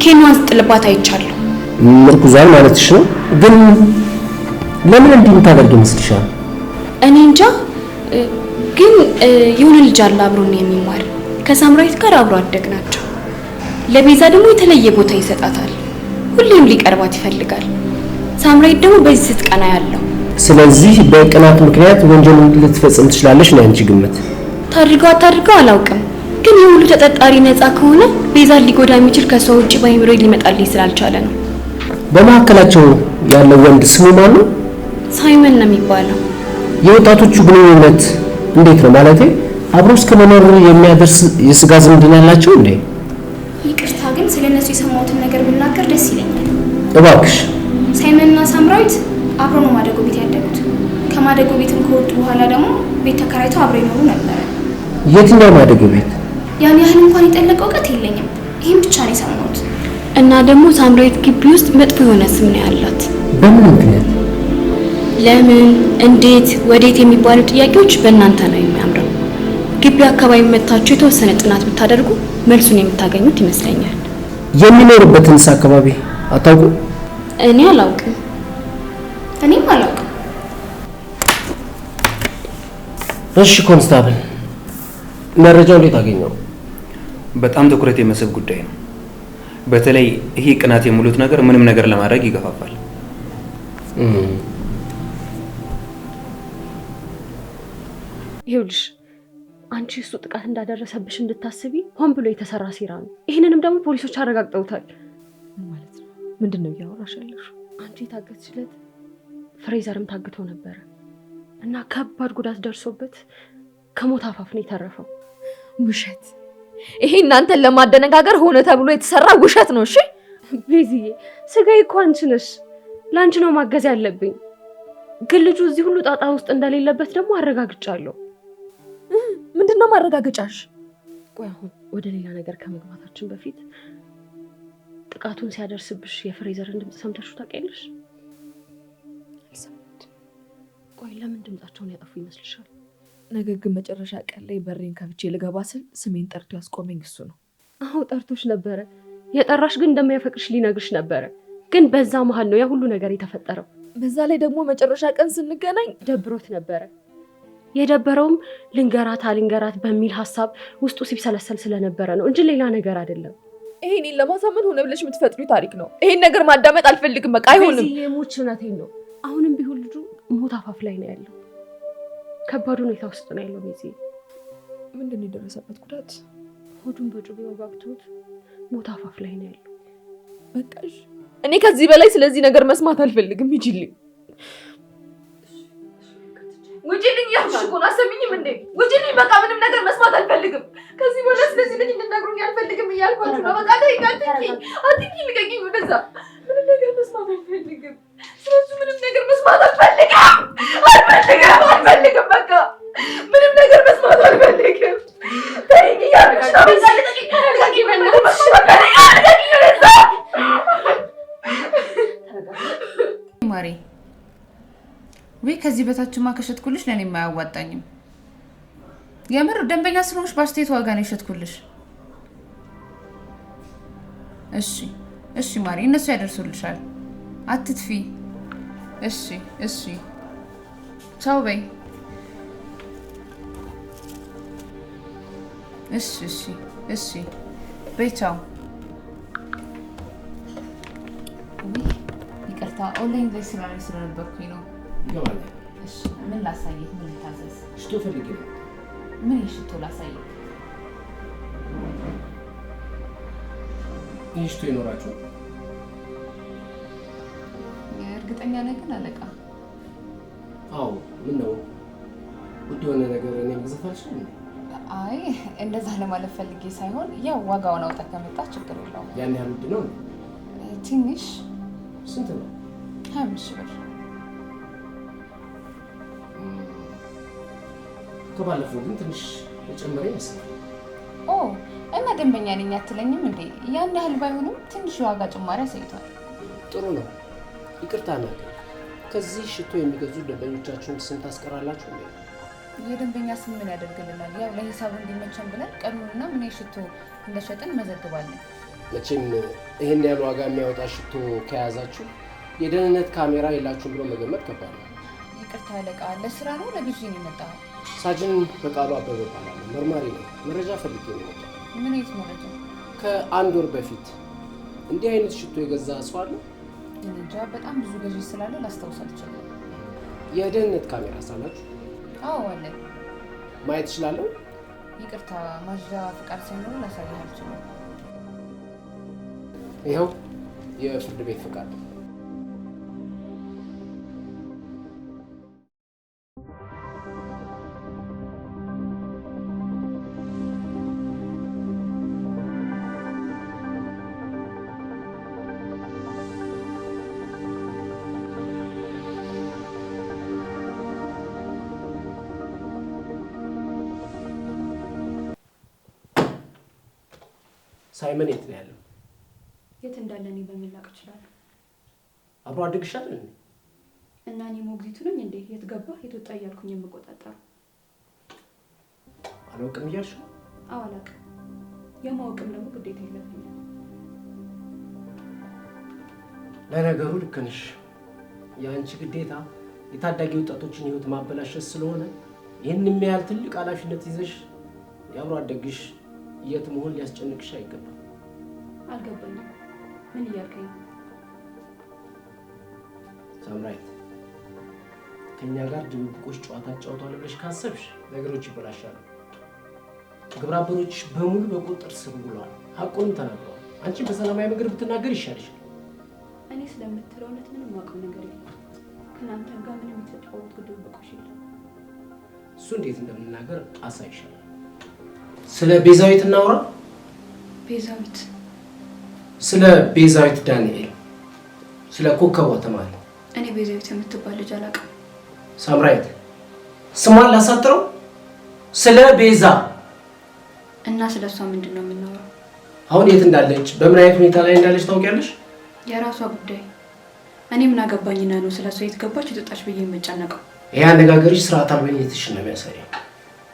ኬኗን ስጥልባት አይቻለሁ። ምርኩዟን ማለትሽ ነው? ግን ለምን እንዲህ የምታደርግ ይመስልሻል? እኔ እንጃ፣ ግን የሆነ ልጅ አለ አብሮን የሚማር ከሳምራዊት ጋር አብሮ አደግ ናቸው። ለቤዛ ደግሞ የተለየ ቦታ ይሰጣታል። ሁሌም ሊቀርባት ይፈልጋል። ሳምራዊት ደግሞ በዚህ ስትቀና ያለው። ስለዚህ በቅናት ምክንያት ወንጀሉን ልትፈጽም ትችላለች ነው ያንቺ ግምት? ታድርገው አላውቅም፣ ግን የሁሉ ተጠርጣሪ ነፃ ከሆነ ቤዛን ሊጎዳ የሚችል ከሷ ውጪ በአይምሮ ሊመጣልኝ ስላልቻለ ነው። በመካከላቸው ያለው ወንድ ስሙ ማን ነው? ሳይመን ነው የሚባለው። የወጣቶቹ ግንኙነት እንዴት ነው? ማለቴ አብሮ እስከ መኖር የሚያደርስ የስጋ ዝምድና ያላቸው እንዴ? ይቅርታ፣ ግን ስለነሱ የሰማሁትን ነገር ብናገር ደስ ይለኛል። እባክሽ። ሳይመንና ሳምራዊት አብሮ ነው ማደጎ ቤት ያደጉት። ከማደጎ ቤትም ከወጡ በኋላ ደግሞ ቤት ተከራይተው አብረው ይኖሩ ነበር። የትኛው ማደጎ ቤት? ያን ያህል እንኳን የጠለቀ እውቀት የለኝም። ይህም ብቻ ነው የሰማሁት። እና ደግሞ ሳምራዊት ግቢ ውስጥ መጥፎ የሆነ ስም ነው ያላት። በምን ምክንያት? ለምን፣ እንዴት፣ ወዴት የሚባሉ ጥያቄዎች በእናንተ ነው የሚያምረው። ግቢ አካባቢ መታችሁ የተወሰነ ጥናት ብታደርጉ መልሱን የምታገኙት ይመስለኛል። የሚኖርበትንስ አካባቢ አታውቁም? እኔ አላውቅም። እኔም አላውቅም። እሺ ኮንስታብል፣ መረጃው እንዴት አገኘው? በጣም ትኩረት የሚስብ ጉዳይ ነው። በተለይ ይሄ ቅናት የሙሉት ነገር ምንም ነገር ለማድረግ ይገፋፋል። ይኸውልሽ፣ አንቺ እሱ ጥቃት እንዳደረሰብሽ እንድታስቢ ሆን ብሎ የተሰራ ሴራ ነው። ይህንንም ደግሞ ፖሊሶች አረጋግጠውታል። ማለት ነው? ምንድን ነው እያወራሽ ያለሽ? አንቺ የታገትሽለት ፍሬዘርም ታግቶ ነበረ እና ከባድ ጉዳት ደርሶበት ከሞት አፋፍ ነው የተረፈው። ውሸት! ይሄ እናንተን ለማደነጋገር ሆነ ተብሎ የተሰራ ውሸት ነው። እሺ ቤዚዬ፣ ስጋዬ እኮ አንቺ ነሽ። ለአንቺ ነው ማገዝ ያለብኝ። ግን ልጁ እዚህ ሁሉ ጣጣ ውስጥ እንደሌለበት ደግሞ አረጋግጫለሁ። ምንድነው ማረጋገጫሽ? ቆይ አሁን ወደ ሌላ ነገር ከመግባታችን በፊት ጥቃቱን ሲያደርስብሽ የፍሬዘርን ድምፅ ሰምተሽው ታውቂያለሽ? ቆይ ለምን ድምጻቸውን ያጠፉ ይመስልሻል? ነገር ግን መጨረሻ ቀን ላይ በሬን ከፍቼ ልገባ ስል ስሜን ጠርቶ ያስቆመኝ እሱ ነው። አዎ ጠርቶሽ ነበረ። የጠራሽ ግን እንደማይፈቅርሽ ሊነግርሽ ነበረ። ግን በዛ መሀል ነው ያ ሁሉ ነገር የተፈጠረው። በዛ ላይ ደግሞ መጨረሻ ቀን ስንገናኝ ደብሮት ነበረ። የደበረውም ልንገራት አልንገራት በሚል ሀሳብ ውስጡ ሲብሰለሰል ስለነበረ ነው እንጂ ሌላ ነገር አይደለም። ይሄ እኔን ለማሳመን ሆነ ብለሽ የምትፈጥሪው ታሪክ ነው። ይሄን ነገር ማዳመጥ አልፈልግም። በቃ አይሆንም። የሞች እውነቴን ነው። አሁንም ቢሆን ልጁ ሞት አፋፍ ላይ ነው ያለው። ከባድ ሁኔታ ውስጥ ነው ያለው። ቤዚ፣ ምንድን ነው የደረሰበት ጉዳት? ሆዱን በጩቤ ወጋግቶት ሞት አፋፍ ላይ ነው ያለው። በቃሽ፣ እኔ ከዚህ በላይ ስለዚህ ነገር መስማት አልፈልግም። ሂጂልኝ። ውጪልኝ ያልኩሽ እኮ ነው። አሰሚኝም እንዴ? ውጪልኝ። በቃ ምንም ነገር መስማት አልፈልግም። ከዚህ በኋላ ስለዚህ ልጅ እንድትነግሩኝ አልፈልግም እያልኳችሁ ነው። በቃ አትንኪ፣ ልቀቂኝ። ወደዛ ምንም ነገር መስማት አልፈልግም። ስለዚህ ምንም ነገር መስማት አልፈልግም። በቃ ምንም ነገር መስማት አልፈልግም። ተይኝ እያልኩሽ ነው። በዛ ልቀቂኝ፣ ልቀቂኝ። ማሬ ወይ ከዚህ በታችማ ከሸጥኩልሽ ለኔ የማያዋጣኝም። የምር ደንበኛ ስለሆንሽ በአስተያየት ዋጋ ነው የሸጥኩልሽ። እሺ ማሬ፣ እነሱ ያደርሱልሻል። አትጥፊ። እሺ ቻው በይ። እሺ በይ ቻው። ይቅርታ ኦንላይን ላይ ስለነበርኩኝ ነው። ይገባኛል። እሺ ምን ላሳየህ? ምን ልታዘዝ? ሽቶ ፈልጌ ነው። ምን ሽቶ ላሳየህ? ይህ ሽቶ ይኖራችሁ? እርግጠኛ ነህ ግን አለቃ? አዎ። ምን ነው ውድ የሆነ ነገር እኔ መግዛት አልችልም? አይ እንደዛ ለማለት ፈልጌ ሳይሆን ያው ዋጋውን አውጣ ከመጣ ችግር የለውም። ያን ያህል ውድ ነው? ትንሽ። ስንት ነው? 25 ሺህ ብር። ከባለፈው ግን ትንሽ የጨመረ ይመስላል። ኦ እና ደንበኛ ነኝ አትለኝም እንዴ? ያን ያህል ባይሆንም ትንሽ የዋጋ ጭማሪ አሳይቷል። ጥሩ ነው። ይቅርታ ነገር ከዚህ ሽቶ የሚገዙ ደንበኞቻችሁን ስም ታስቀራላችሁ እንዴ? የደንበኛ ስም ምን ያደርግልናል? ያው ለሂሳቡ እንዲመቸን ብለን ቀኑንና ምን ሽቶ እንደሸጥን መዘግባለን። መቼም ይህን ያህል ዋጋ የሚያወጣ ሽቶ ከያዛችሁ የደህንነት ካሜራ የላችሁም ብሎ መገመት ከባድ ነው። ይቅርታ አለቃ፣ ለስራ ነው ለግዢ ነው የመጣው? ሳጅን በቃሉ አበበ እባላለሁ። መርማሪ ነው። መረጃ ፈልጌ ነው የመጣው። ምን አይነት መረጃ? ከአንድ ወር በፊት እንዲህ አይነት ሽቶ የገዛ ሰው አለ? እንጃ፣ በጣም ብዙ ገዢ ስላለ ላስታውስ አልችልም። የደህንነት ካሜራ ሳላችሁ? አዎ አለ። ማየት እችላለሁ? ይቅርታ፣ ማዣ ፍቃድ ሳይኖር ላሳይህ አልችልም። ይኸው የፍርድ ቤት ፍቃድ። ሳይመን የት ነው ያለው? የት እንዳለ እኔ በምን ላውቅ እችላለሁ? አብሮ አደግሽ አይደል? እና እኔ ሞግዚቱ ነኝ እንዴ? የት ገባ የት ወጣ እያልኩኝ የምቆጣጠረው? አላውቅም እያልሽ? አዎ አላውቅም። የማወቅም ደግሞ ግዴታ የለብኝም። ለነገሩ ልክ ነሽ። የአንቺ ግዴታ የታዳጊ ወጣቶችን ህይወት ማበላሸት ስለሆነ ይህን የሚያህል ትልቅ ኃላፊነት ይዘሽ የአብሮ አደግሽ የት መሆን ሊያስጨንቅሽ አይገባም። አልገባኝም። ምን እያልከኝ ነው? ሳምራይት፣ ከኛ ጋር ድብብቆች ጨዋታ ጫውቷል ብለሽ ካሰብሽ ነገሮች ይበላሻሉ። ግብረ አበሮችሽ በሙሉ በቁጥጥር ስር ውለዋል። ሀቁንም ተናግረዋል። አንቺ በሰላማዊ መንገድ ብትናገር ይሻልሻል። እኔ ስለምትለው እውነት ምንም የማውቀው ነገር የለም። ከእናንተ ጋር ምንም የተጫወትኩት ድብብቆሽ የለም። እሱ እንዴት እንደምናገር አሳይሻለሁ። ስለ ቤዛዊት እናውራ። ቤዛዊት? ስለ ቤዛዊት ዳንኤል፣ ስለ ኮከቧ ተማሪ። እኔ ቤዛዊት የምትባል ልጅ አላውቅም። ሳምራይት፣ ስሟን ላሳጥረው። ስለ ቤዛ እና ስለ እሷ ምንድን ነው የምናወራው? አሁን የት እንዳለች፣ በምን አይነት ሁኔታ ላይ እንዳለች ታውቂያለሽ? የራሷ ጉዳይ። እኔ ምን አገባኝና ነው ስለ እሷ የት ገባች የት ወጣች ብዬ የምጨነቀው? ይሄ አነጋገርሽ ስርዓት አልበኝነትሽን ነው የሚያሳየው።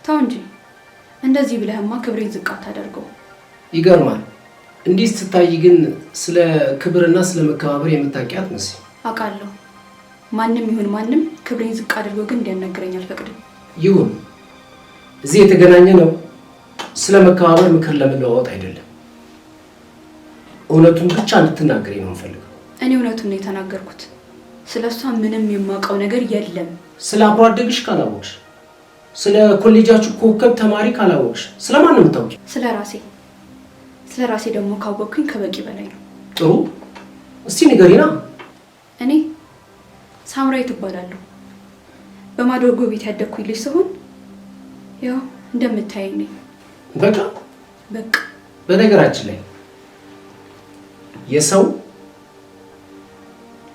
ተው እንጂ እንደዚህ ብለህማ ክብሬን ዝቅ አታደርገው። ይገርማል። እንዲህ ስትታይ ግን ስለ ክብርና ስለ መከባበር የምታውቂያት መስል። አውቃለሁ። ማንም ይሁን ማንም ክብሬን ዝቅ አድርጎ ግን እንዲያናግረኝ አልፈቅድም። ይሁን። እዚህ የተገናኘ ነው ስለ መከባበር ምክር ለመለዋወጥ አይደለም። እውነቱን ብቻ እንድትናገረኝ ነው የምፈልገው። እኔ እውነቱን ነው የተናገርኩት። ስለ እሷ ምንም የማውቀው ነገር የለም። ስለ አብሮ አደግሽ ካላወቅሽ፣ ስለ ኮሌጃችሁ ኮከብ ተማሪ ካላወቅሽ ስለማን ነው የምታውቂው? ስለ ራሴ ደግሞ ካወቅኩኝ ከበቂ በላይ ነው። ጥሩ፣ እስቲ ንገሪና። እኔ ሳምራዊት እባላለሁ። በማዶጎ ቤት ያደግኩኝ ልጅ ስሆን ያው እንደምታየኝ ነኝ። በቃ በነገራችን ላይ የሰው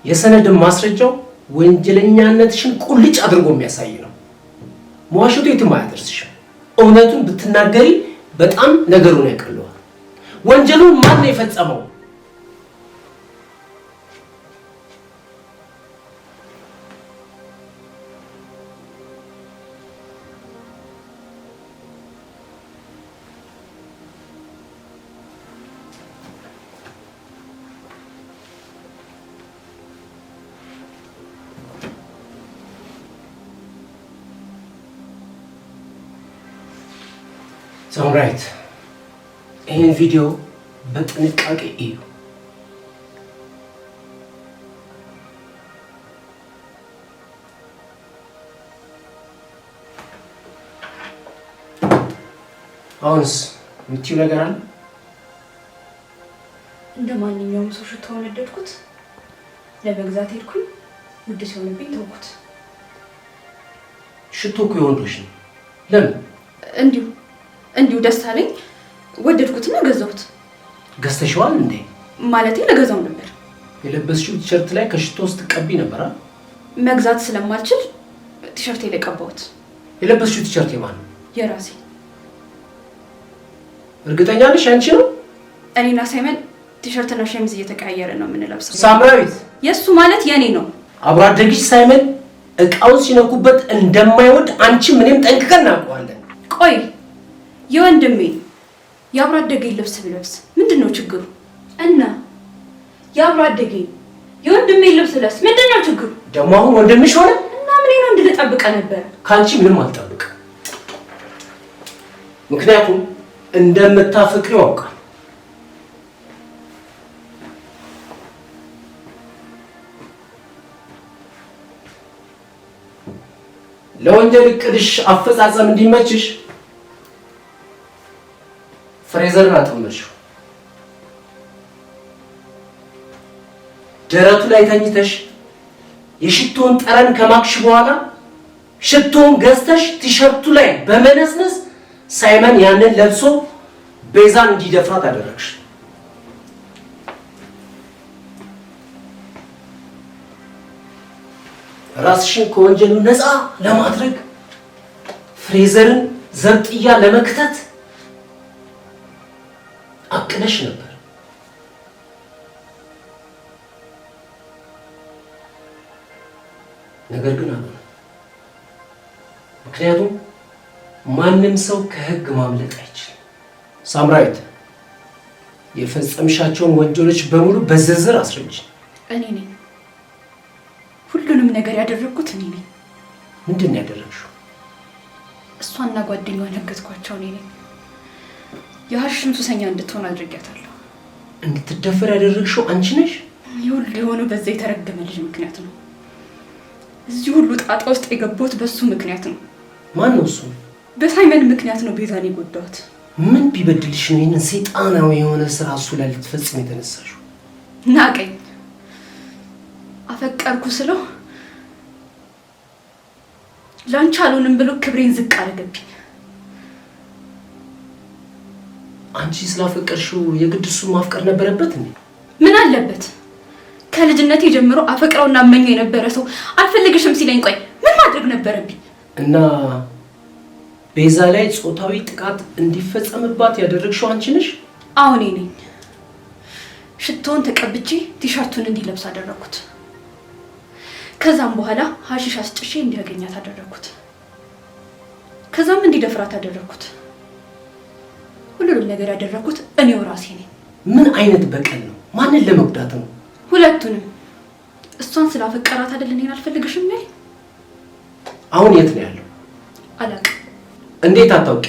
የሰነድ ማስረጃው ወንጀለኛነትሽን ቁልጭ አድርጎ የሚያሳይ ነው። መዋሸቱ የትም አያደርስሽም። እውነቱን ብትናገሪ በጣም ነገሩን ያቀለዋል። ወንጀሉን ማን ነው የፈጸመው? ሳምራይት፣ ይህን ቪዲዮ በጥንቃቄ እዩ። አሁንስ የምትይው ነገር አለ? እንደ ማንኛውም ሰው ሽታውን ወደድኩት፣ ለመግዛት ሄድኩኝ፣ ውድ ሲሆንብኝ ተውኩት። ሽቶ እኮ የወንዶች ነው። ለምን? እንዲሁ ደስ አለኝ፣ ወደድኩትና ገዛሁት። ገዝተሽዋል እንዴ? ማለቴ ለገዛው ነበር። የለበስሽው ቲሸርት ላይ ከሽቶ ውስጥ ቀቢ ነበር አይደል? መግዛት ስለማልችል ቲሸርቴ ላይ ቀባሁት። የለበስሽው ቲሸርት የማን ነው? የራሴ። እርግጠኛ ነሽ አንቺ ነው? እኔና ሳይመን ቲሸርትና ሸሚዝ እየተቀያየረ ነው የምንለብሰው። ሳምራዊት፣ የሱ ማለት የኔ ነው። አብሮ አደግሽ ሳይመን እቃውን ሲነኩበት እንደማይወድ አንቺ ምንም ጠንቅቀን እናውቀዋለን። ቆይ የወንድሜ የአብሮ አደገኝ ልብስ ብለብስ ምንድን ነው ችግሩ? እና የአብሮ አደገኝ የወንድሜ ልብስ ለብስ ምንድን ነው ችግሩ? ደግሞ አሁን ወንድምሽ ሆነ እና ምን ነው እንድጠብቀ ነበር? ከአንቺ ምንም አልጠብቅ። ምክንያቱም እንደምታፈቅሪው ያውቃል። ለወንጀል እቅድሽ አፈጻጸም እንዲመችሽ ፍሬዘርን አጠመድሽው። ደረቱ ላይ ተኝተሽ የሽቶን ጠረን ከማክሽ በኋላ ሽቶን ገዝተሽ ቲሸርቱ ላይ በመነስነስ ሳይመን ያንን ለብሶ ቤዛን እንዲደፍራት አደረግሽ። ራስሽን ከወንጀሉ ነፃ ለማድረግ ፍሬዘርን ዘብጥያ ለመክተት አቅደሽ ነበር። ነገር ግን አልሆነም። ምክንያቱም ማንም ሰው ከህግ ማምለጥ አይችልም። ሳምራዊት፣ የፈጸምሻቸውን ወንጀሎች በሙሉ በዝርዝር አስረጅ። እኔ ነኝ ሁሉንም ነገር ያደረግኩት እኔ ነኝ። ምንድን ነው ያደረግሽው? እሷና ጓደኛዋን ያገትኳቸው እኔ ነኝ። የሀሽም ሱሰኛ እንድትሆን አድርጊያታለሁ። እንድትደፈር ያደረግሽው አንቺ ነሽ? ይሁሉ የሆነው በዛ የተረገመ ልጅ ምክንያት ነው። እዚህ ሁሉ ጣጣ ውስጥ የገባሁት በሱ ምክንያት ነው። ማን ነው እሱ? በሳይመን ምክንያት ነው ቤዛን የጎዳሁት። ምን ቢበድልሽ ነው ይህንን ሰይጣናዊ የሆነ ስራ እሱ ላይ ልትፈጽም የተነሳሽው? ናቀኝ፣ አፈቀርኩ ስለው ላንቺ አልሆንም ብሎ ክብሬን ዝቅ አደረገብኝ። አንቺ ስላፈቀርሽው የግድ እሱን ማፍቀር ነበረበት እንዴ? ምን አለበት? ከልጅነቴ ጀምሮ አፈቅረውና አመኘው የነበረ ሰው አልፈልግሽም ሲለኝ ቆይ ምን ማድረግ ነበረብኝ? እና ቤዛ ላይ ጾታዊ ጥቃት እንዲፈጸምባት ያደረግሽው አንቺ ነሽ? አሁን እኔ ነኝ። ሽቶውን ተቀብቼ ቲሸርቱን እንዲለብስ አደረኩት። ከዛም በኋላ ሀሺሽ አስጭሼ እንዲያገኛት አደረኩት። ከዛም እንዲደፍራት አደረኩት። ሁሉንም ነገር ያደረኩት እኔው ራሴ ነኝ። ምን አይነት በቀል ነው? ማንን ለመጉዳት ነው? ሁለቱንም። እሷን ስላፈቀራት አይደል እኔን አልፈልግሽም ያለኝ? አሁን የት ነው ያለው? አላውቅም። እንዴት አታውቂ?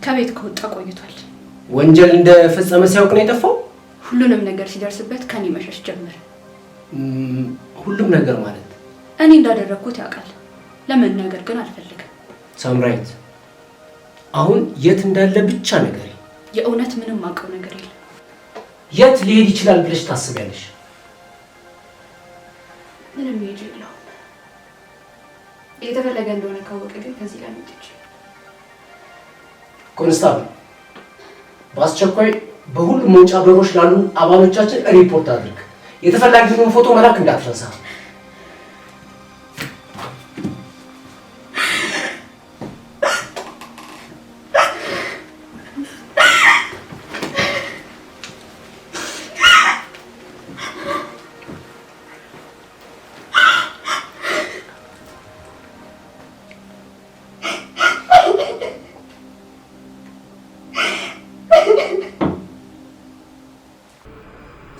ከቤት ከወጣ ቆይቷል። ወንጀል እንደፈጸመ ሲያውቅ ነው የጠፋው? ሁሉንም ነገር ሲደርስበት ከኔ መሸሽ ጀመረ። ሁሉም ነገር ማለት እኔ እንዳደረኩት ያውቃል። ለመናገር ግን አልፈልግም። ሳምራዊት፣ አሁን የት እንዳለ ብቻ ነገር። የእውነት ምንም አውቀው ነገር የለም። የት ሊሄድ ይችላል ብለሽ ታስቢያለሽ? ምንም ሄጅ የለውም። የተፈለገ እንደሆነ ካወቀ ግን ከዚህ ላይ መጥቼ ኮንስታብል፣ በአስቸኳይ በሁሉም መውጫ በሮች ላሉ አባሎቻችን ሪፖርት አድርግ። የተፈላጊውን ፎቶ መላክ እንዳትረሳ።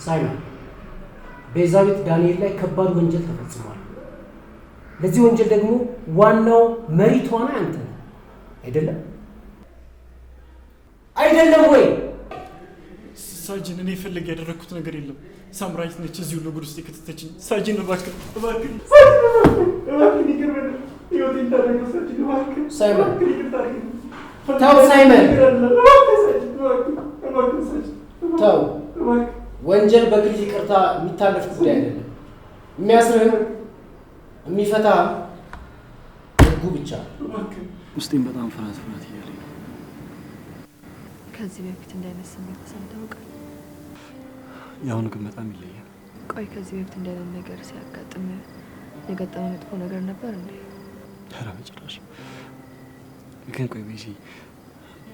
ሳይመን፣ ቤዛዊት ዳንኤል ላይ ከባድ ወንጀል ተፈጽሟል። ለዚህ ወንጀል ደግሞ ዋናው መሪ ተዋናይ አንተ ነህ። አይደለም አይደለም ወይ? ሳጅን፣ እኔ ፈለግ ያደረኩት ነገር የለም። ሳምራዊት ነች እዚህ ሁሉ ጉድ ውስጥ የከተተችኝ። ሳጅን እባክህ እባክህ እባክህ ይቅር በለኝ። ህይወቴን ታደገው ሳጅን እባክህ። ሳይመን፣ ተው ሳይመን ተው። ወንጀል በግል ይቅርታ የሚታለፍ ጉዳይ አይደለም። የሚያስርህም የሚፈታ ህጉ ብቻ። ውስጤን በጣም ፍርሃት እያለኝ ነው። ከዚህ በፊት እንዳይነት ስሜት ተሰምተህ ያውቃል? የአሁኑ ግን በጣም ይለያል። ቆይ ከዚህ በፊት እንዳይነት ነገር ሲያጋጥም የገጠመ መጥፎ ነገር ነበር እንዴ? ኧረ በጭራሽ። ግን ቆይ ቤዚ፣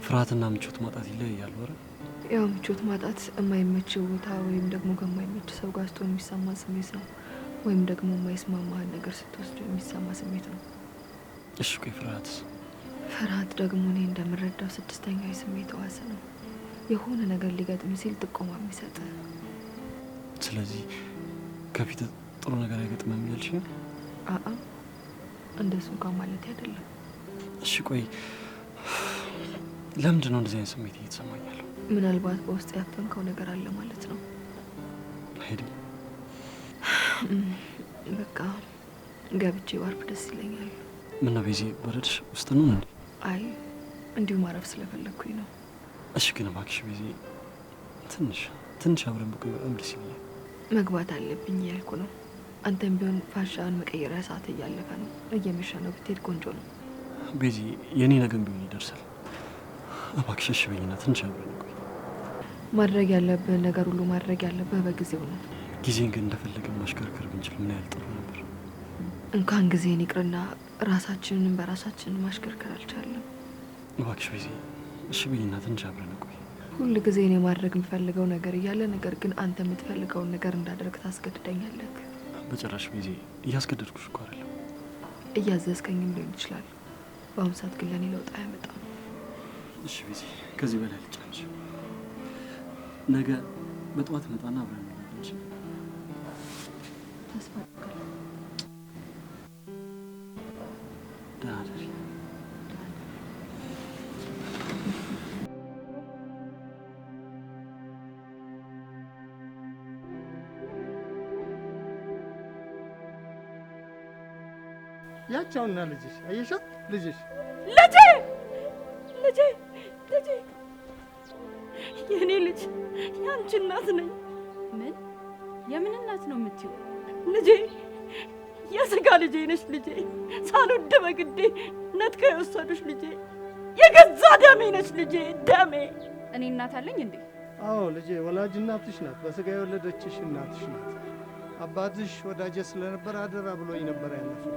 ፍርሃትና ምቾት ማጣት ይለያያሉ አይደል? ያው ምቾት ማጣት የማይመች ቦታ ወይም ደግሞ ከማይመች ሰው ጋር ስትሆን የሚሰማ ስሜት ነው። ወይም ደግሞ የማይስማማህን ነገር ስትወስድ የሚሰማ ስሜት ነው። እሺ ቆይ ፍርሃትስ? ፍርሃት ደግሞ እኔ እንደምረዳው ስድስተኛው የስሜት ሕዋስ ነው። የሆነ ነገር ሊገጥም ሲል ጥቆማ የሚሰጥ። ስለዚህ ከፊት ጥሩ ነገር አይገጥምም ያልሽ ነው? አአ እንደሱ እንኳን ማለት አይደለም። እሺ ቆይ ለምንድን ነው እንደዚህ አይነት ስሜት እየተሰማኝ ያለው? ምናልባት በውስጥ ያፈንከው ነገር አለ ማለት ነው። አይደል? በቃ ገብቼ ባርፍ ደስ ይለኛል። ምን ነው ቤዚ፣ በረድሽ? ውስጥ ነው እንዴ? አይ እንዲሁ ማረፍ ስለፈለግኩኝ ነው። እሺ ግን እባክሽ ቤዚ፣ ትንሽ አብረን ብቆይ በጣም ደስ ይለኛል። መግባት አለብኝ ያልኩ ነው። አንተም ቢሆን ፋሻን መቀየሪያ ሰዓት እያለፈ ነው። እየመሸ ነው። ብትሄድ ቆንጆ ነው። ቤዚ፣ የኔ ነገም ቢሆን ይደርሳል። እባክሽ እሺ በይና ትንሽ አብረን እንቆይ። ማድረግ ያለብህ ነገር ሁሉ ማድረግ ያለብህ በጊዜው ነው። ጊዜን ግን እንደፈለገን ማሽከርከር ብንችል ምን ያህል ጥሩ ነበር። እንኳን ጊዜን ይቅርና ራሳችንን በራሳችን ማሽከርከር አልቻለም። እባክሽ ቤዚ እሺ በይና ትንሽ አብረን እንቆይ። ሁል ጊዜ እኔ ማድረግ የምፈልገው ነገር እያለ ነገር ግን አንተ የምትፈልገውን ነገር እንዳደርግ ታስገድደኛለህ። በጭራሽ ቤዚ፣ እያስገደድኩሽ እኮ አይደለም። እያዘዝከኝም ሊሆን ይችላል። በአሁኑ ሰዓት ግን ለእኔ ለውጥ አያመጣም። እሺ ቤዚ፣ ከዚህ በላይ ልጫንሽ። ነገ በጠዋት መጣና አብረን እንሄዳለን። ተስፋ አደርጋለሁ። ደህና እደሪ። ያቻውና ልጅሽ አየሻት? ልጅሽ ልጄ ልጄ ልጄ የኔ ልጅ ያንቺ እናት ነኝ። ምን? የምን እናት ነው የምትይው? ልጄ የስጋ ልጄ ነሽ ልጄ። ሳልወድ በግዴ ነጥቀው የወሰዱሽ ልጄ። የገዛ ደሜ ነሽ ልጄ፣ ደሜ። እኔ እናት አለኝ እንዴ? አዎ ልጄ፣ ወላጅ እናትሽ ናት። በስጋ የወለደችሽ እናትሽ ናት። አባትሽ ወዳጄ ስለነበር አደራ ብሎኝ ነበር ያለፈው።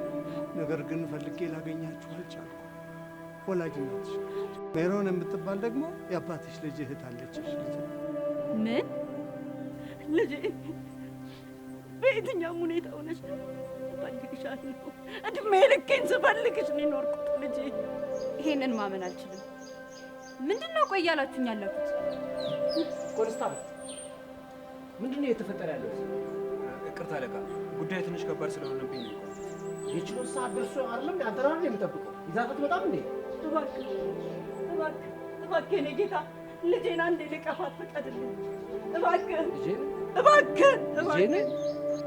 ነገር ግን ፈልጌ ላገኛችሁ አልቻልኩም። ወላጅ እናትሽ ሜሮን የምትባል ደግሞ የአባትሽ ልጅ እህት አለችሽ። ምን ልጄ? በየትኛውም ሁኔታ ሆነሽ እፈልግሻለሁ። እድሜ ልኬን ስፈልግሽ ነው የኖርኩት ልጄ። ይሄንን ማመን አልችልም። ምንድን ነው ቆይ እያላችሁኝ ያላችሁት? ኮንስታብል፣ ምንድን ነው እየተፈጠረ ያለው? ይቅርታ አለቃ፣ ጉዳዩ ትንሽ ከባድ ስለሆነብኝ ነው። የችሎት ሰዓት ደርሶ አይደለም አንተና ነው የምጠብቀው? ይዛት በጣም እንዴ? እባክህ እባክህ እባክህ እኔ ጌታ ልጄን አንዴ ልቀፋት ፍቀድልኝ። እባክህ እባክህ እባክህ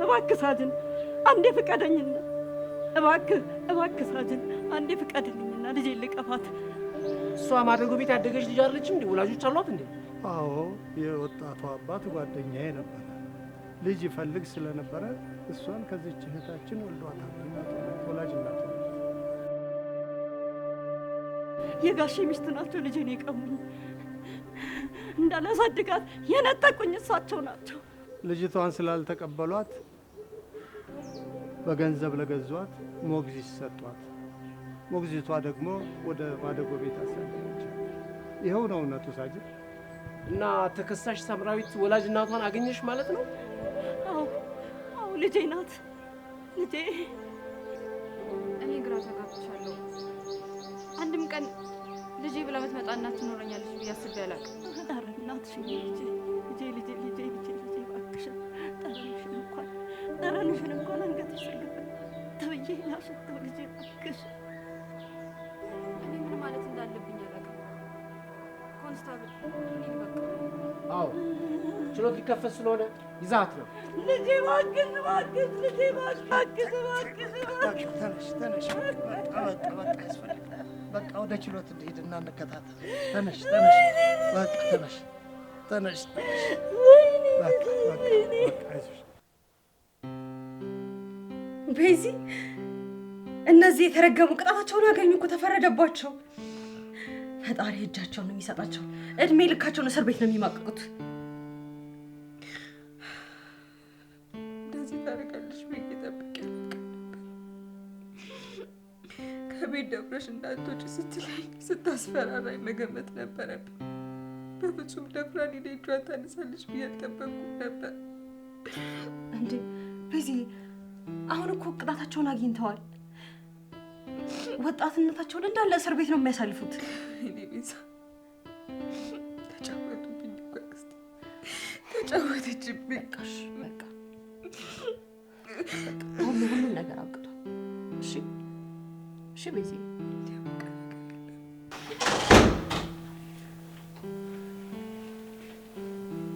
እባክህ ሳጅን አንዴ ፍቀደኝና፣ እባክህ እባክህ ሳጅን አንዴ ፍቀድልኝና ልጄን ልቀፋት። እሷ ማደጎ ቤት ያደገች ልጅ አይደለችም እንዴ? ወላጆች አሏት እንዴ? አዎ፣ የወጣቷ አባት ጓደኛዬ ነበረ። ልጅ ይፈልግ ስለነበረ እሷን ከዚች እህታችን ወልዷታል። ወላጅ እናት የጋሼ ሚስት ናቸው ልጄን የቀሙኝ። እንዳላሳድጋት የነጠቁኝ እሳቸው ናቸው። ልጅቷን ስላልተቀበሏት በገንዘብ ለገዟት ሞግዚት ሰጧት። ሞግዚቷ ደግሞ ወደ ማደጎ ቤት አሳደገች። ይኸው ነው እውነቱ ሳጅን። እና ተከሳሽ ሳምራዊት ወላጅ እናቷን አገኘሽ ማለት ነው? አዎ አዎ፣ ልጄ ናት ልጄ። እኔ ግራ ተጋብቻለሁ። አንድም ቀን ልጄ ብላ የምትመጣ እናት ትኖረኛለች ብዬ አስቤ አላውቅም። ኧረ እናትሽ ልጄ ልጄ ልጄ ልጄ ልጄ ልጄ እባክሽን ጠረንሽን እንኳን አንገትሽ ስር ተብዬ ላሸተው ልጄ እባክሽ። እኔ ምን ማለት እንዳለብኝ አላውቅም። ኮንስታብል እኔን በቃ። አዎ ችሎት ሊከፈት ስለሆነ ይዛት ነው። ልጄ እባክሽ እባክሽ ልጄ እባክሽ እባክሽ እባክሽ። ተነሽ ተነሽ፣ በቃ ያስፈልጋል። በቃ ወደ ችሎት እንሂድና እንከታተል። ተነሽ ተነሽ፣ በቃ ተነሽ ተነሽ። በቃ በቃ በቃ አይዞሽ። ቤዚ፣ እነዚህ የተረገሙ ቅጣታቸውን ያገኙ እኮ ተፈረደባቸው። ፈጣሪ እጃቸውን ነው የሚሰጣቸው። እድሜ ልካቸውን እስር ቤት ነው የሚማቅቁት። እንደዚህ ታደርጋለች ብዬ ጠብቄ አላውቅም ነበር። ከቤት ደፍረሽ እንዳትወጪ ስትለኝ ስታስፈራራኝ መገመት ነበረብኝ። በፍጹም ደፍራ እኔ ላይ እጇን ታነሳለች ብዬ አልጠበቅኩም ነበር። እንዴ ቤዚ፣ አሁን እኮ ቅጣታቸውን አግኝተዋል። ወጣትነታቸውን እንዳለ እስር ቤት ነው የሚያሳልፉት። እኔ ቤዛ ተጫወቱብኝ እኮ አክስቴ፣ ተጫወተችብኝ። በቃሽ በቃ ሁሉም ነገር አብቅቷል። እሺ እሺ ቤዚ፣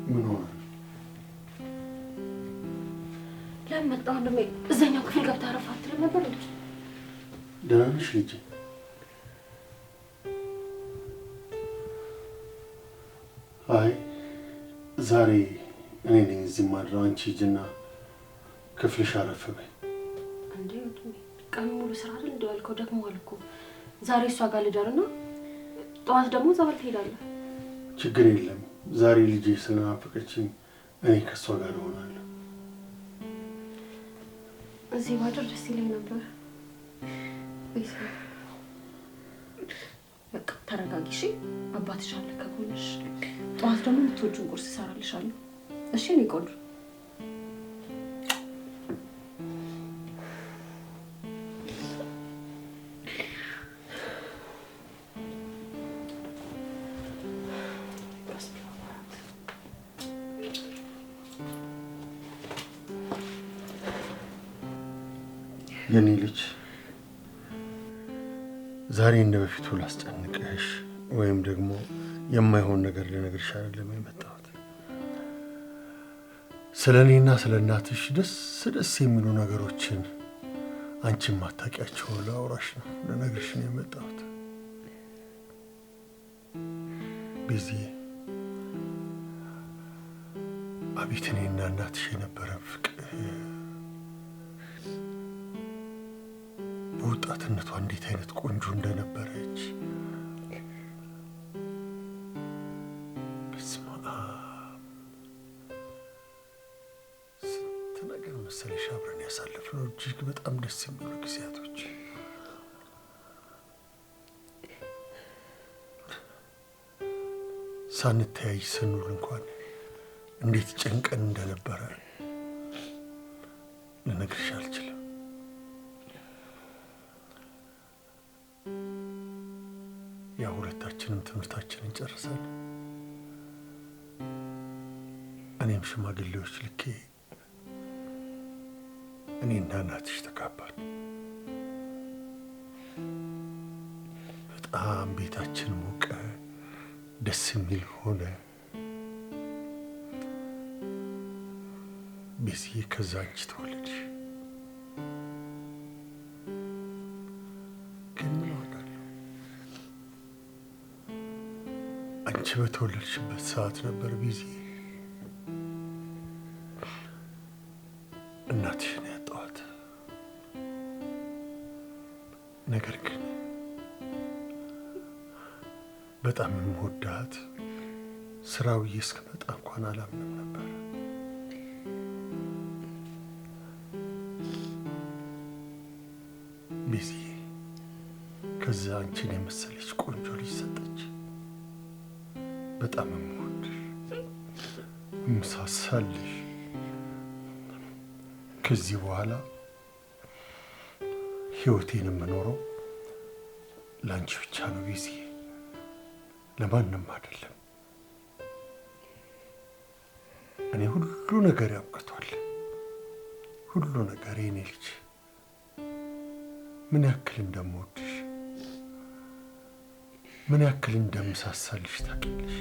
ምን ሆነ? ለምን መጣ ወንድሜ? እዛኛው ክፍል ገብተህ አረፍ አትልም ነበር እንዴ? ደህና ነሽ ልጄ? አይ ዛሬ እኔ ነኝ እዚህ ማድረው። አንቺ ሂጂና ክፍልሽ አረፍ በይ። እንዴ ወንድሜ፣ ቀኑ ሙሉ ስራ አይደል እንደው ያልከው? ደክሞሃል እኮ። ዛሬ እሷ ጋር ልደርና ጠዋት ደግሞ ጸበል ትሄዳለህ። ችግር የለም። ዛሬ ልጄ ስለናፈቀችኝ እኔ ከእሷ ጋር እሆናለሁ። እዚህ ባድር ደስ ይለኝ ነበር። በቃ ተረጋጊ እሺ። አባትሽ አለ ከጎንሽ። ጠዋት ደግሞ የምትወጂውን ቁርስ እሰራልሻለሁ። እሺ እኔ ቆንጆ። የኔ ልጅ ዛሬ እንደ በፊቱ ላስጨንቅሽ ወይም ደግሞ የማይሆን ነገር ልነግርሽ አይደለም የመጣሁት። ስለ እኔና ስለ እናትሽ ደስ የሚሉ ነገሮችን አንቺም ማታውቂያቸው ላውራሽ ነው፣ ልነግርሽ ነው የመጣሁት። ቤዚዬ፣ አቤት እኔና እናትሽ የነበረን ፍቅር፣ በወጣትነቷ እንዴት አይነት ቆንጆ እንደነበረች። በስመ አብ፣ ስንት ነገር መሰለሽ አብረን ያሳለፍነው፣ እጅግ በጣም ደስ የሚሉ ጊዜያቶች። ሳንተያይ ስንውል እንኳን እንዴት ጨንቀን እንደነበረ ልነግርሽ አልችልም። ያ ሁለታችንም ትምህርታችንን ጨርሰን እኔም ሽማግሌዎች ልኬ እኔና እናትሽ ተጋባን። በጣም ቤታችን ሞቀ፣ ደስ የሚል ሆነ። ቤዝዬ፣ ከዛ አንቺ ተወለድሽ። ግን ምን ዋጋለሁ? አንቺ በተወለድሽበት ሰዓት ነበር ቤዝዬ እናትሽን ያጣኋት። ነገር ግን በጣም የምወዳት ስራ ውዬ እስክመጣ እንኳን አላምንም ነበር። ቤዝዬ፣ ከዛ አንቺን የመሰለች ቆንጆ ልጅ ሰጠች። በጣም የምወድሽ የምሳሳልሽ። ከዚህ በኋላ ህይወቴን የምኖረው ለአንቺ ብቻ ነው ቤዝዬ፣ ለማንም አይደለም። እኔ ሁሉ ነገር ያብቅቷል። ሁሉ ነገር የኔ ልጅ፣ ምን ያክል እንደምወድሽ ምን ያክል እንደምሳሳልሽ ታውቂያለሽ።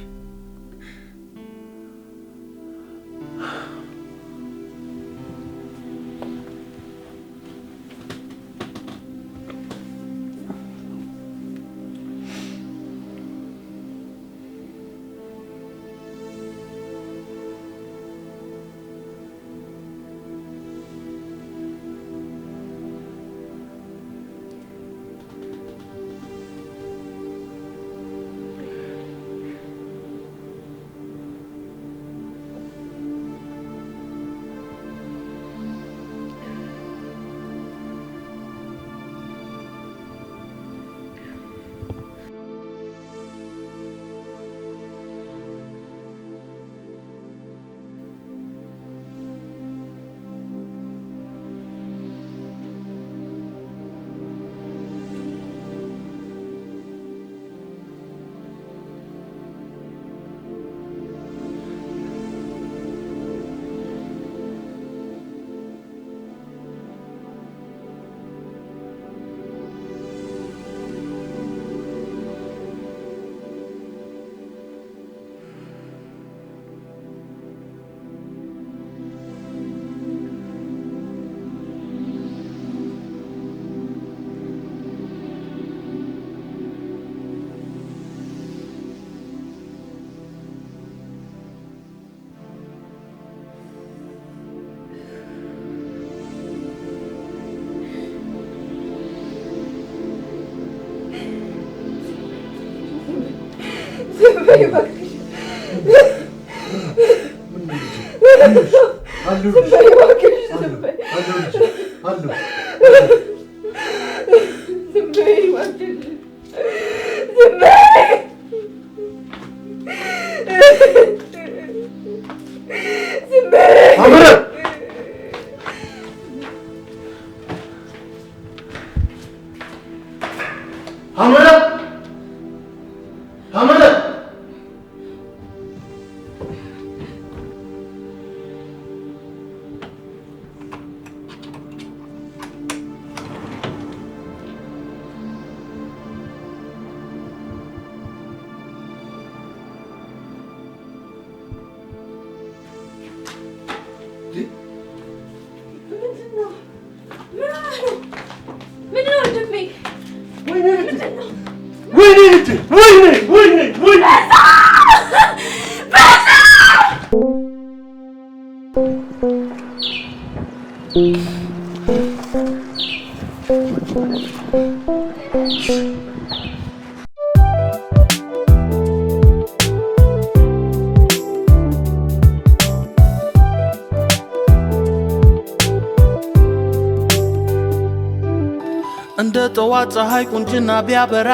እንደ ጠዋት ፀሐይ ቁንጅና ቢያበራ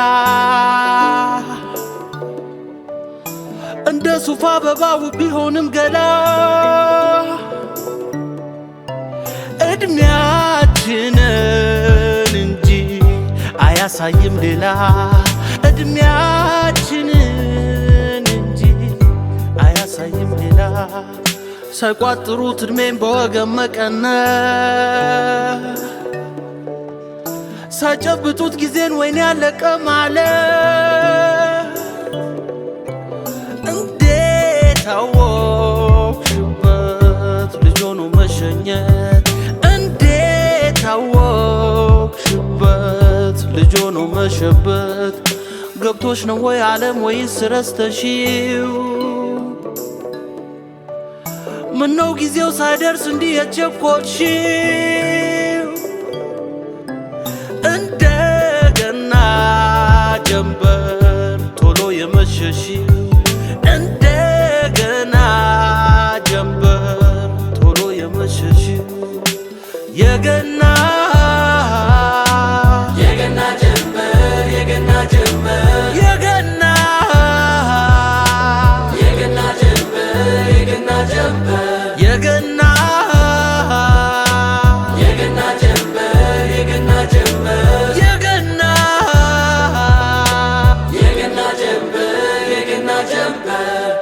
እንደ ሱፍ አበባው ቢሆንም ገላ እድሜያችንን እንጂ አያሳይም ሌላ እድሜያችንን እንጂ አያሳይም ሌላ ሳይቋጥሩት እድሜን በወገን መቀነስ ሳይጨብጡት ጊዜን ወይን ያለቀ ማለት እንዴት አወቅሽበት ልጅ ሆኖ መሸኘት እንዴት አወቅሽበት ልጅ ሆኖ መሸበት ገብቶሽ ነው ወይ ዓለም ወይስ ረስተሽው ምነው ጊዜው ሳይደርስ እንዲህ የቸኮልሽው እንደገና ጀንበር ቶሎ የመሸሽው እንደገና ጀንበር ቶሎ የመሸሽው የገና ጀንበር የገና ጀንበር የገና ጀንበር የገና ጀንበር የገና ጀንበር የገና ጀንበር የገና ጀንበር የገና ጀንበር